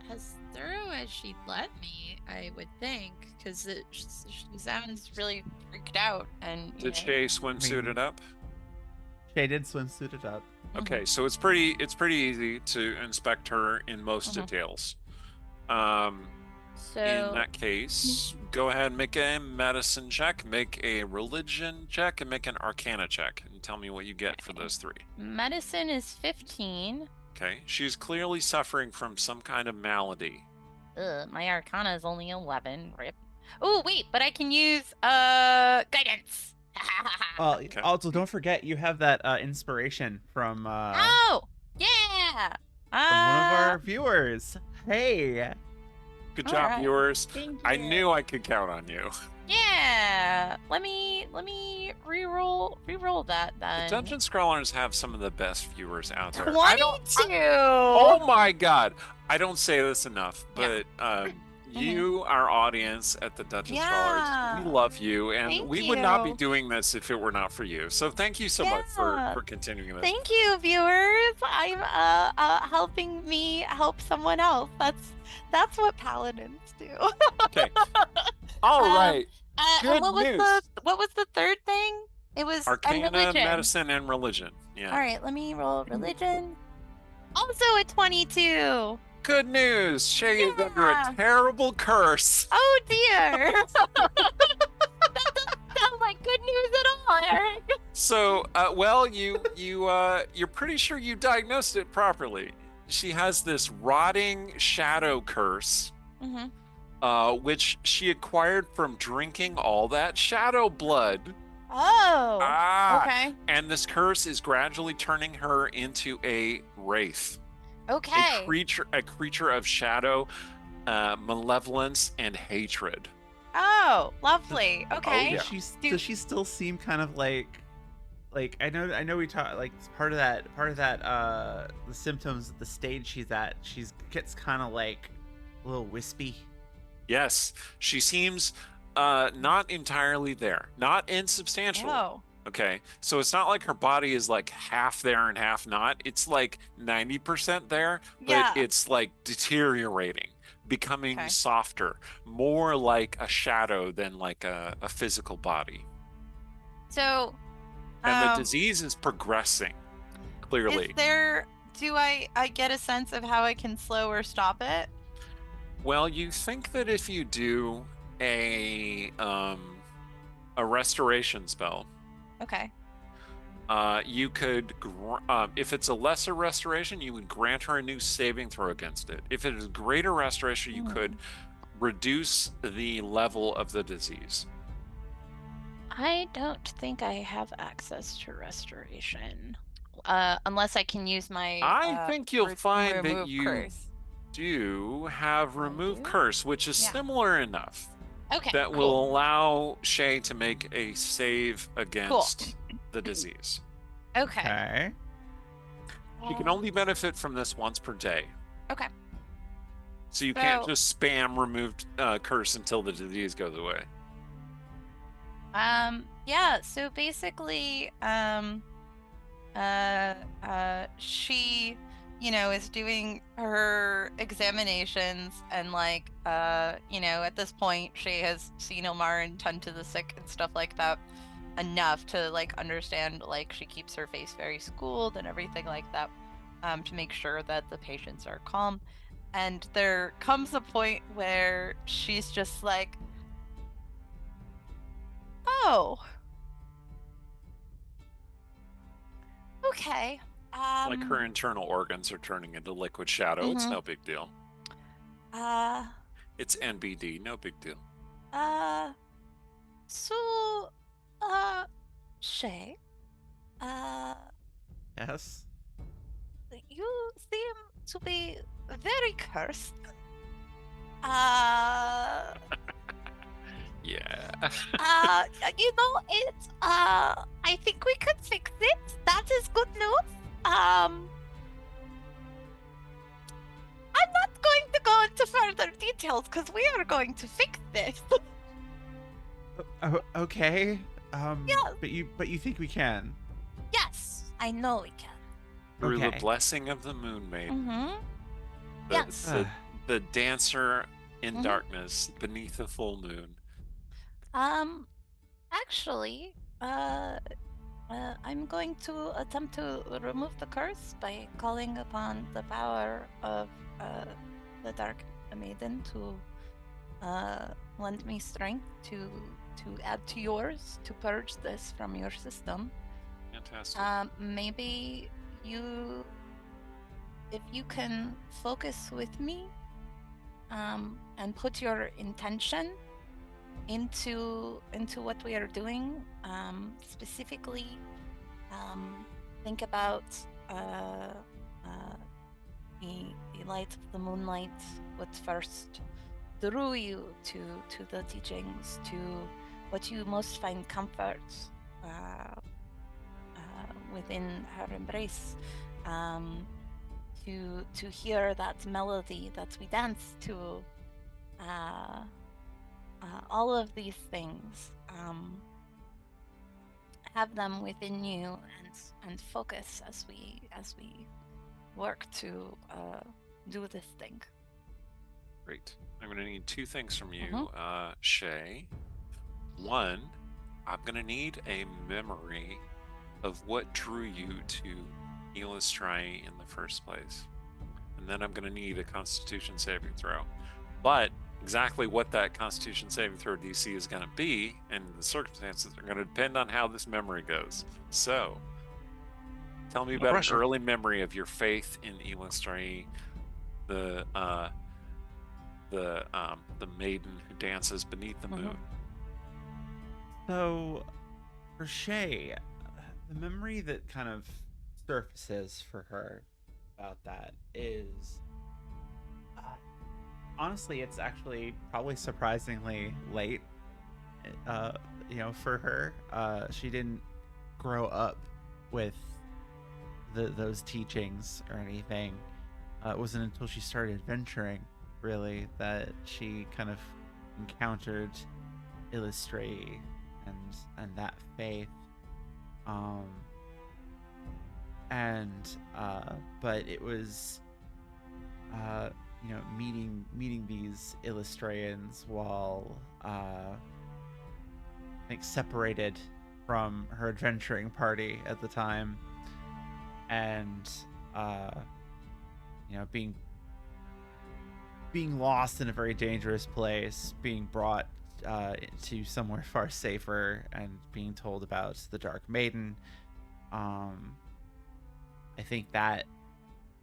As thorough as she'd let me, I would think, because she sounds really freaked out. And Did Shay swimsuit it up? Shay did swimsuit it up. Okay, so it's pretty easy to inspect her in most details. So In that case, go ahead and make a medicine check, make a religion check, and make an arcana check, and tell me what you get for those three. medicine is 15. Okay, she's clearly suffering from some kind of malady. Ugh, my arcana is only 11. Rip. Oh wait, but I can use guidance. Well, Okay. also don't forget you have that inspiration from Oh yeah. one of our viewers. Hey. Good All job, right. viewers. Thank I you. knew I could count on you. Yeah. Let me re-roll that then. The Dungeon Scrawlers have some of the best viewers out there. I 22. Oh my god! I don't say this enough, Yeah. but you, our audience at the Dungeon Yeah. Scrawlers, we love you, and Thank we would not be you. doing this if it were not for you. So thank you so much Yeah. for continuing this. Thank you, viewers. I'm helping me help someone else. That's what paladins do. Okay. All Um, right. Good what was news. what was the third thing? It was and Arcana, religion. medicine, and religion. Yeah. All right, let me roll religion. Also a 22. Good news. Shay is under a Yeah. terrible curse. Oh dear. That doesn't sound like good news at all, Eric. So, well, you're pretty sure you diagnosed it properly. She has this rotting shadow curse, Mm-hmm. which she acquired from drinking all that shadow blood. Oh. Ah, Okay. and this curse is gradually turning her into a wraith, Okay. a creature of shadow, malevolence, and hatred. Oh, lovely. Okay. yeah. Does she still seem kind of like I know we talk like part of that the symptoms, the stage she's at, gets kind of like a little wispy. Yes, she seems not entirely there, not insubstantial. Oh. Okay, so it's not like her body is like half there and half not. It's like 90% there, but Yeah. it's like deteriorating, becoming Okay. softer, more like a shadow than like a physical body. So, And the disease is progressing, clearly. is there? Do I get a sense of how I can slow or stop it? Well, you think that if you do a restoration spell, Okay. You could, if it's a lesser restoration, you would grant her a new saving throw against it. If it is greater restoration, you could reduce the level of the disease. I don't think I have access to restoration. Unless I can use my I think you'll find that remove you curse. do have remove do? curse, which is Yeah. similar enough Okay. that cool. will allow Shay to make a save against the disease. Okay. Okay. You can only benefit from this once per day. Okay. So you can't just spam remove curse until the disease goes away. Yeah, so basically, she, is doing her examinations and at this point she has seen Ilmarin tend to the sick and stuff like that enough to understand she keeps her face very schooled and everything like that, to make sure that the patients are calm. And there comes a point where she's just like, oh, okay. Like her internal organs are turning into liquid shadow. It's no big deal. It's NBD, no big deal. So, Shay, Yes. you seem to be very cursed. Yeah. I think we could fix it. That is good news. I'm not going to go into further details because we are going to fix this. Okay. Yeah. But you think we can? Yes, I know we can. Through the Okay. blessing of the Moon Maiden, Mm-hmm. the, Yes. the dancer in darkness beneath the full moon. Actually, I'm going to attempt to remove the curse by calling upon the power of the Dark Maiden to lend me strength to add to yours to purge this from your system. Fantastic. Maybe if you can focus with me, and put your intention into what we are doing, specifically, think about the light of the moonlight, what first drew you to the teachings, to what you most find comfort within her embrace, to hear that melody that we dance to, all of these things, have them within you and focus as we work to do this thing. Great. I'm going to need two things from you, Shay. One, I'm going to need a memory of what drew you to Illustrae in the first place. And then I'm going to need a Constitution saving throw. But exactly what that Constitution saving throw DC is going to be and the circumstances are going to depend on how this memory goes. So, tell me about an early memory of your faith in Illustrae, the maiden who dances beneath the moon. So, for Shay, the memory that kind of surfaces for her about that is, honestly, it's actually probably surprisingly late, for her. She didn't grow up with those teachings or anything. It wasn't until she started adventuring, really, that she kind of encountered Illustrae and that faith. But it was meeting these Illustrians while I think separated from her adventuring party at the time, and being lost in a very dangerous place, being brought to somewhere far safer, and being told about the Dark Maiden, I think that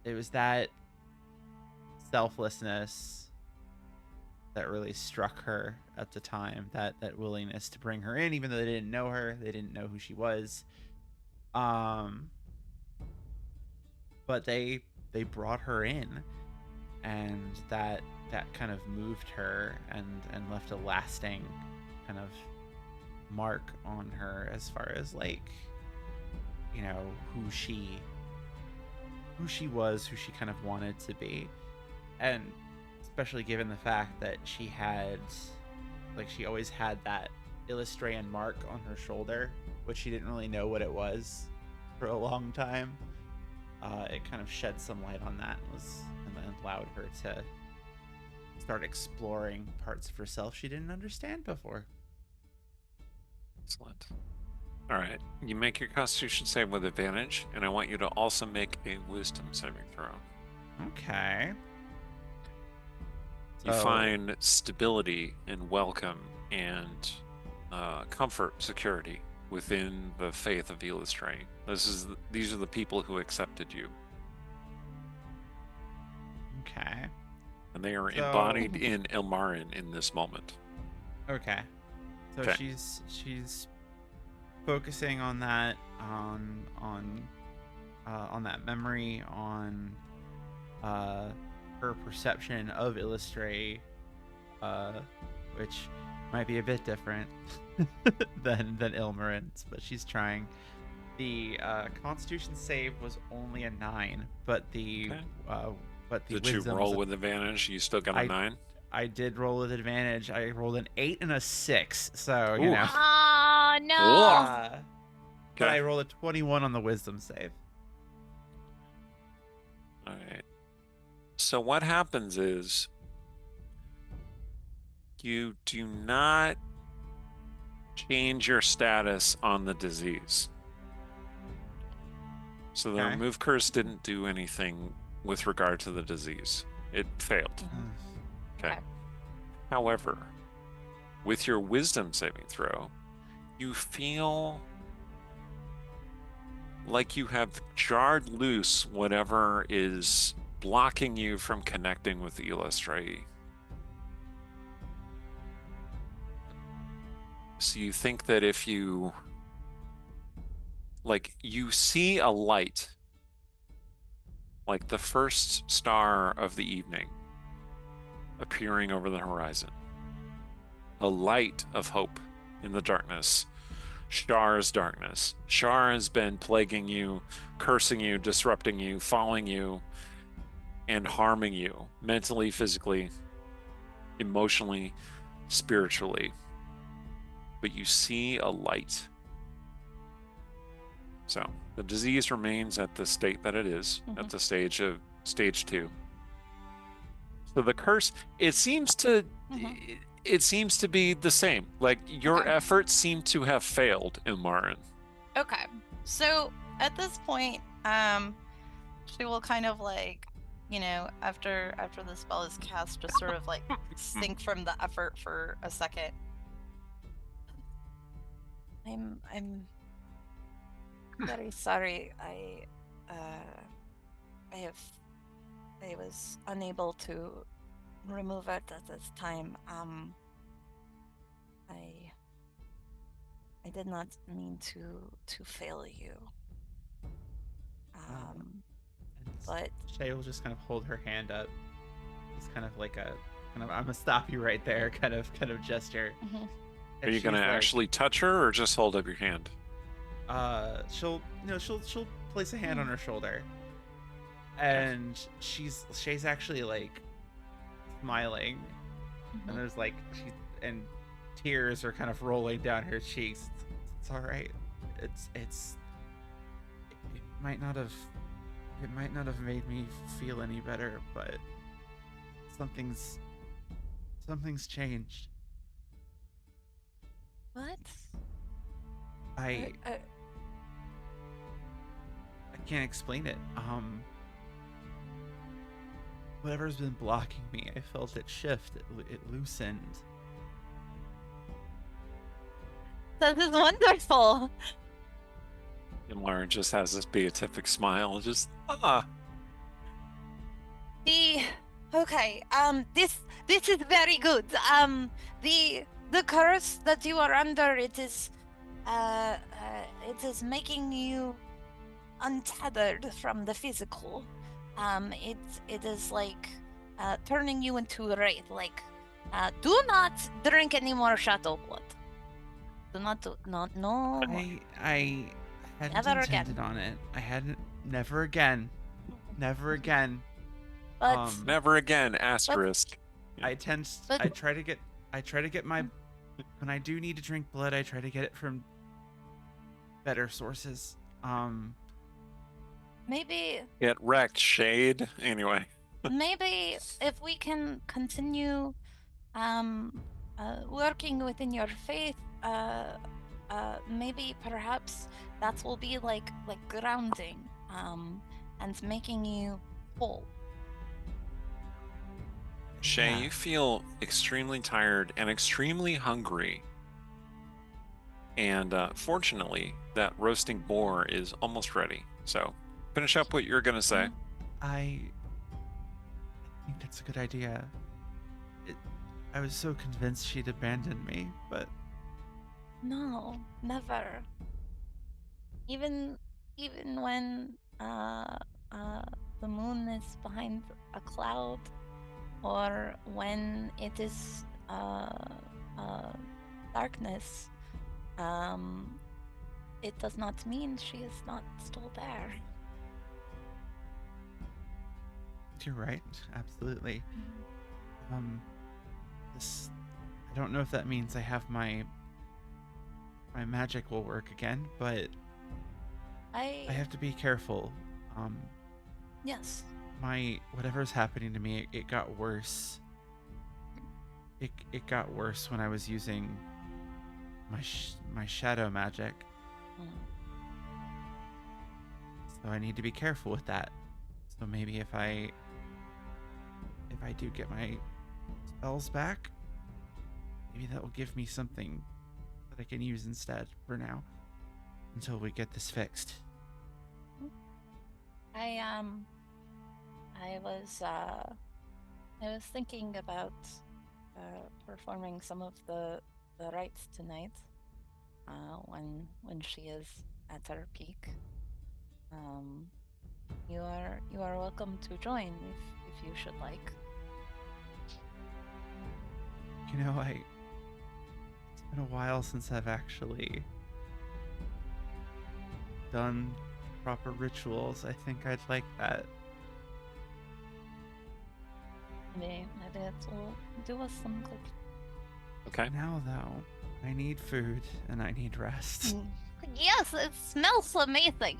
it was that selflessness that really struck her at the time, that willingness to bring her in, even though they didn't know her, they didn't know who she was. But they brought her in, and that kind of moved her and left a lasting kind of mark on her as far as, like, you know, who she was, who she kind of wanted to be. And especially given the fact that she had, like, she always had that Illustrian mark on her shoulder, which she didn't really know what it was for a long time. It kind of shed some light on that and then allowed her to start exploring parts of herself she didn't understand before. Excellent. All right. You make your Constitution save with advantage, and I want you to also make a Wisdom saving throw. Okay. You find stability and welcome and comfort, security within the faith of Illustray. These are the people who accepted you. Okay. And they are embodied in Ilmarin in this moment. Okay. So Okay. she's focusing on that, on that memory, on her perception of Illustray, which might be a bit different than Ilmarin's, but she's trying. The Constitution save was only a 9, but the Did you wisdom roll was with advantage? You still got a 9? I did roll with advantage. I rolled an 8 and a 6, so you Ooh. know. Oh no! But I rolled a 21 on the wisdom save. All right. So what happens is you do not change your status on the disease. So the Okay. remove curse didn't do anything with regard to the disease. It failed. Okay. However, with your wisdom saving throw, you feel like you have jarred loose whatever is blocking you from connecting with the Illustray. So you think that if you see a light, like the first star of the evening appearing over the horizon, a light of hope in the darkness. Shar's darkness. Shar has been plaguing you, cursing you, disrupting you, following you, and harming you mentally, physically, emotionally, spiritually. But you see a light. So the disease remains at the state that it is, at the stage 2. So the curse, it seems to be the same. Like, your efforts seem to have failed, Ilmarin. Okay. So at this point, she will kind of, like, you know, after the spell is cast, just sort of like sink from the effort for a second. I'm very sorry. I was unable to remove it at this time. I did not mean to fail you. But Shay will just kind of hold her hand up. It's kind of like a I'm gonna stop you right there kind of gesture. Are you gonna actually touch her or just hold up your hand? She'll place a hand on her shoulder, and Shay's actually like smiling, and there's like and tears are kind of rolling down her cheeks. It's all right. It might not have made me feel any better, but something's changed. what? I can't explain it. Whatever's been blocking me, I felt it shift. It loosened. This is wonderful. And Lauren just has this beatific smile, just Okay. This is very good. The curse that you are under, it is making you untethered from the physical. It is like turning you into a wraith. Like, do not drink any more shadow blood. Do not do no more. I hadn't Never intended again. on it. I hadn't. Never again. Never again. But never again. Asterisk. I But- try to get my when I do need to drink blood, I try to get it from better sources. maybe Get wrecked, Shade. Anyway. maybe if we can continue working within your faith, maybe perhaps that will be like grounding and making you whole. Shay, Yeah. you feel extremely tired and extremely hungry. And fortunately, that roasting boar is almost ready. So finish up what you're going to say. I think that's a good idea. I was so convinced she'd abandoned me, but No, never. Even when the moon is behind a cloud, or when it is darkness, it does not mean she is not still there. you're right. Absolutely. This I don't know if that means I have my magic will work again, but I have to be careful. Yes. My whatever's happening to me, it got worse. It got worse when I was using my shadow magic. Mm. So I need to be careful with that. So maybe if I do get my spells back, maybe that will give me something that I can use instead for now, until we get this fixed. I was thinking about performing some of the rites tonight, when she is at her peak. You are welcome to join if you should like. You know, it's been a while since I've actually done proper rituals. I think I'd like that. Maybe it will do us some good. Okay. Now, though, I need food and I need rest. Yes, it smells amazing.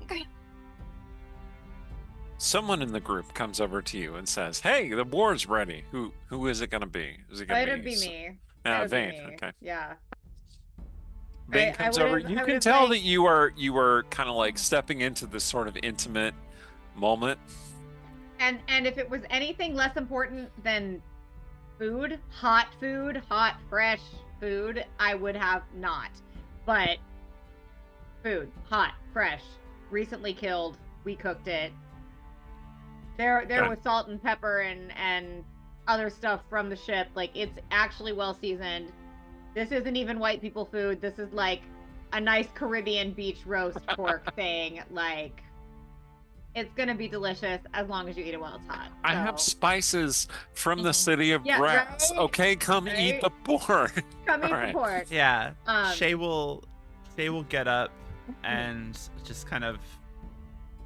Someone in the group comes over to you and says, "Hey, the boar's ready." Who is it going to be? Is it going to It'd be me. Ah, It'd be Vane. me. Okay. Yeah. Vane I comes over. would've- You I can would've tell like- that you are kind of like stepping into this sort of intimate moment. And if it was anything less important than food, hot, fresh food, I would have not. But food, hot, fresh, recently killed, we cooked it. There Okay. was salt and pepper and other stuff from the ship. Like, it's actually well seasoned. This isn't even white people food. This is like a nice Caribbean beach roast pork thing. Like, it's gonna be delicious as long as you eat it while it's hot. I have So, spices from the Mhm. city of Yeah, brass. right? Okay, come eat Right? the board. come eat Alright. the pork. Yeah, Um, Shay will get up and just kind of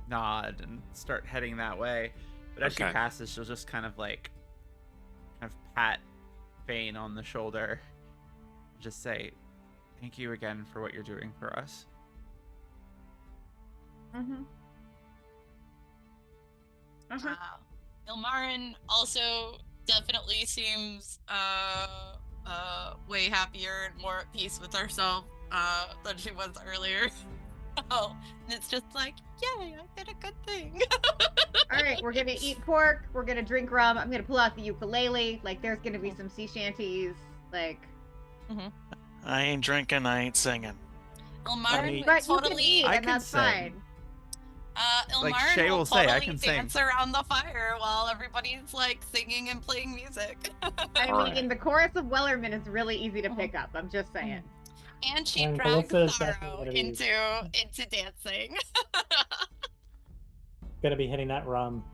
nod and start heading that way. But as she Okay. passes, she'll just kind of pat Vane on the shoulder, just say, "Thank you again for what you're doing for us." Mhm. Uh-huh. Ilmarin also definitely seems way happier and more at peace with herself than she was earlier. Oh, and it's just like, yay, I did a good thing. All right, we're gonna eat pork. We're gonna drink rum. I'm gonna pull out the ukulele. Like, there's gonna be some sea shanties. Like, I ain't drinking, I ain't singing. Ilmarin mean- would But you can totally. eat, I and can that's sing. fine. Like Ilmarin Shay will will say, I totally can sing. dance around the fire while everybody's like singing and playing music. I All mean, right. the chorus of Wellerman is really easy to pick up. I'm just saying. And she And drags Callista's definitely Sorrow gonna be- into dancing. Gonna be hitting that rum.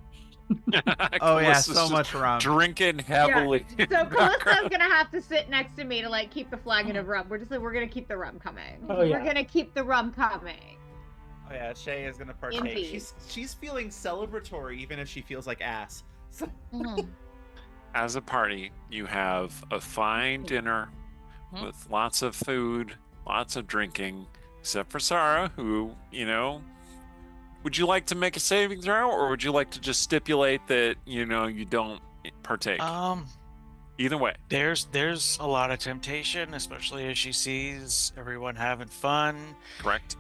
Oh yeah, Callista's so just much rum. Drinking heavily. So Callista's gonna have to sit next to me to like keep the flagon of rum. We're gonna keep the rum coming. Oh, yeah. We're gonna keep the rum coming. Oh yeah, Shay is gonna partake. Indeed. She's feeling celebratory even if she feels like ass. So, Mhm. As a party, you have a fine dinner Mhm. with lots of food, lots of drinking, except for Sarah, who, would you like to make a saving throw, or would you like to just stipulate that, you don't partake? Either way. There's a lot of temptation, especially as she sees everyone having fun, Correct.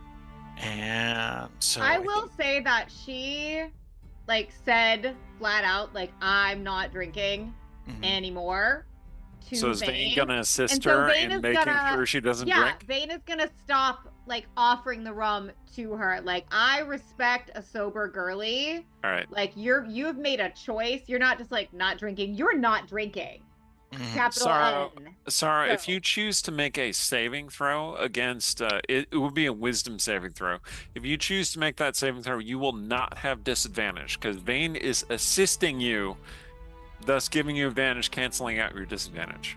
and so I will say that she like said flat out, like, I'm not drinking Mhm. anymore to So is Vane gonna assist And so her Vane in is making gonna- sure she doesn't Yeah, drink? Vane is gonna stop like offering the rum to her. Like, I respect a sober girly. All right. Like, you've made a choice. You're not just like not drinking. You're not drinking. Mhm. Capital Sarah, N. Sarah, if So- you choose to make a saving throw against, it would be a wisdom saving throw. If you choose to make that saving throw, you will not have disadvantage because Vane is assisting you, thus giving you advantage, canceling out your disadvantage.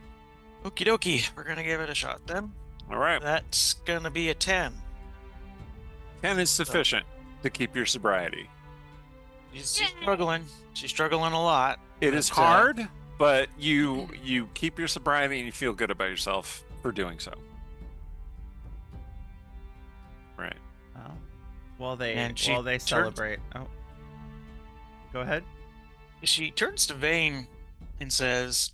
Okie dokie, we're gonna give it a shot then. All right. That's gonna be a 10. 10 is sufficient to keep your sobriety. She's struggling. She's struggling a lot. It is but, hard, but you keep your sobriety and you feel good about yourself for doing so. Right. oh. While they And she turns- celebrate. Oh. Go ahead. She turns to Vane and says,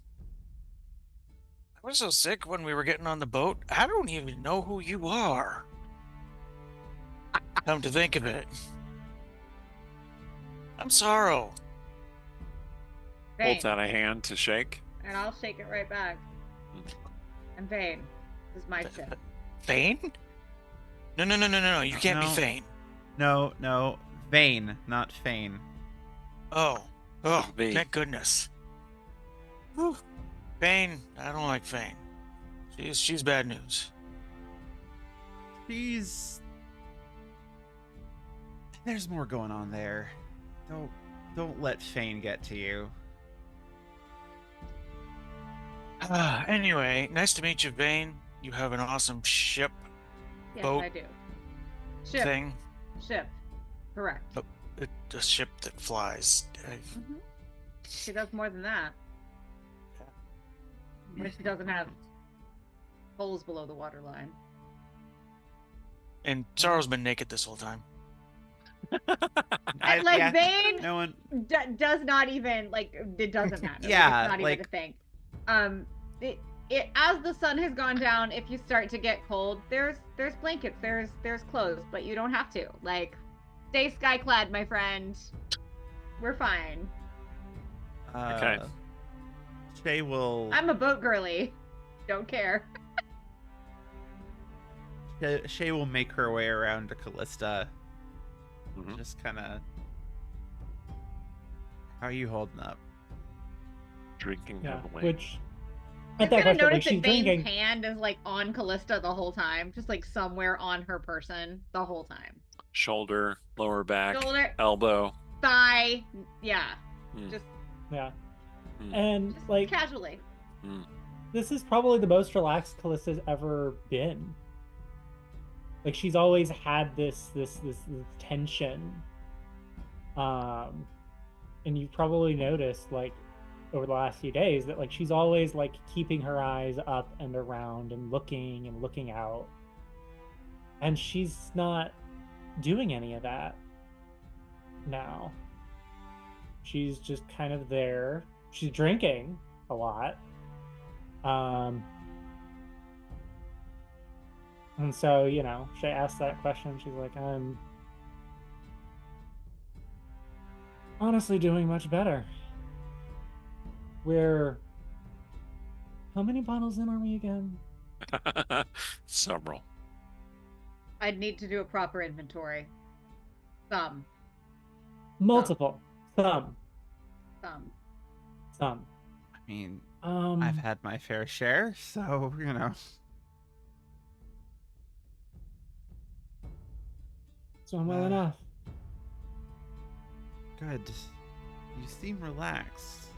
I was so sick when we were getting on the boat. I don't even know who you are. Come to think of it. I'm Sorrow. Vane. Holds out a hand to shake. And I'll shake it right back. I'm Vane. This is my ship. Vane? No. You can't No. be Vane. No. Vane, not Fane. Oh, V. thank goodness. Whew. Vane, I don't like Vane. She's bad news. There's more going on there. Don't let Fane get to you. Anyway, nice to meet you, Vane. You have an awesome ship Yes, Boat. I do. Ship. thing. Ship. Correct. A ship that flies. She does more than that. But she doesn't have holes below the waterline. And Sorrow's been naked this whole time. And like yeah, Vane no one. does not even like it doesn't matter. Like, Yeah, it's not even like- a thing. It as the sun has gone down, if you start to get cold, there's blankets, there's clothes, but you don't have to. Like, stay skyclad, my friend. We're fine. Okay. Shay will. I'm a boat girly. Don't care. Shay will make her way around to Callista. Mhm. Just kind of. How are you holding up? Drinking Yeah, heavily. which I'm at that gonna question, like notice she's that Vane's drinking. hand is like on Callista the whole time, just like somewhere on her person the whole time. Shoulder, lower back, Shoulder, elbow. thigh, yeah, Mm. just Yeah, Mm. and like casually. this is probably the most relaxed Callista's ever been. Like she's always had this tension. And you've probably noticed like over the last few days that like she's always like keeping her eyes up and around and looking out. And she's not doing any of that now. She's just kind of there. She's drinking a lot. And so, she asked that question. She's like, I'm honestly doing much better. How many bottles in are we again? Several. I'd need to do a proper inventory. Some. Multiple. Some. I mean, I've had my fair share, so, you know. It's doing well enough. Good. You seem relaxed.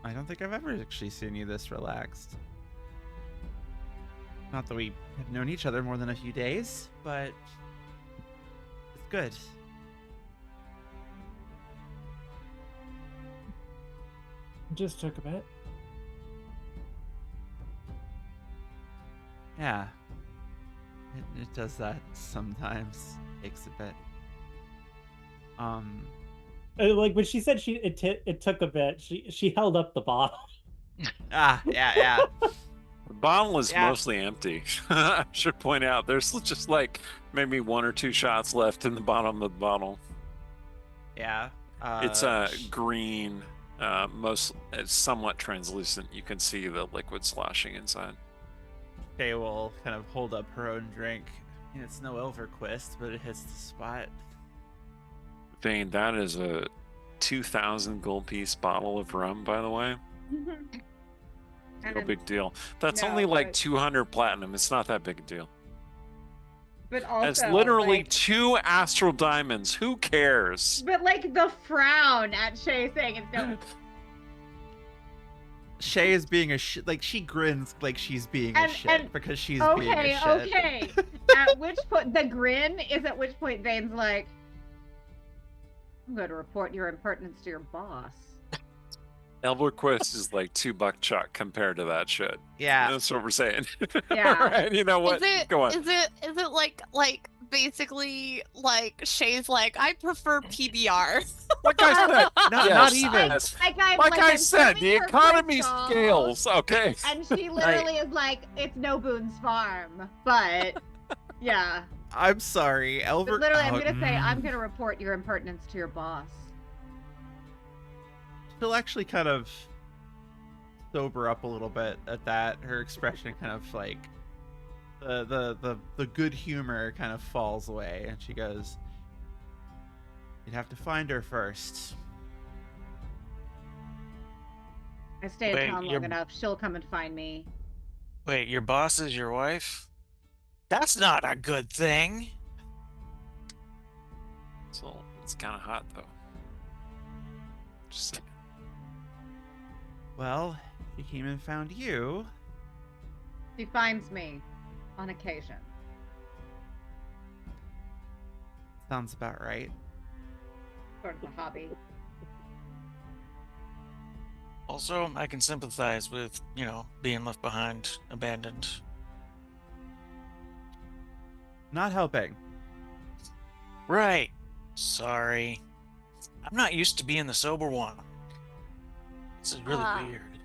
I don't think I've ever actually seen you this relaxed. Not that we have known each other more than a few days, but it's good. Just took a bit. Yeah. It does that sometimes. Takes a bit. Like when she said it took a bit, she held up the bottle. Yeah. The bottle is mostly empty. I should point out there's just like maybe 1 or 2 shots left in the bottom of the bottle. Yeah. It's green, it's somewhat translucent. You can see the liquid sloshing inside. Shay will kind of hold up her own drink. It's no Elverquist, but it hits the spot. Vane, that is a 2,000 gold piece bottle of rum, by the way. No big deal. That's only like 200 platinum. It's not that big a deal. But also, it's literally like, 2 astral diamonds. Who cares? But like the frown at Shay saying it's no. Shay is being a shit. Like she grins like she's being a shit because she's being a shit. Okay. At which point the grin is at which point Vane's like, I'm going to report your impertinence to your boss. Elverquist is like 2 buckchuck compared to that shit. Yeah, that's what we're saying. Yeah. All right, you know what? Go on. Is it like basically like Shay's like I prefer PBR? Like I said, not even. Like I said, the filling her economy crystals, scales. Okay. And she literally is like, it's no Boone's Farm, but yeah. I'm sorry, But literally, I'm gonna say I'm gonna report your impertinence to your boss. She'll actually kind of sober up a little bit at that. Her expression kind of like the good humor kind of falls away, and she goes, "You'd have to find her first." I stay in town long enough, she'll come and find me. Wait, your boss is your wife? That's not a good thing. So it's kind of hot though. Just saying. Well, she came and found you. She finds me on occasion. Sounds about right. Sort of a hobby. Also, I can sympathize with, being left behind, abandoned. Not helping. Right. Sorry. I'm not used to being the sober one. This is really weird.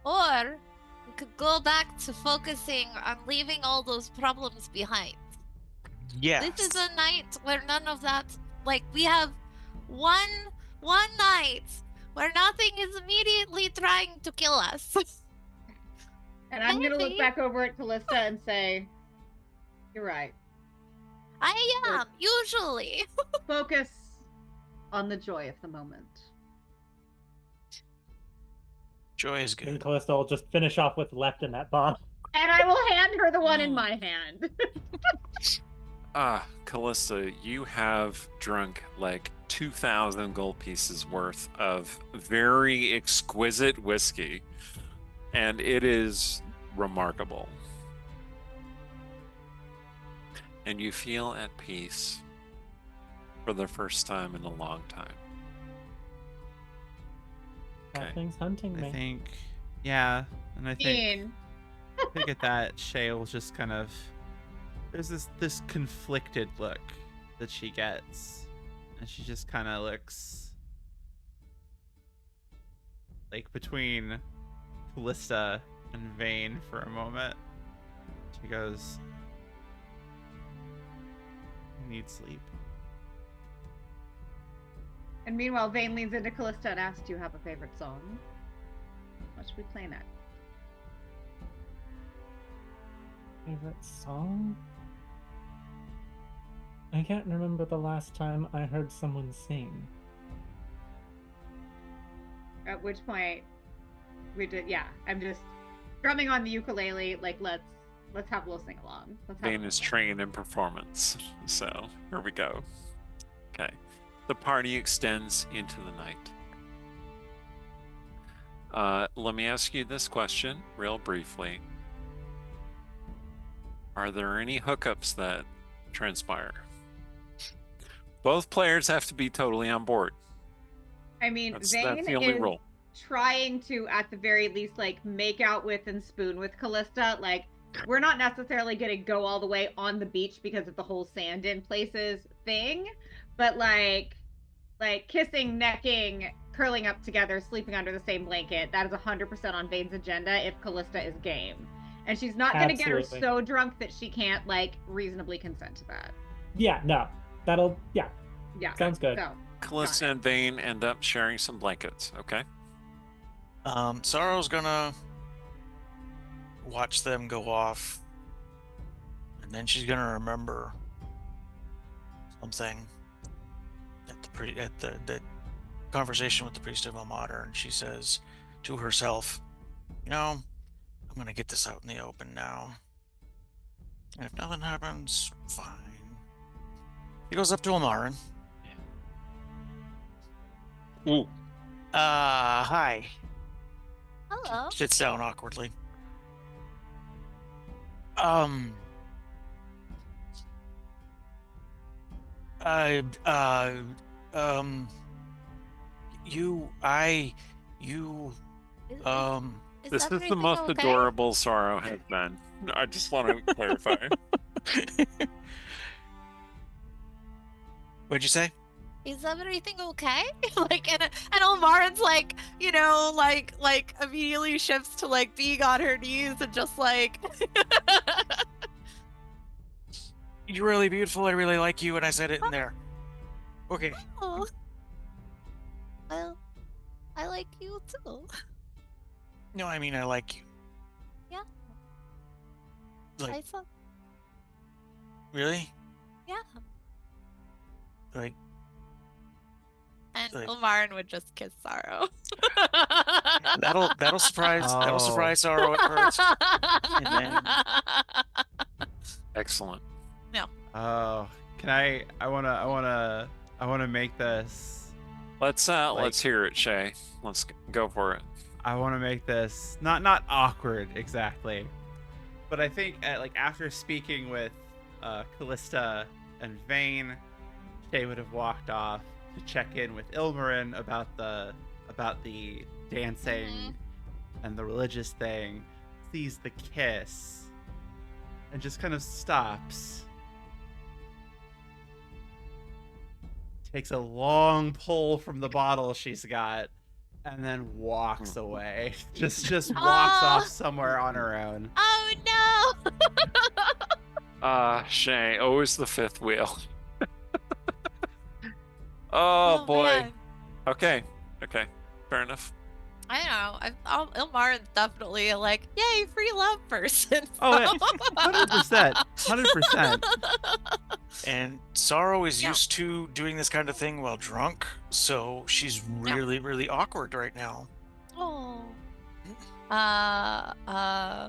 Or we could go back to focusing on leaving all those problems behind. Yes. This is a night where none of that, like, we have one night where nothing is immediately trying to kill us. And I'm gonna look back over at Callista and say, you're right. I am, usually. Focus on the joy of the moment. Joy is And good. Callista will just finish off what's left in that bottle. And I will hand her the one in my hand. Callista, you have drunk like 2,000 gold pieces worth of very exquisite whiskey, and it is remarkable. And you feel at peace for the first time in a long time. Nothing's hunting me. I think, yeah, and I think at that, Shay will just kind of, there's this conflicted look that she gets, and she just kind of looks like between Callista and Vane for a moment. She goes, "I need sleep." And meanwhile, Vane leans into Callista and asks, do you have a favorite song? What should we play next? Favorite song? I can't remember the last time I heard someone sing. At which point we did, yeah. I'm just drumming on the ukulele. Like, let's have a little sing along. Vane is trained in performance, so here we go. Okay, the party extends into the night. Let me ask you this question real briefly. Are there any hookups that transpire? Both players have to be totally on board. I mean, That's Vane the only is rule. trying to, at the very least, like, make out with and spoon with Callista. Like, we're not necessarily going to go all the way on the beach because of the whole sand in places thing, but like kissing, necking, curling up together, sleeping under the same blanket, that is 100% on Vane's agenda if Callista is game. And she's not going to get her Absolutely. so drunk that she can't, like, reasonably consent to that. Yeah, no. That'll, yeah. Yeah. Sounds good. So, Callista and Vane end up sharing some blankets, okay? Sorrow's gonna watch them go off, and then she's gonna remember something at the conversation with the priest of Elmater, and she says to herself, "You know, I'm gonna get this out in the open now, and if nothing happens, fine." He goes up to Elmarin. Ooh. Hi. Hello. Sits down awkwardly. Is This is the everything most okay? adorable Sorrow has been. I just want to clarify. What'd you say? Is everything okay? Like, and Elmarin's like, you know, like immediately shifts to like being on her knees and just like. You're really beautiful. I really like you, and I said it in there. Okay. Oh. Well, I like you too. No, I mean I like you. Yeah. Like, I saw. really? Yeah. Like, And like- Elmarin would just kiss Sorrow. that'll surprise Oh. Sorrow at first. then- Excellent. Oh, can I wanna make this. Let's hear it, Shay. Let's go for it. I want to make this not awkward exactly, but I think like after speaking with Callista and Vane, Shay would have walked off to check in with Ilmarin about the dancing and the religious thing, sees the kiss, and just kind of stops. Takes a long pull from the bottle she's got, and then walks away. Just walks off somewhere on her own. Oh no! Shay, always the fifth wheel. Oh boy. Man. Okay, fair enough. I know. Ilmarin's definitely a like, yay, free love person. Oh, 100%, 100%. And Sorrow is Yeah. used to doing this kind of thing while drunk, so she's really, really awkward right now. Oh. I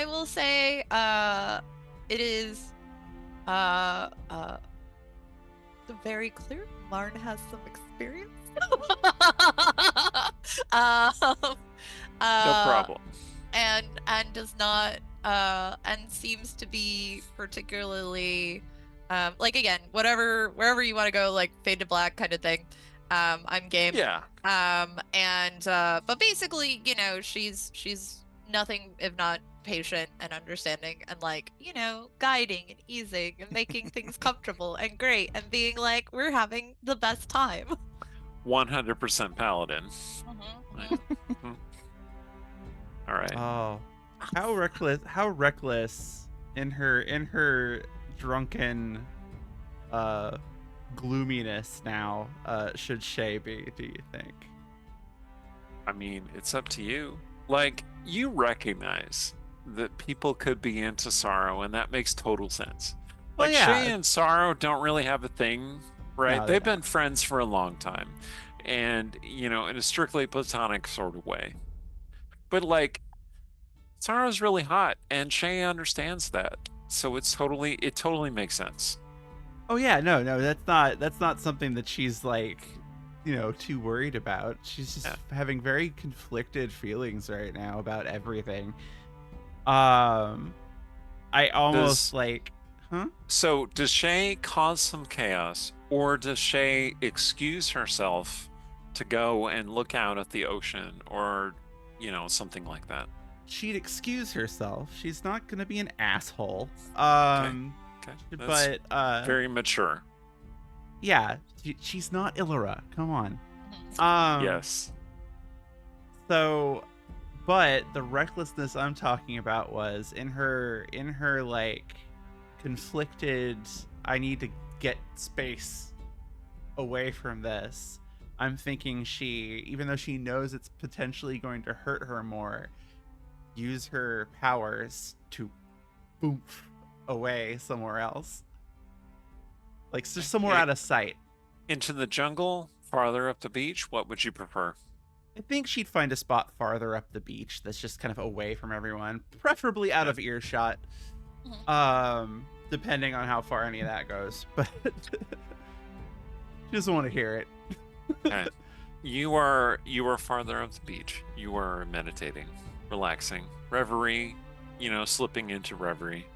will say, it is, very clear Marn has some experience. No problem. And does not, and seems to be particularly, like again, wherever you want to go, like fade to black kind of thing. I'm game. Yeah. But basically, you know, she's nothing if not patient and understanding and like, you know, guiding and easing and making things comfortable and great and being like, we're having the best time. 100% paladin. All right. Oh, how reckless in her drunken gloominess now should Shay be, do you think? I mean, it's up to you. Like, you recognize that people could be into Sorrow, and that makes total sense. Well, Like, yeah. Shay and Sorrow don't really have a thing, right? No, they They've don't. been friends for a long time, and, you know, in a strictly platonic sort of way. But, like, Sorrow's really hot, and Shay understands that. So it totally makes sense. Oh yeah, no, that's not something that she's like, you know, too worried about. She's just having very conflicted feelings right now about everything. I almost huh? So does Shay cause some chaos, or does Shay excuse herself to go and look out at the ocean, or, you know, something like that? She'd excuse herself. She's not gonna be an asshole. Okay. That's But very mature. yeah, she's not Illyra. Come on. Yes. So, but the recklessness I'm talking about was in her like conflicted, I need to get space away from this. I'm thinking she, even though she knows it's potentially going to hurt her more, use her powers to boof away somewhere else. Like just somewhere out of sight. Into the jungle, farther up the beach, what would you prefer? I think she'd find a spot farther up the beach that's just kind of away from everyone, preferably out of earshot. Depending on how far any of that goes, but she doesn't want to hear it. Okay. You are farther up the beach. You are meditating, relaxing, reverie, you know, slipping into reverie.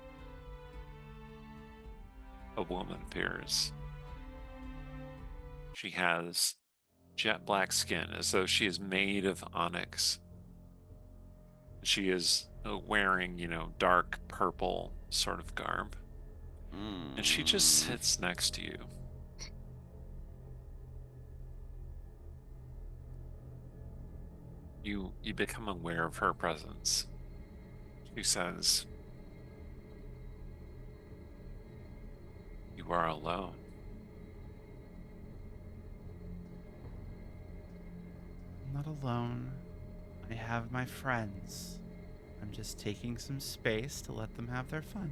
A woman appears. She has jet black skin, as though she is made of onyx. She is wearing, you know, dark purple sort of garb. And she just sits next to you. You become aware of her presence. She says, "You are alone." I'm not alone. I have my friends. I'm just taking some space to let them have their fun.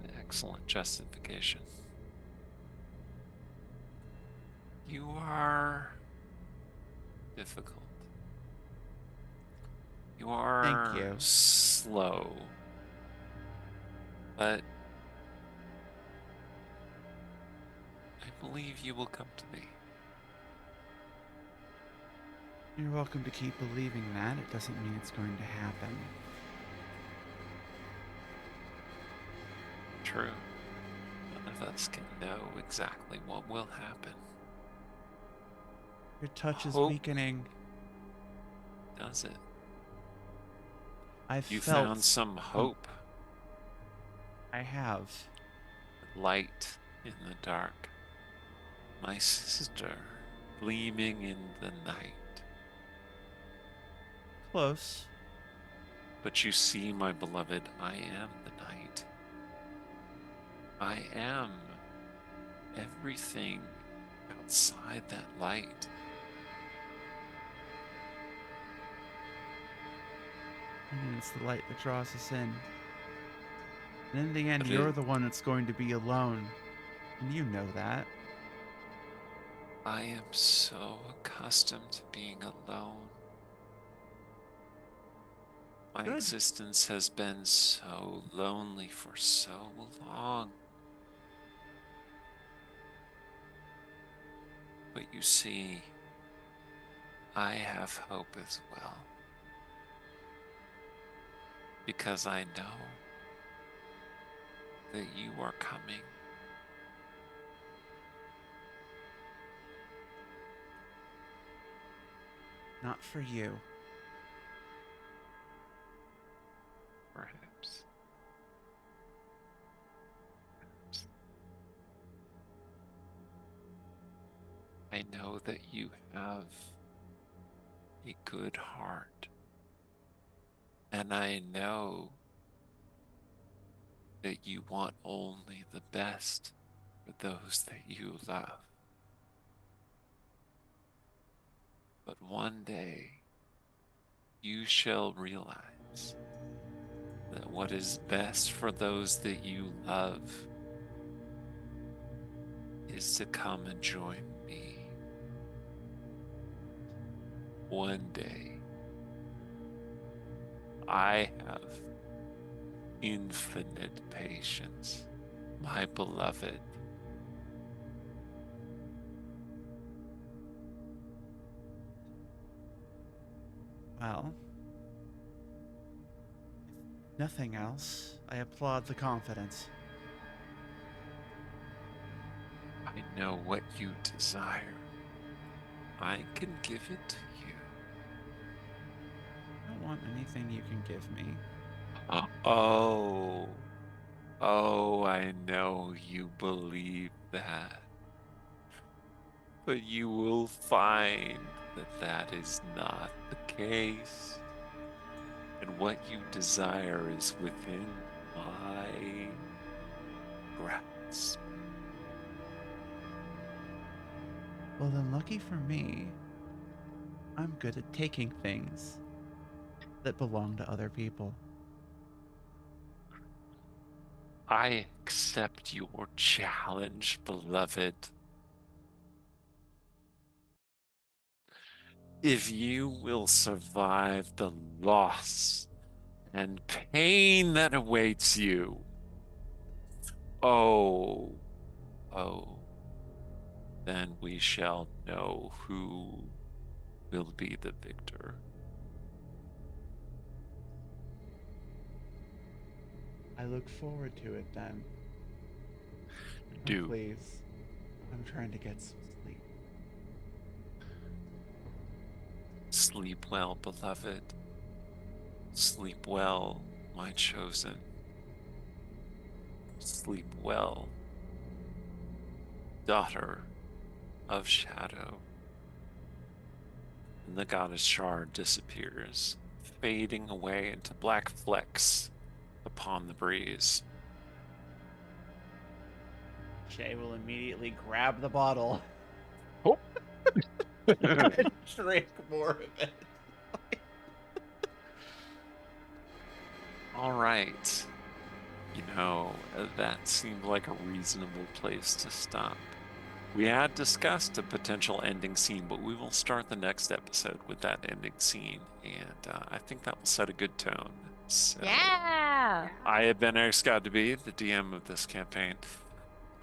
An excellent justification. You are difficult. You are Thank you. slow. But I believe you will come to me. You're welcome to keep believing that. It doesn't mean it's going to happen. True. None of us can know exactly what will happen. Your touch is Hope. weakening. Does it? I've You felt found some hope. I have. Light in the dark. My sister gleaming in the night. Close. But you see, my beloved, I am the night. I am everything outside that light. And it's the light that draws us in. And in the end, But you're the one that's going to be alone. And you know that. I am so accustomed to being alone. My Good. existence has been so lonely for so long. But you see, I have hope as well. Because I know that you are coming. Not for you. Perhaps. Perhaps. I know that you have a good heart. And I know that you want only the best for those that you love. But one day, you shall realize that what is best for those that you love is to come and join me. One day, I have infinite patience, my beloved. Well, if nothing else, I applaud the confidence. I know what you desire. I can give it to you. I don't want anything you can give me. Oh, I know you believe that. But you will find that that is not the case. And what you desire is within my grasp. Well, then, lucky for me, I'm good at taking things that belong to other people. I accept your challenge, beloved. If you will survive the loss and pain that awaits you, oh, then we shall know who will be the victor. I look forward to it then. Do. Please, I'm trying to get some sleep. Sleep well, beloved. Sleep well, my chosen. Sleep well, daughter of shadow. And the goddess Shard disappears, fading away into black flecks upon the breeze. Shay will immediately grab the bottle. Oh. And drink more of it. All right. You know, that seemed like a reasonable place to stop. We had discussed a potential ending scene, but we will start the next episode with that ending scene, and I think that will set a good tone. So, Yeah. I have been Eric Scott to be the DM of this campaign.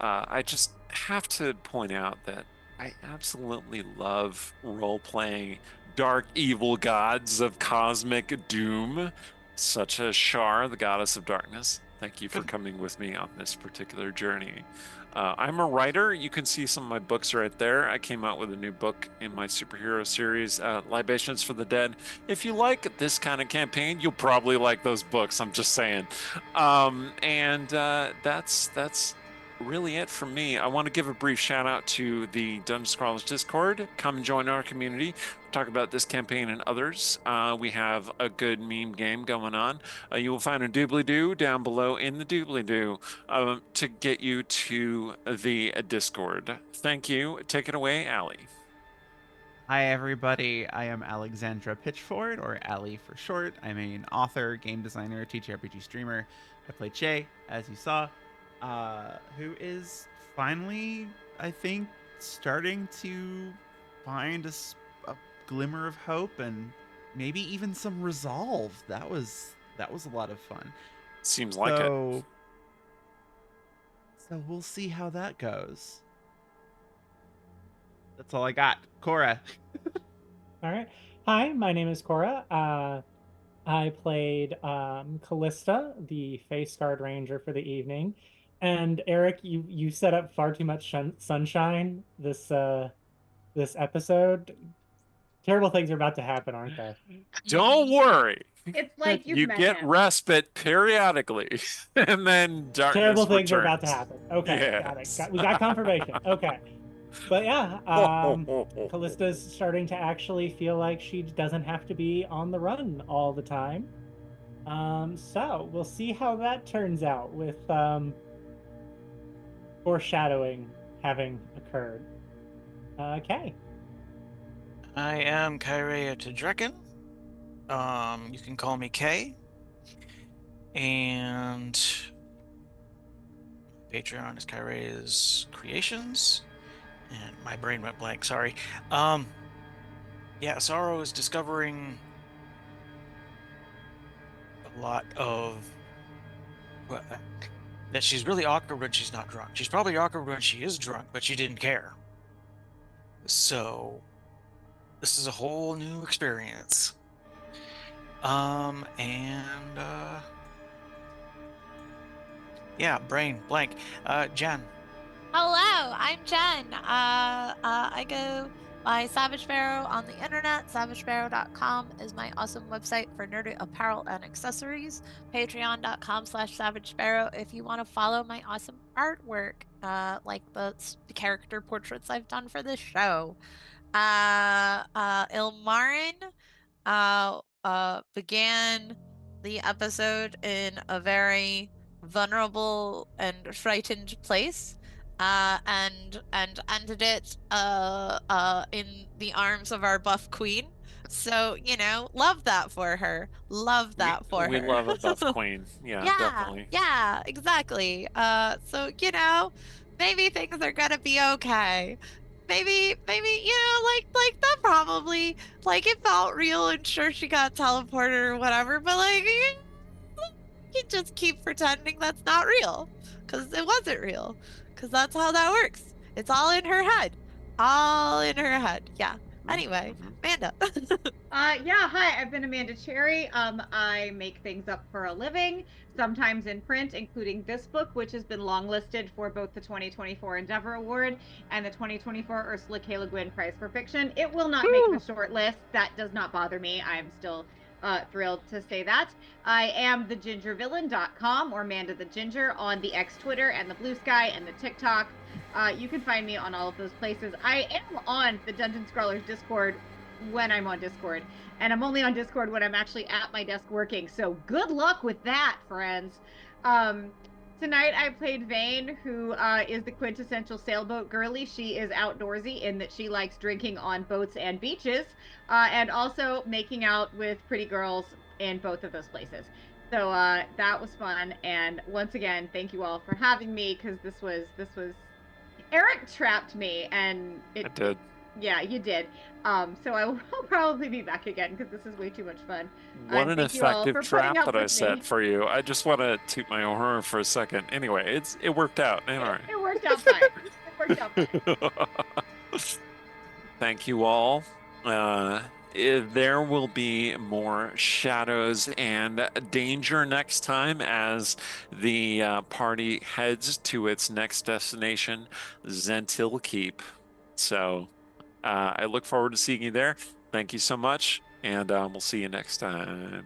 I just have to point out that I absolutely love role-playing dark evil gods of cosmic doom, such as Shar, the goddess of darkness. Thank you for coming with me on this particular journey. I'm a writer. You can see some of my books right there. I came out with a new book in my superhero series, Libations for the Dead. If you like this kind of campaign, you'll probably like those books. I'm just saying. That's really it from me. I want to give a brief shout out to the Dungeon Scrawlers Discord. Come and join our community. Talk about this campaign and others. We have a good meme game going on. You will find a doobly-doo down below in the doobly-doo to get you to the Discord. Thank you. Take it away, Allie. Hi, everybody. I am Alexandra Pitchford, or Allie for short. I'm an author, game designer, TTRPG streamer. I played Shay, as you saw, who is finally, I think, starting to find a glimmer of hope and maybe even some resolve. That was a lot of fun. Seems like it. So we'll see how that goes. That's all I got. Cora. All right. Hi, my name is Cora. I played Callista, the face guard ranger for the evening. And Eric, you set up far too much sunshine this episode. Terrible things are about to happen, aren't they? Don't worry. It's like You get respite periodically, and then darkness Terrible things returns. are about to happen. Okay, Yes. got it. We got confirmation. Okay. But yeah, Callista's starting to actually feel like she doesn't have to be on the run all the time. So we'll see how that turns out with foreshadowing having occurred. Okay. I am Kyrea Tedrekin. You can call me Kay. And Patreon is Kyray's Creations. And my brain went blank, sorry. Yeah, Sorrow is discovering a lot of that she's really awkward when she's not drunk. She's probably awkward when she is drunk, but she didn't care. So this is a whole new experience. Yeah, brain blank. Jen. Hello, I'm Jen. I go by Savage Sparrow on the internet. SavageSparrow.com is my awesome website for nerdy apparel and accessories. Patreon.com/Savage Sparrow if you want to follow my awesome artwork, like the character portraits I've done for this show. Ilmarin began the episode in a very vulnerable and frightened place, and ended it in the arms of our buff queen. So, love that for her. Love that for We her. love a buff queen. Yeah, definitely. Yeah, exactly. So, maybe things are gonna be okay. Maybe, like that probably, like, it felt real and sure she got teleported or whatever, but like, you just keep pretending that's not real, because it wasn't real, because that's how that works. It's all in her head. All in her head. Yeah. Anyway, Amanda. Yeah, hi, I've been Amanda Cherry. I make things up for a living, sometimes in print, including this book, which has been longlisted for both the 2024 Endeavor Award and the 2024 Ursula K. Le Guin Prize for Fiction. It will not make the short list. That does not bother me. I'm still thrilled to say that. I am thegingervillain.com or Amanda the Ginger on the X Twitter and the Blue Sky and the TikTok. You can find me on all of those places. I am on the Dungeon Scrawlers Discord when I'm on Discord, and I'm only on Discord when I'm actually at my desk working, so good luck with that, friends. Tonight I played Vane, who is the quintessential sailboat girly. She is outdoorsy in that she likes drinking on boats and beaches, and also making out with pretty girls in both of those places. So that was fun, and once again, thank you all for having me, because this was Eric trapped me, and I did. Yeah, you did. So I will probably be back again because this is way too much fun. What an thank you all effective for putting trap up that I with set me. for you. I just want to toot my own horn for a second. Anyway, it worked out. All right. It worked out fine. It worked out fine. Thank you all. There will be more shadows and danger next time as the party heads to its next destination, Zentil Keep. So I look forward to seeing you there. Thank you so much, and we'll see you next time.